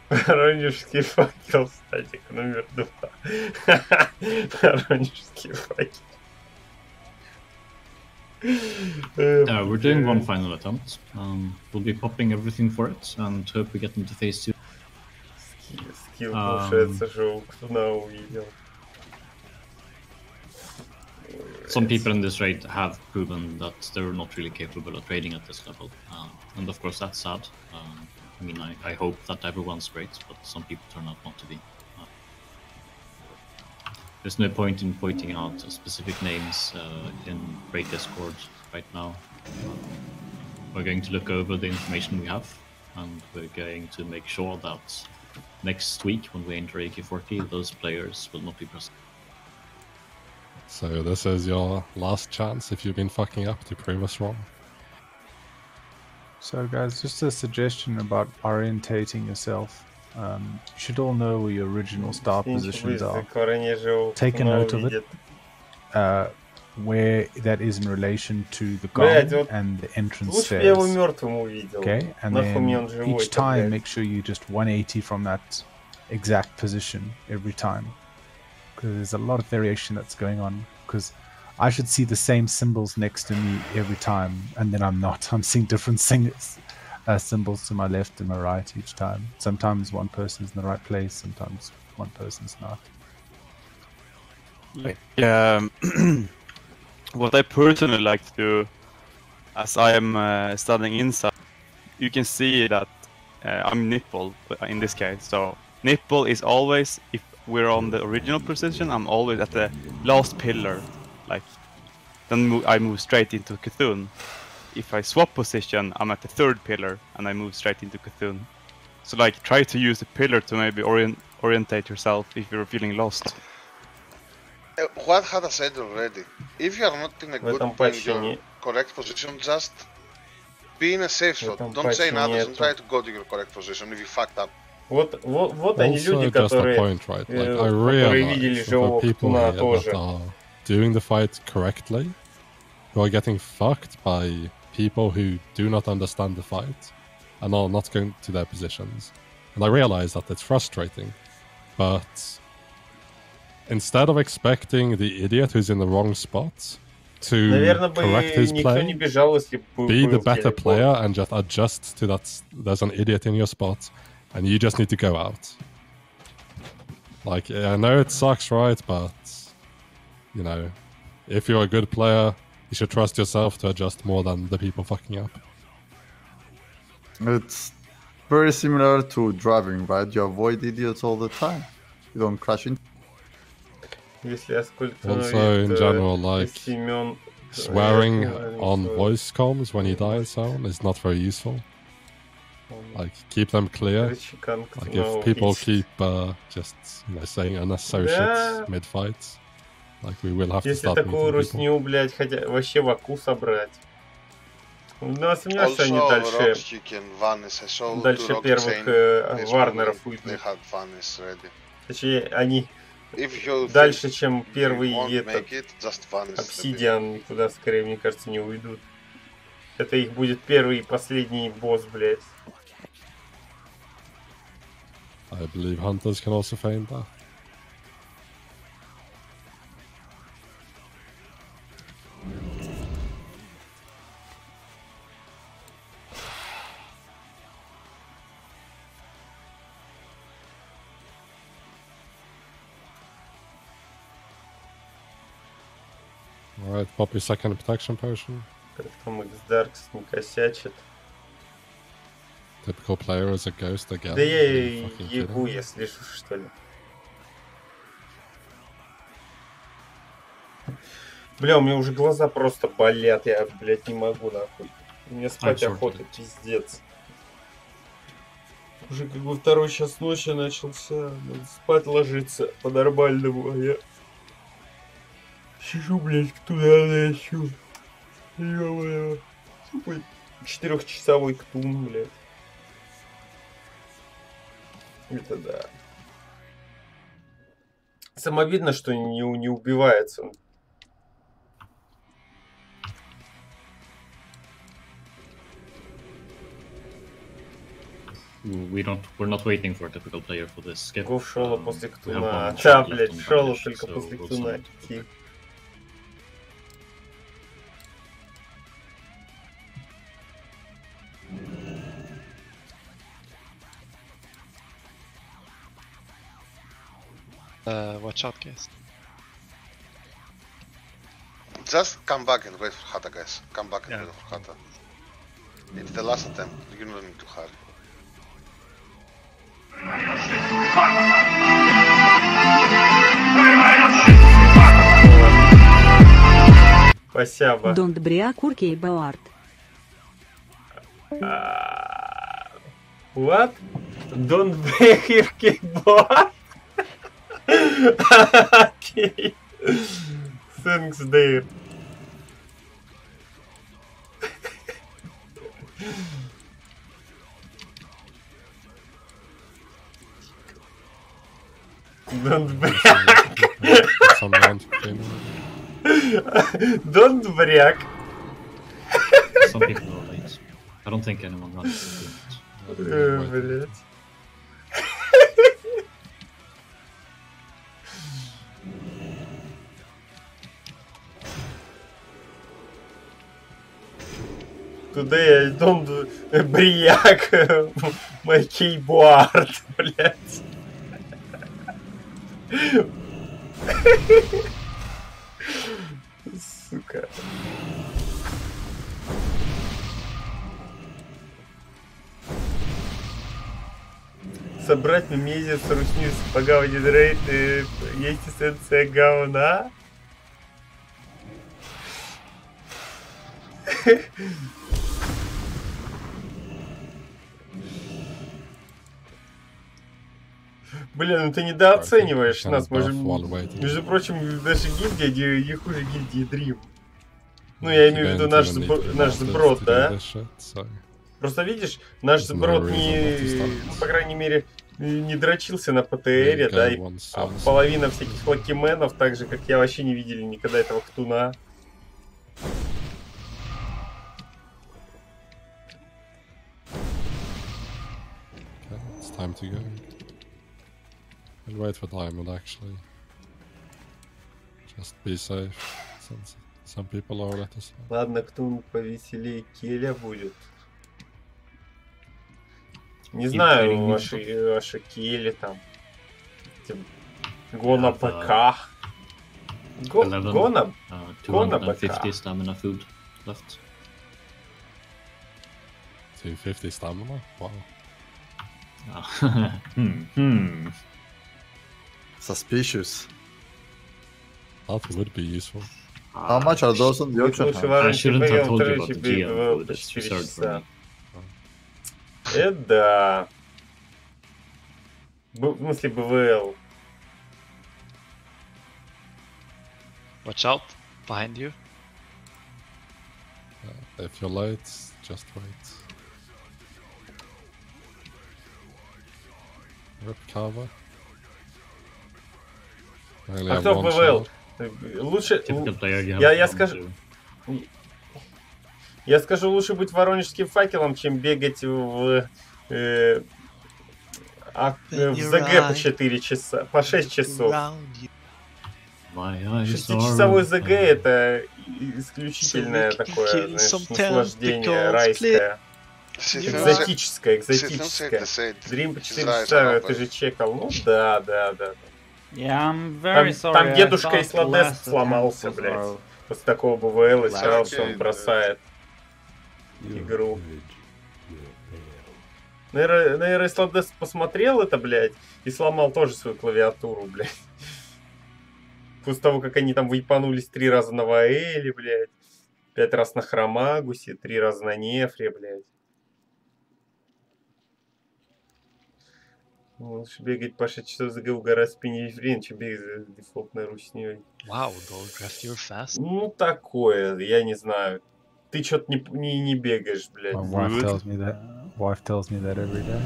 Воронежский факел, статик номер 2. Воронежский факел. We're doing one final attempt. We'll be popping everything for it and hope we get into phase 2. Скилл получается жёг, кто увидел. Some people in this raid have proven that they're not really capable of trading at this level, and of course that's sad. I mean, I hope that everyone's great, but some people turn out not to be. There's no point in pointing out specific names in raid Discord right now. We're going to look over the information we have, and we're going to make sure that next week when we enter AK40, those players will not be present. So this is your last chance if you've been fucking up to prove us wrong. So guys, just a suggestion about orientating yourself. You should all know where your original start positions are. Take a note of it. Where that is in relation to the gong and the entrance stairs. Okay, and then each time make sure you just 180 from that exact position every time. Because there's a lot of variation that's going on. Because I should see the same symbols next to me every time, and then I'm not. I'm seeing different symbols to my left and my right each time. Sometimes one person's in the right place, sometimes one person's not. what I personally like to do, as I am standing inside, you can see that I'm nipple in this case. So nipple is always, if we're on the original position, I'm always at the last pillar. Like, then I move straight into Cthulhu. If I swap position, I'm at the third pillar and I move straight into Cthulhu. So like, try to use the pillar to maybe orientate yourself if you're feeling lost. What had I said already? If you are not in a good your correct position, just be in a safe spot. Don't say nothing and try to go to your correct position if you fucked up. Вот они люди, которые видели живого Ктуна тоже. Doing the fight correctly, who are getting fucked by people who do not understand the fight and are not going to their positions. And I realize that it's frustrating, but instead of expecting the idiot who's in the wrong spot to correct his play, be the better player and just adjust to that there's an idiot in your spot and you just need to go out. Like, I know it sucks, right? But, you know, if you're a good player, you should trust yourself to adjust more than the people fucking up. It's very similar to driving, right? You avoid idiots all the time. You don't crash into. Also, in general, like, swearing on voice comms when you die and so on is not very useful. Like, keep them clear. Like, if people keep just, you know, saying unnecessary shit mid-fights, like, we will have to start meeting people. Если такую русню, блядь, хотя вообще в аку собрать. Ну, сомневаюсь, что они дальше первых Варнеров уйдут. Точнее, они дальше, чем первый Обсидиан, никуда скорее, мне кажется, не уйдут. Это их будет первый и последний босс, блядь. I believe hunters can also feign that. Alright, pop your second protection potion. Как там X-Darks не косячит. Typical player as a ghost again. Да я ебу, я слышу, что ли. Бля, у меня уже глаза просто болят, я, блядь, не могу, нахуй. Мне спать охота, пиздец. Уже как бы 2 час ночи начался, надо спать ложиться по-нормальному, а я сижу, блядь, туда ночью. Ё-моё. 4-часовой ктун, блядь. Это да. Самовидно, что не убивается. We're not waiting for a typical player for this skip. Гов шола после ктуна. Да, блядь, шола только после ктуна. Watch out, guys. Just come back and wait for Hata, guys. Come back and wait for Hata. It's the last attempt. You don't need to hurry. Спасибо. Don't бря курки Бауард. What? Don't бря курки Бауард? Okay. Thanks, Dave. Don't бряк. Don't бряк. Some people are late. I don't think anyone runs. Блять. Today I don't бряк my keyboard, блять. сука. Собрать Memesis, ручную сапога в один рейд, есть эссенция говна. Блин, ну ты недооцениваешь нас, между прочим, даже гильдия не хуже гильдии Dream. Ну, я имею в виду наш сброд, да? Просто видишь, наш сброд не, ну, по крайней мере, не дрочился на ПТРе, да, и половина всяких лакименов, так же, как я, вообще не видели никогда этого ктуна. It's time to go. I'll wait for diamond actually. Just be safe, since some people are at us. Ладно, ктун повеселее Келя будет. Не знаю, ваши Кели там. Гона ПК. Гона 250 stamina food left. 250 stamina? Wow. Suspicious. That would be useful. How much are those on the auction house? I shouldn't have told you about the GM food. It's reserved for me. Да. В смысле БВЛ. Watch out, behind you. If you're late, just wait. Rip cover. А кто в БВЛ? Лучше... Я скажу, лучше быть воронежским факелом, чем бегать в ЗГ по 4 часа, по 6 часов. 6-часовой ЗГ это исключительное такое, знаешь, наслаждение райское. Экзотическое. Дрим по 4 часа ты же чекал. Ну да. Там дедушка из Ладес сломался, блядь. После такого БВЛ и сказал, что он бросает игру. Наверное, если Ладес посмотрел это, блядь, и сломал тоже свою клавиатуру, блядь. После того, как они там выебанулись 3 раза на Ваэле, блядь, 5 раз на Хромагусе, 3 раза на Нефре, блядь. Лучше бегать по 6 часов за угорать в спине время, чем бегать за дефолтной русней. Wow, Goldcraft, you're fast. Ну, такое, я не знаю. Ты что-то не бегаешь, блядь. My wife tells me that. Wife tells me that every day.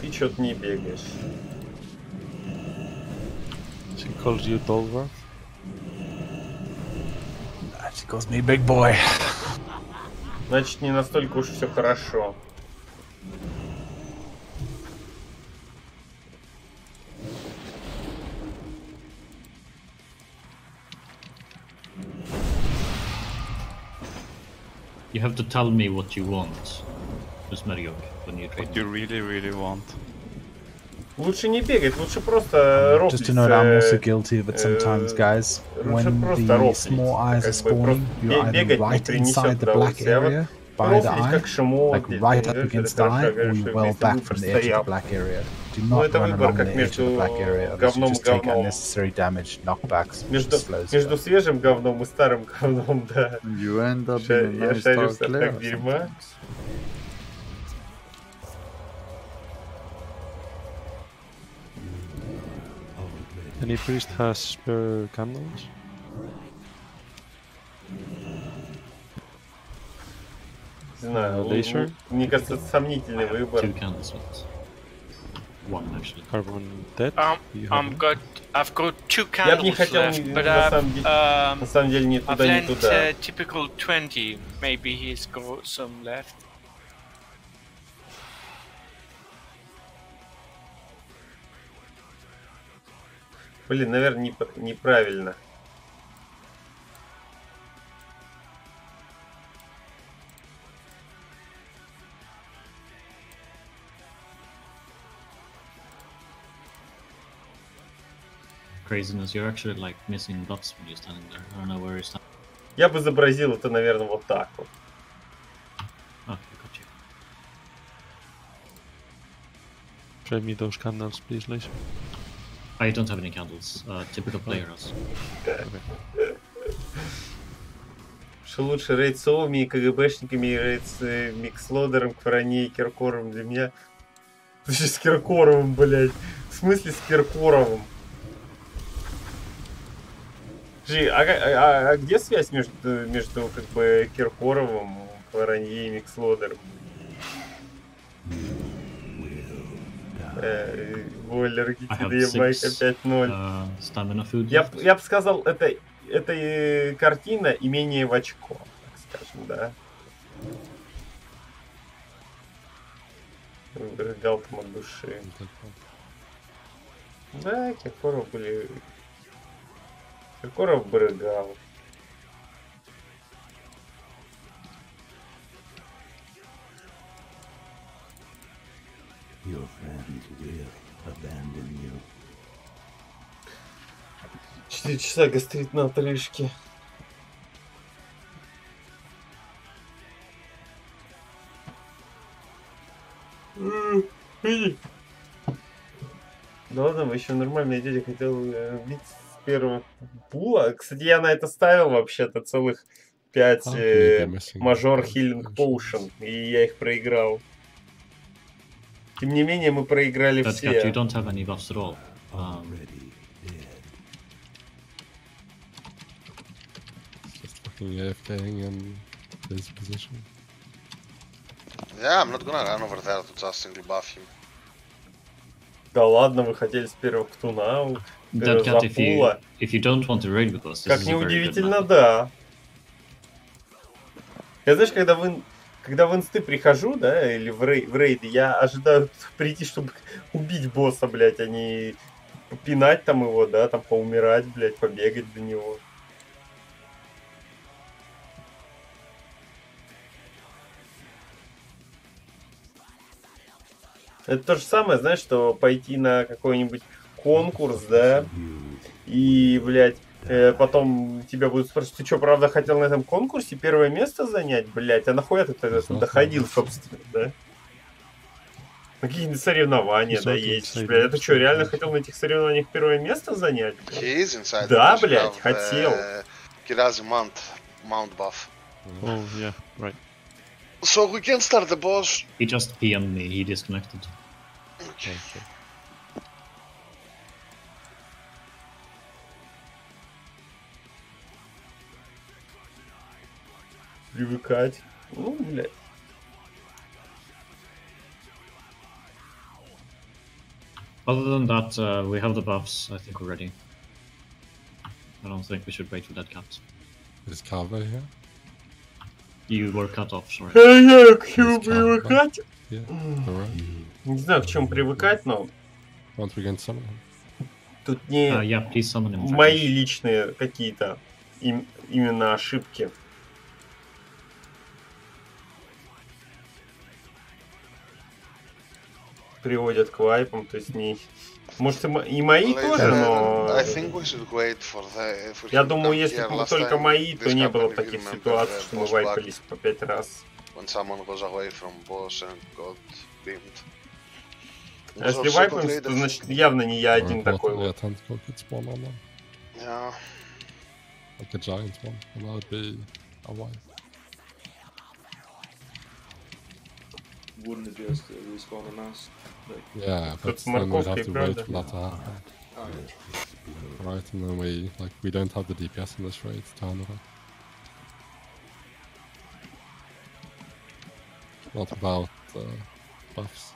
Ты что-то не бегаешь. She calls you Dolvar? She calls me big boy. Значит, не настолько уж все хорошо. You have to tell me what you want, MacGregor, when you trade. What you really want. Лучше не бегать, лучше просто роплить. Just to note, I'm also guilty of it sometimes, guys. When the small eyes are spawning, you're either right inside the black area by the eye, like right up against the eye, or you're well back from the edge of the black area. Do not run along the edge of the black area, otherwise you just take unnecessary damage, knockbacks, между свежим говном и старым говном, да. Я шарю в так дерьма. Any priest has spare candles? Не знаю, мне кажется, это сомнительный выбор. One actually. Carbon dead? I've got 2 Я бы не candles хотел, left, but на самом деле, ни I've туда, ни lent туда. typical 20. Maybe he's got some left. Блин, наверное, неправильно. craziness, you're actually like missing dots when you're standing there. I don't know where you're standing. Я бы изобразил это, наверное, вот так вот. Okay, got you. Trade me those candles, please, Liz. I don't have any candles. Typical players. Что лучше, рейд с Овами и КГБшниками, и рейд с Микслодером, Кваране и Киркоровым для меня? Слушай, с Киркоровым, блядь. В смысле с Киркоровым? А где связь между как бы Киркоровым, Кваране и Микслодером? Бойлер GTD Байк 5.0. Я бы сказал, это картина имение в очко, так скажем, да. Брыгал там от души. Да, Киркоров брыгал. Your friends will abandon you. 4 часа гастрит на отрыжке. Да ладно, вы еще нормальные дети, хотел бить с первого пула. Кстати, я на это ставил вообще-то целых 5 мажор хилинг поушен, и я их проиграл. Тем не менее, мы проиграли все. You don't have any buffs at all. Just fucking AFKing in his position. Yeah, I'm not gonna run over there to just simply buff him. Да ладно, вы хотели с первого ктуна за пула. If you don't want to raid with us, как неудивительно, да. Я, знаешь, когда в инсты прихожу, да, или в рейды, я ожидаю прийти, чтобы убить босса, блядь, а не попинать там его, да, там поумирать, блядь, побегать до него. Это то же самое, знаешь, что пойти на какой-нибудь конкурс, да, и, блядь, потом тебя будут спрашивать, ты что, правда хотел на этом конкурсе первое место занять, блядь, а нахуя ты тогда доходил, собственно, да? На какие-то соревнования, да, есть, блядь, а ты что, реально хотел на этих соревнованиях первое место занять, блядь? Да, блядь, хотел. Oh, yeah, right. So we can start the boss. He just PM'd me, he disconnected. Okay. Привыкать. Ну, блядь. Other than that, we have the buffs, I think we're ready. I don't think we should wait for that cut. Is Carver here? You were cut off, sorry. Я к чему привыкать? Yeah, alright. Не знаю, к чему привыкать, но... Once we can summon him. Тут не yeah, please summon him. Мои личные какие-то именно ошибки. Приводят к вайпам, то есть не... Может и мои тоже, но... Я думаю, если бы только мои, то не было таких ситуаций, что мы вайпались по 5 раз. А если вайпаемся, то значит явно не я один такой вот. Like a giant one, and that would be a wipe. Wouldn't it just respawn on us? Like, yeah, but then we'd have to wait for that to happen. Right, and then we don't have the DPS in this raid to handle it. What about buffs?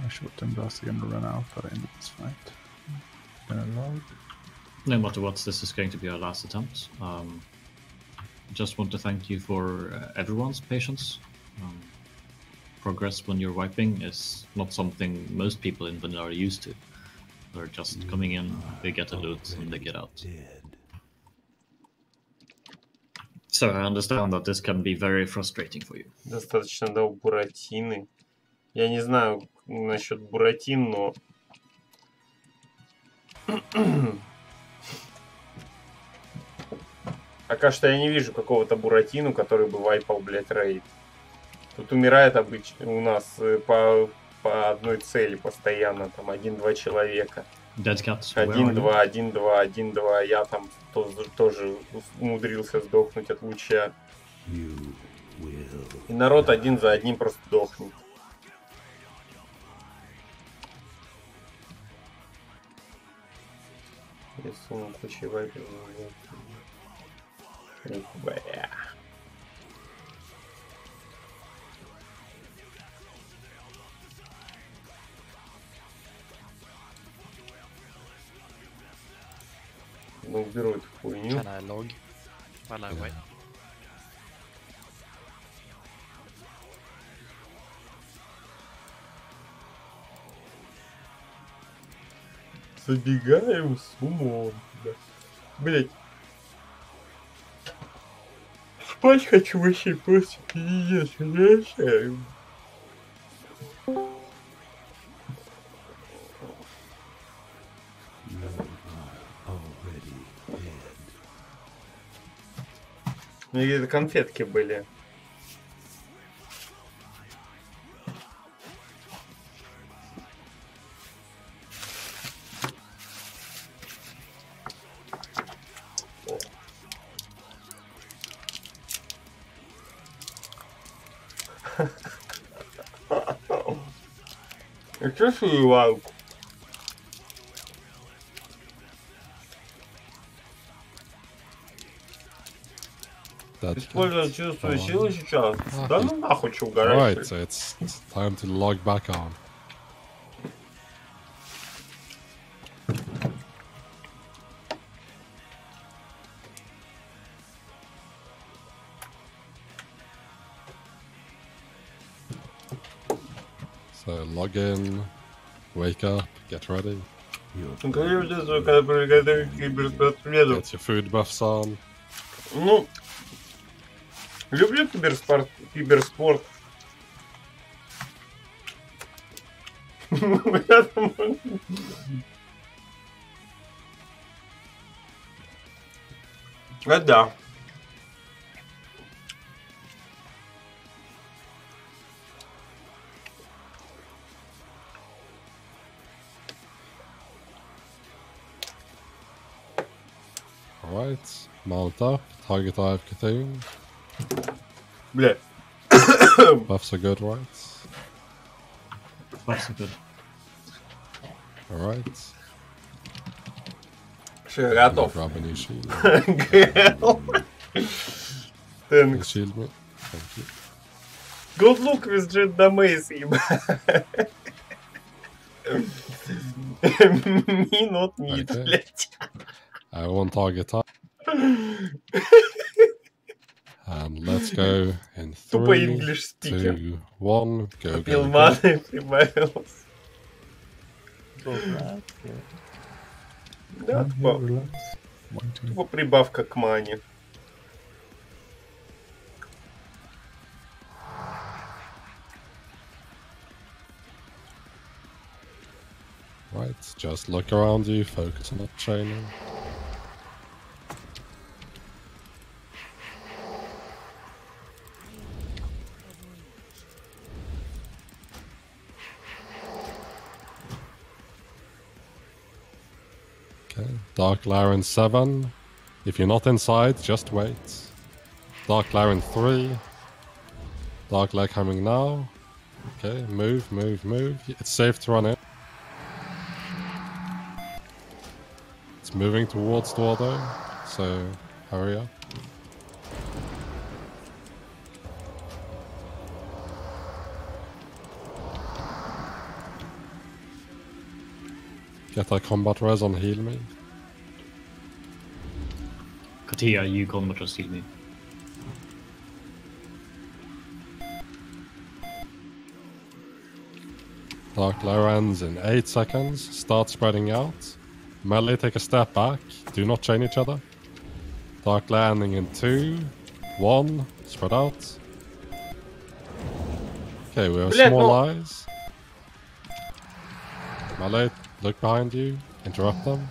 Short-term blast are going to run out by the end of this fight. Gonna load. No matter what, this is going to be our last attempt. just want to thank you for everyone's patience. Progress when you're wiping is not something most people in vanilla are used to. They're just coming in, they get a loot, and they get out. So I understand that this can be very frustrating for you. Достаточно дал Буратины. Я не знаю насчет Буратин, но... Пока что я не вижу какого-то Буратину, который бы вайпал, блядь, рейд. Тут умирает обычно у нас по одной цели постоянно, там 1-2 человека. 1-2, 1-2, 1-2. Я там тоже умудрился сдохнуть от луча. И народ один за одним просто дохнет. Рисунок кучей вайпер. Бля. Ну, уберу эту хуйню. Can I log while I wait? Забегаем с умом. Блять. Спать хочу вообще просто пиздец, понимаешь? У меня где-то конфетки были. Это свою лавку. Используя чувство силы сейчас. Да ну нахуй, что угораешь. Right, so it's time to log back on. So log in, wake up, get ready. Get your food buffs on. Ну, люблю киберспорт. Да. Alright, mount up, target eye of Ctinan. Бля. Buffs are good, right? Buffs are good. Alright. Все, я готов. Grab a new shield. Thanks. Shield me. Thank you. Good luck with Jet Damage, ебать. Me not need, блядь. I want target time. And let's go in 3, 2, 1, go, go, go. Да, тупо прибавка к мане. Right, just look around you, focus on the training. Okay, Dark Laren 7. If you're not inside, just wait. Dark Laren 3. Dark Leg coming now. Okay, move, move, move. It's safe to run in. It's moving towards door though, so hurry up. Get that combat res on heal me. Katia, you combat res heal me. Dark Lair ends in 8 seconds. Start spreading out. Melee take a step back. Do not chain each other. Dark Lair ending in 2, 1. Spread out. Okay, we have small eyes. Melee, look behind you. Interrupt them.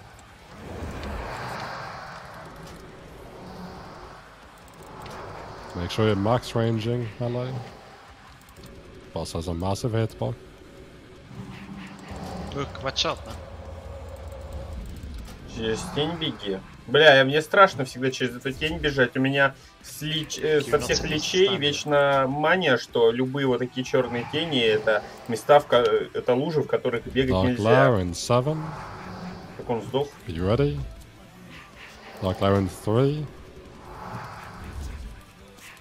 Make sure you're max ranging, Melee. Boss has a massive hitbox. Look, watch out, man. Через тень беги. Бля, мне страшно всегда через эту тень бежать. У меня со всех личей вечно мания, что любые вот такие черные тени это места, это лужи, в которых бегать нельзя. Как он сдох. Are you ready? Dark Lair in 3.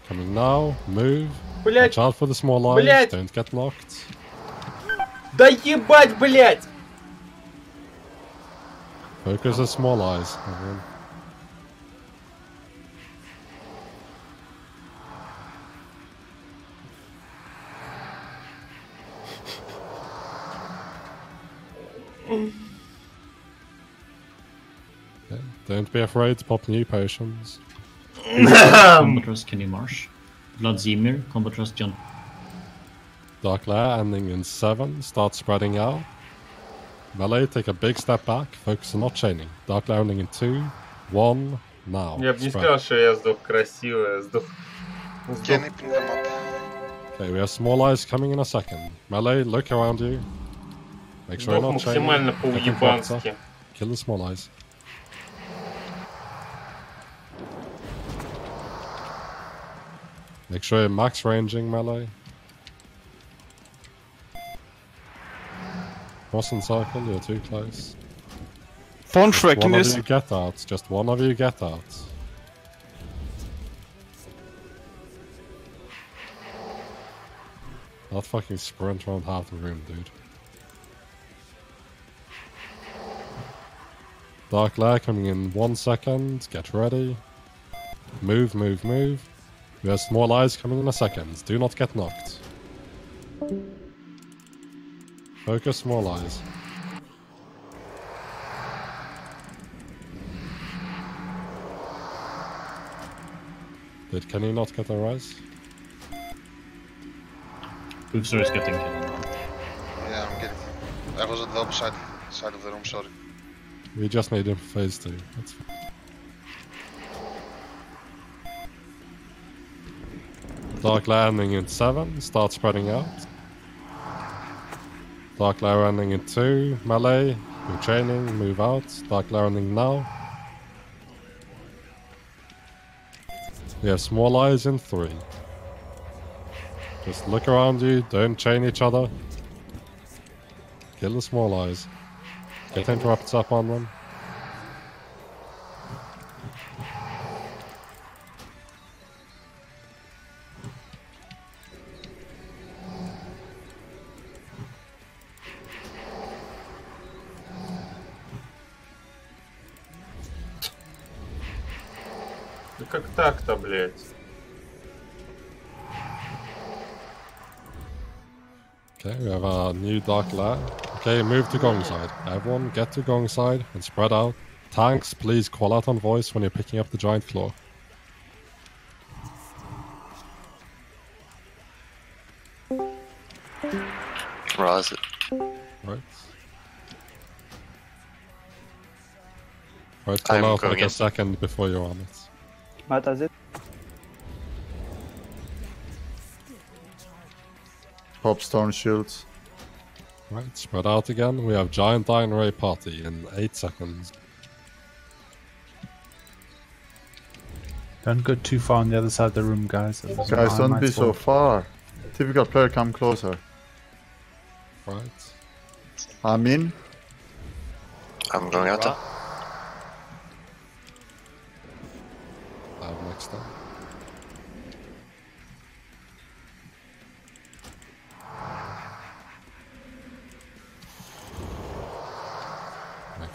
Coming now. Move. Блять. Watch out for the small eyes. Блять. Don't get knocked. Да ебать, блять! Focus the small eyes, everyone. Okay. Don't be afraid to pop new potions. Combat Rush Kenny Marsh. Blood Zemir, Combat Rush John. Dark Lair ending in 7. Start spreading out. Melee, take a big step back. Focus on not chaining. Dark Lair ending in 2, 1, now. Я бы не сказал, что я сдох красиво, я сдох. Okay, we have small eyes coming in a second. Melee, look around you. Make sure you're not chaining. Максимально по-уебански. Kill the small eyes. Make sure you're max ranging, Melee. Cross and circle, you're too close. One of is... you get out. Just one of you get out. Not fucking sprint around half the room, dude. Dark Lair coming in 1 second. Get ready. Move, move, move. We have small eyes coming in a second. Do not get knocked. Focus small eyes. Can you not get a rise? Hoofster is getting killed. Yeah, I'm getting. I was at the opposite side of the room, sorry. We just made him phase 2. That's fine. Dark landing in 7. Start spreading out. Dark Lair ending in 2. Melee. You're chaining. Move out. Dark Lair ending now. We have small eyes in 3. Just look around you. Don't chain each other. Kill the small eyes. Get interrupts up on them. Как так-то, блядь? Okay, we have a new Dark Lair. Okay, move to Gong side. Everyone get to Gong side and spread out. Tanks, please call out on voice when you're picking up the Giant Claw. Rise it. Right. Right, call out like a second before you're on it. What does it? Pop Storm Shields. Right, spread out again. We have Giant Iron Ray Party in 8 seconds. Don't go too far on the other side of the room, guys. Guys, don't be so far. Typical player, come closer. Right. I'm in. I'm going out. I have next time.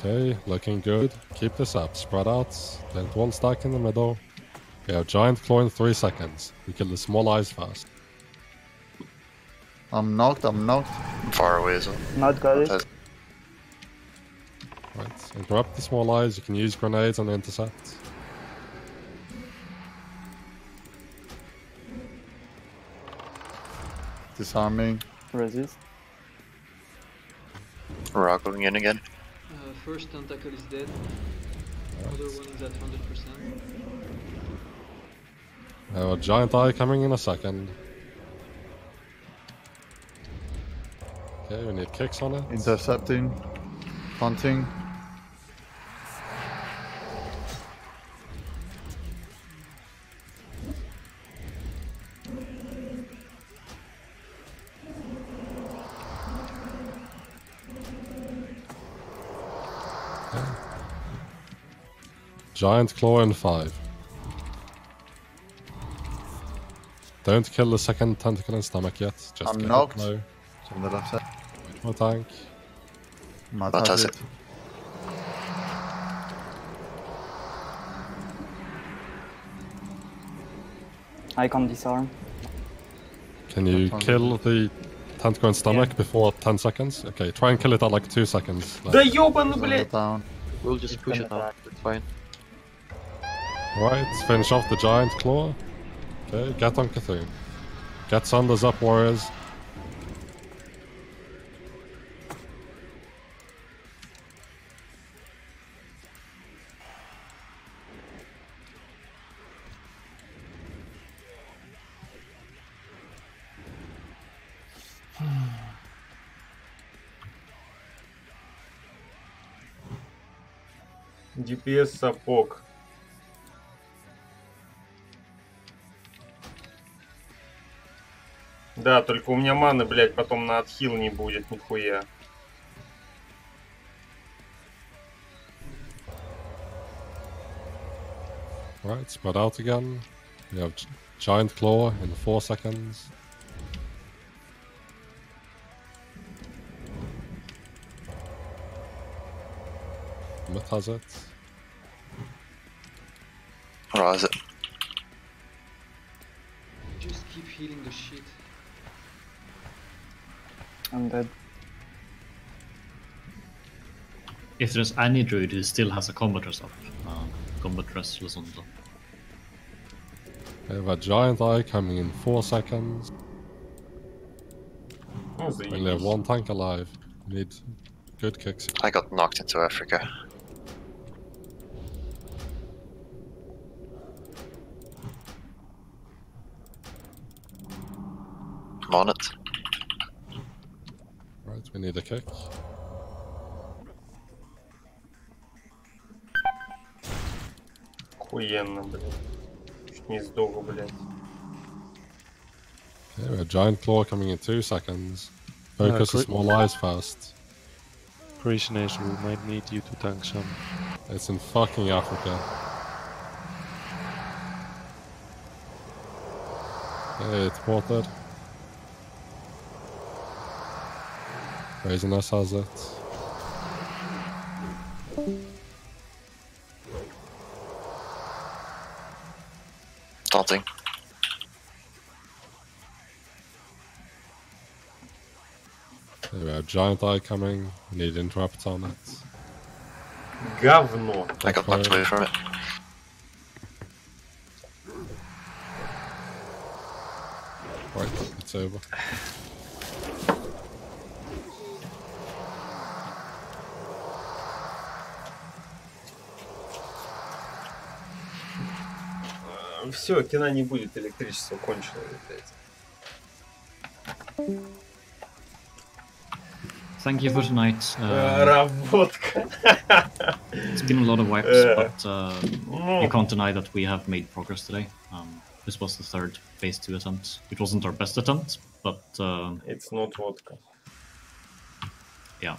Okay, looking good. Keep this up. Spread out. Don't one stack in the middle. We have Giant Claw in 3 seconds. We kill the small eyes fast. I'm knocked. I'm far away as well. Not got it. Right, interrupt the small eyes. You can use grenades on the intercept. Disarming. Resist. Ra going in again. First tentacle is dead. Other one is at 100%. A giant eye coming in a second. Okay, we need kicks on it. Intercepting. Hunting. Giant claw in 5. Don't kill the second tentacle and stomach yet. Just I'm get knocked. it low. On the left side. More tank. Matt has it. I can disarm. Can you kill the tentacle and stomach before 10 seconds? Okay, try and kill it at like 2 seconds. Да ёбаный, блядь! We'll just push it out. It's fine. Right, finish off the giant claw. Okay, get on Cthulhu. Get Sunders up, warriors. DPS сапог. Да, только у меня маны, блядь, потом на отхил не будет нихуя. Right, spread out again. We have giant claw in 4 seconds. Myth has it. Ra has it. Just keep healing the shit. I'm dead. If there's any druid who still has a combat dress up, combat dress or something. We have a giant eye coming in 4 seconds. We only have 1 tank alive. We need good kicks. I got knocked into Africa. I'm on it. Right, we need a kick. Охуенно, блядь. Чуть не сдох, блядь. Okay, we have giant claw coming in 2 seconds. Focus the small eyes fast. Creation Age, we might need you to tank some. It's in fucking Africa. Okay, it's ported. Poisonous has it. Taunting. We have giant eye coming. We need interrupts on it. Говно. I got knocked away from it. Right, it's over. Все, кино не будет, электричество кончилось, блядь. Thank you for tonight. Работка. It's been a lot of wipes, but you can't deny that we have made progress today. This was the 3rd phase 2 attempt. It wasn't our best attempt, but it's not vodka. Yeah.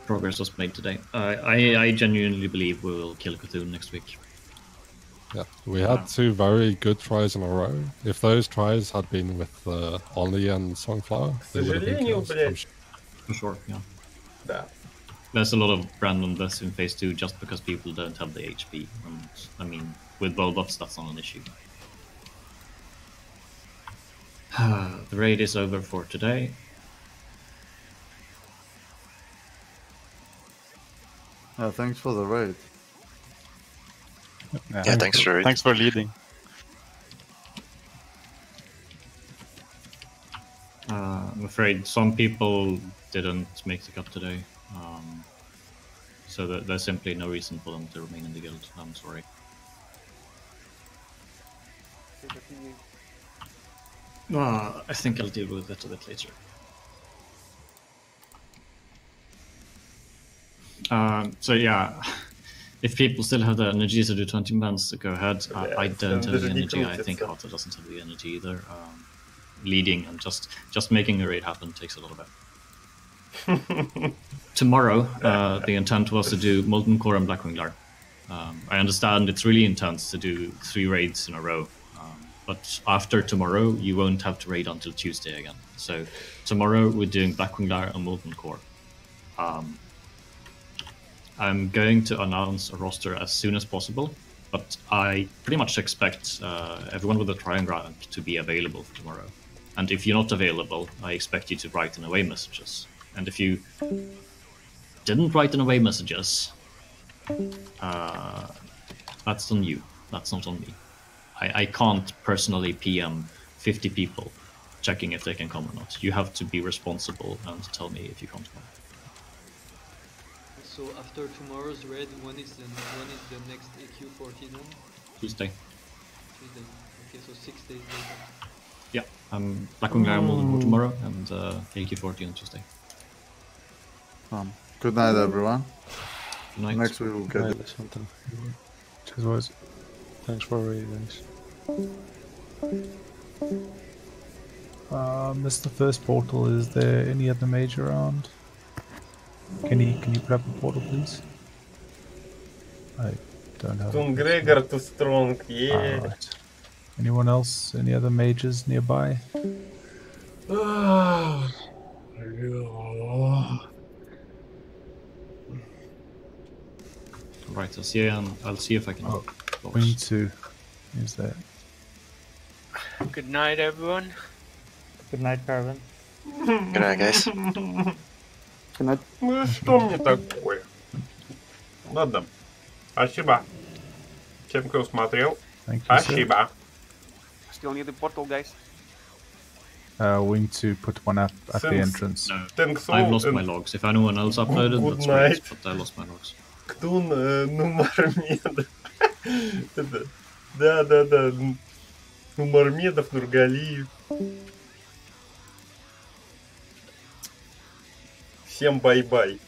Progress was made today. I genuinely believe we will kill Cthulhu next week. Yeah, we had 2 very good tries in a row. If those tries had been with Ollie and Songflower, they would have been kills, For sure, yeah. Да. There's a lot of random deaths in phase 2 just because people don't have the HP. And I mean, with Bulbox, that's not an issue. The raid is over for today. Thanks for the raid. Yeah, thanks for it. Thanks for leading. I'm afraid some people didn't make the cut today, so there's simply no reason for them to remain in the guild. I'm sorry. I think I'll deal with it a bit later. So yeah, if people still have the energy to do 20 bands, go ahead. I don't have the energy. I think Arthur doesn't have the energy either. Leading and just making a raid happen takes a little bit. Tomorrow, the intent was to do Molten Core and Blackwing Lar. I understand it's really intense to do 3 raids in a row, but after tomorrow, you won't have to raid until Tuesday again. So tomorrow we're doing Blackwing Lar and Molten Core. I'm going to announce a roster as soon as possible, but I pretty much expect everyone with a trying ground to be available for tomorrow. And if you're not available, I expect you to write in away messages. And if you didn't write in away messages, that's on you. That's not on me. I can't personally PM 50 people checking if they can come or not. You have to be responsible and tell me if you can't come. So after tomorrow's raid, when is the next AQ for Ctinan? Tuesday. Tuesday. Okay, so 6 days later. Yeah, I'm Blackwing Lar Molten tomorrow and AQ40 on Tuesday. Good night, everyone. Good night. Next we will get it. Thanks for reading. This is the first portal. Is there any other mage around? Can you put up a portal, please? I don't have. MacGregor too strong, yeah. Right. Anyone else? Any other mages nearby? Right, I'll see if I can. Wing 2 is there. Good night, everyone. Good night, Carvin. Good night, guys. Good night. Ну что мне такое? Ладно. Спасибо. Тем, кто смотрел. Спасибо. Still need the portal, guys. Wing 2 put one up at the entrance. No, I've lost my logs. If anyone else uploaded, that's great, but I lost my logs. Ктун, Нумармедов. Да. Нумармедов, Нургалиев. Всем бай-бай.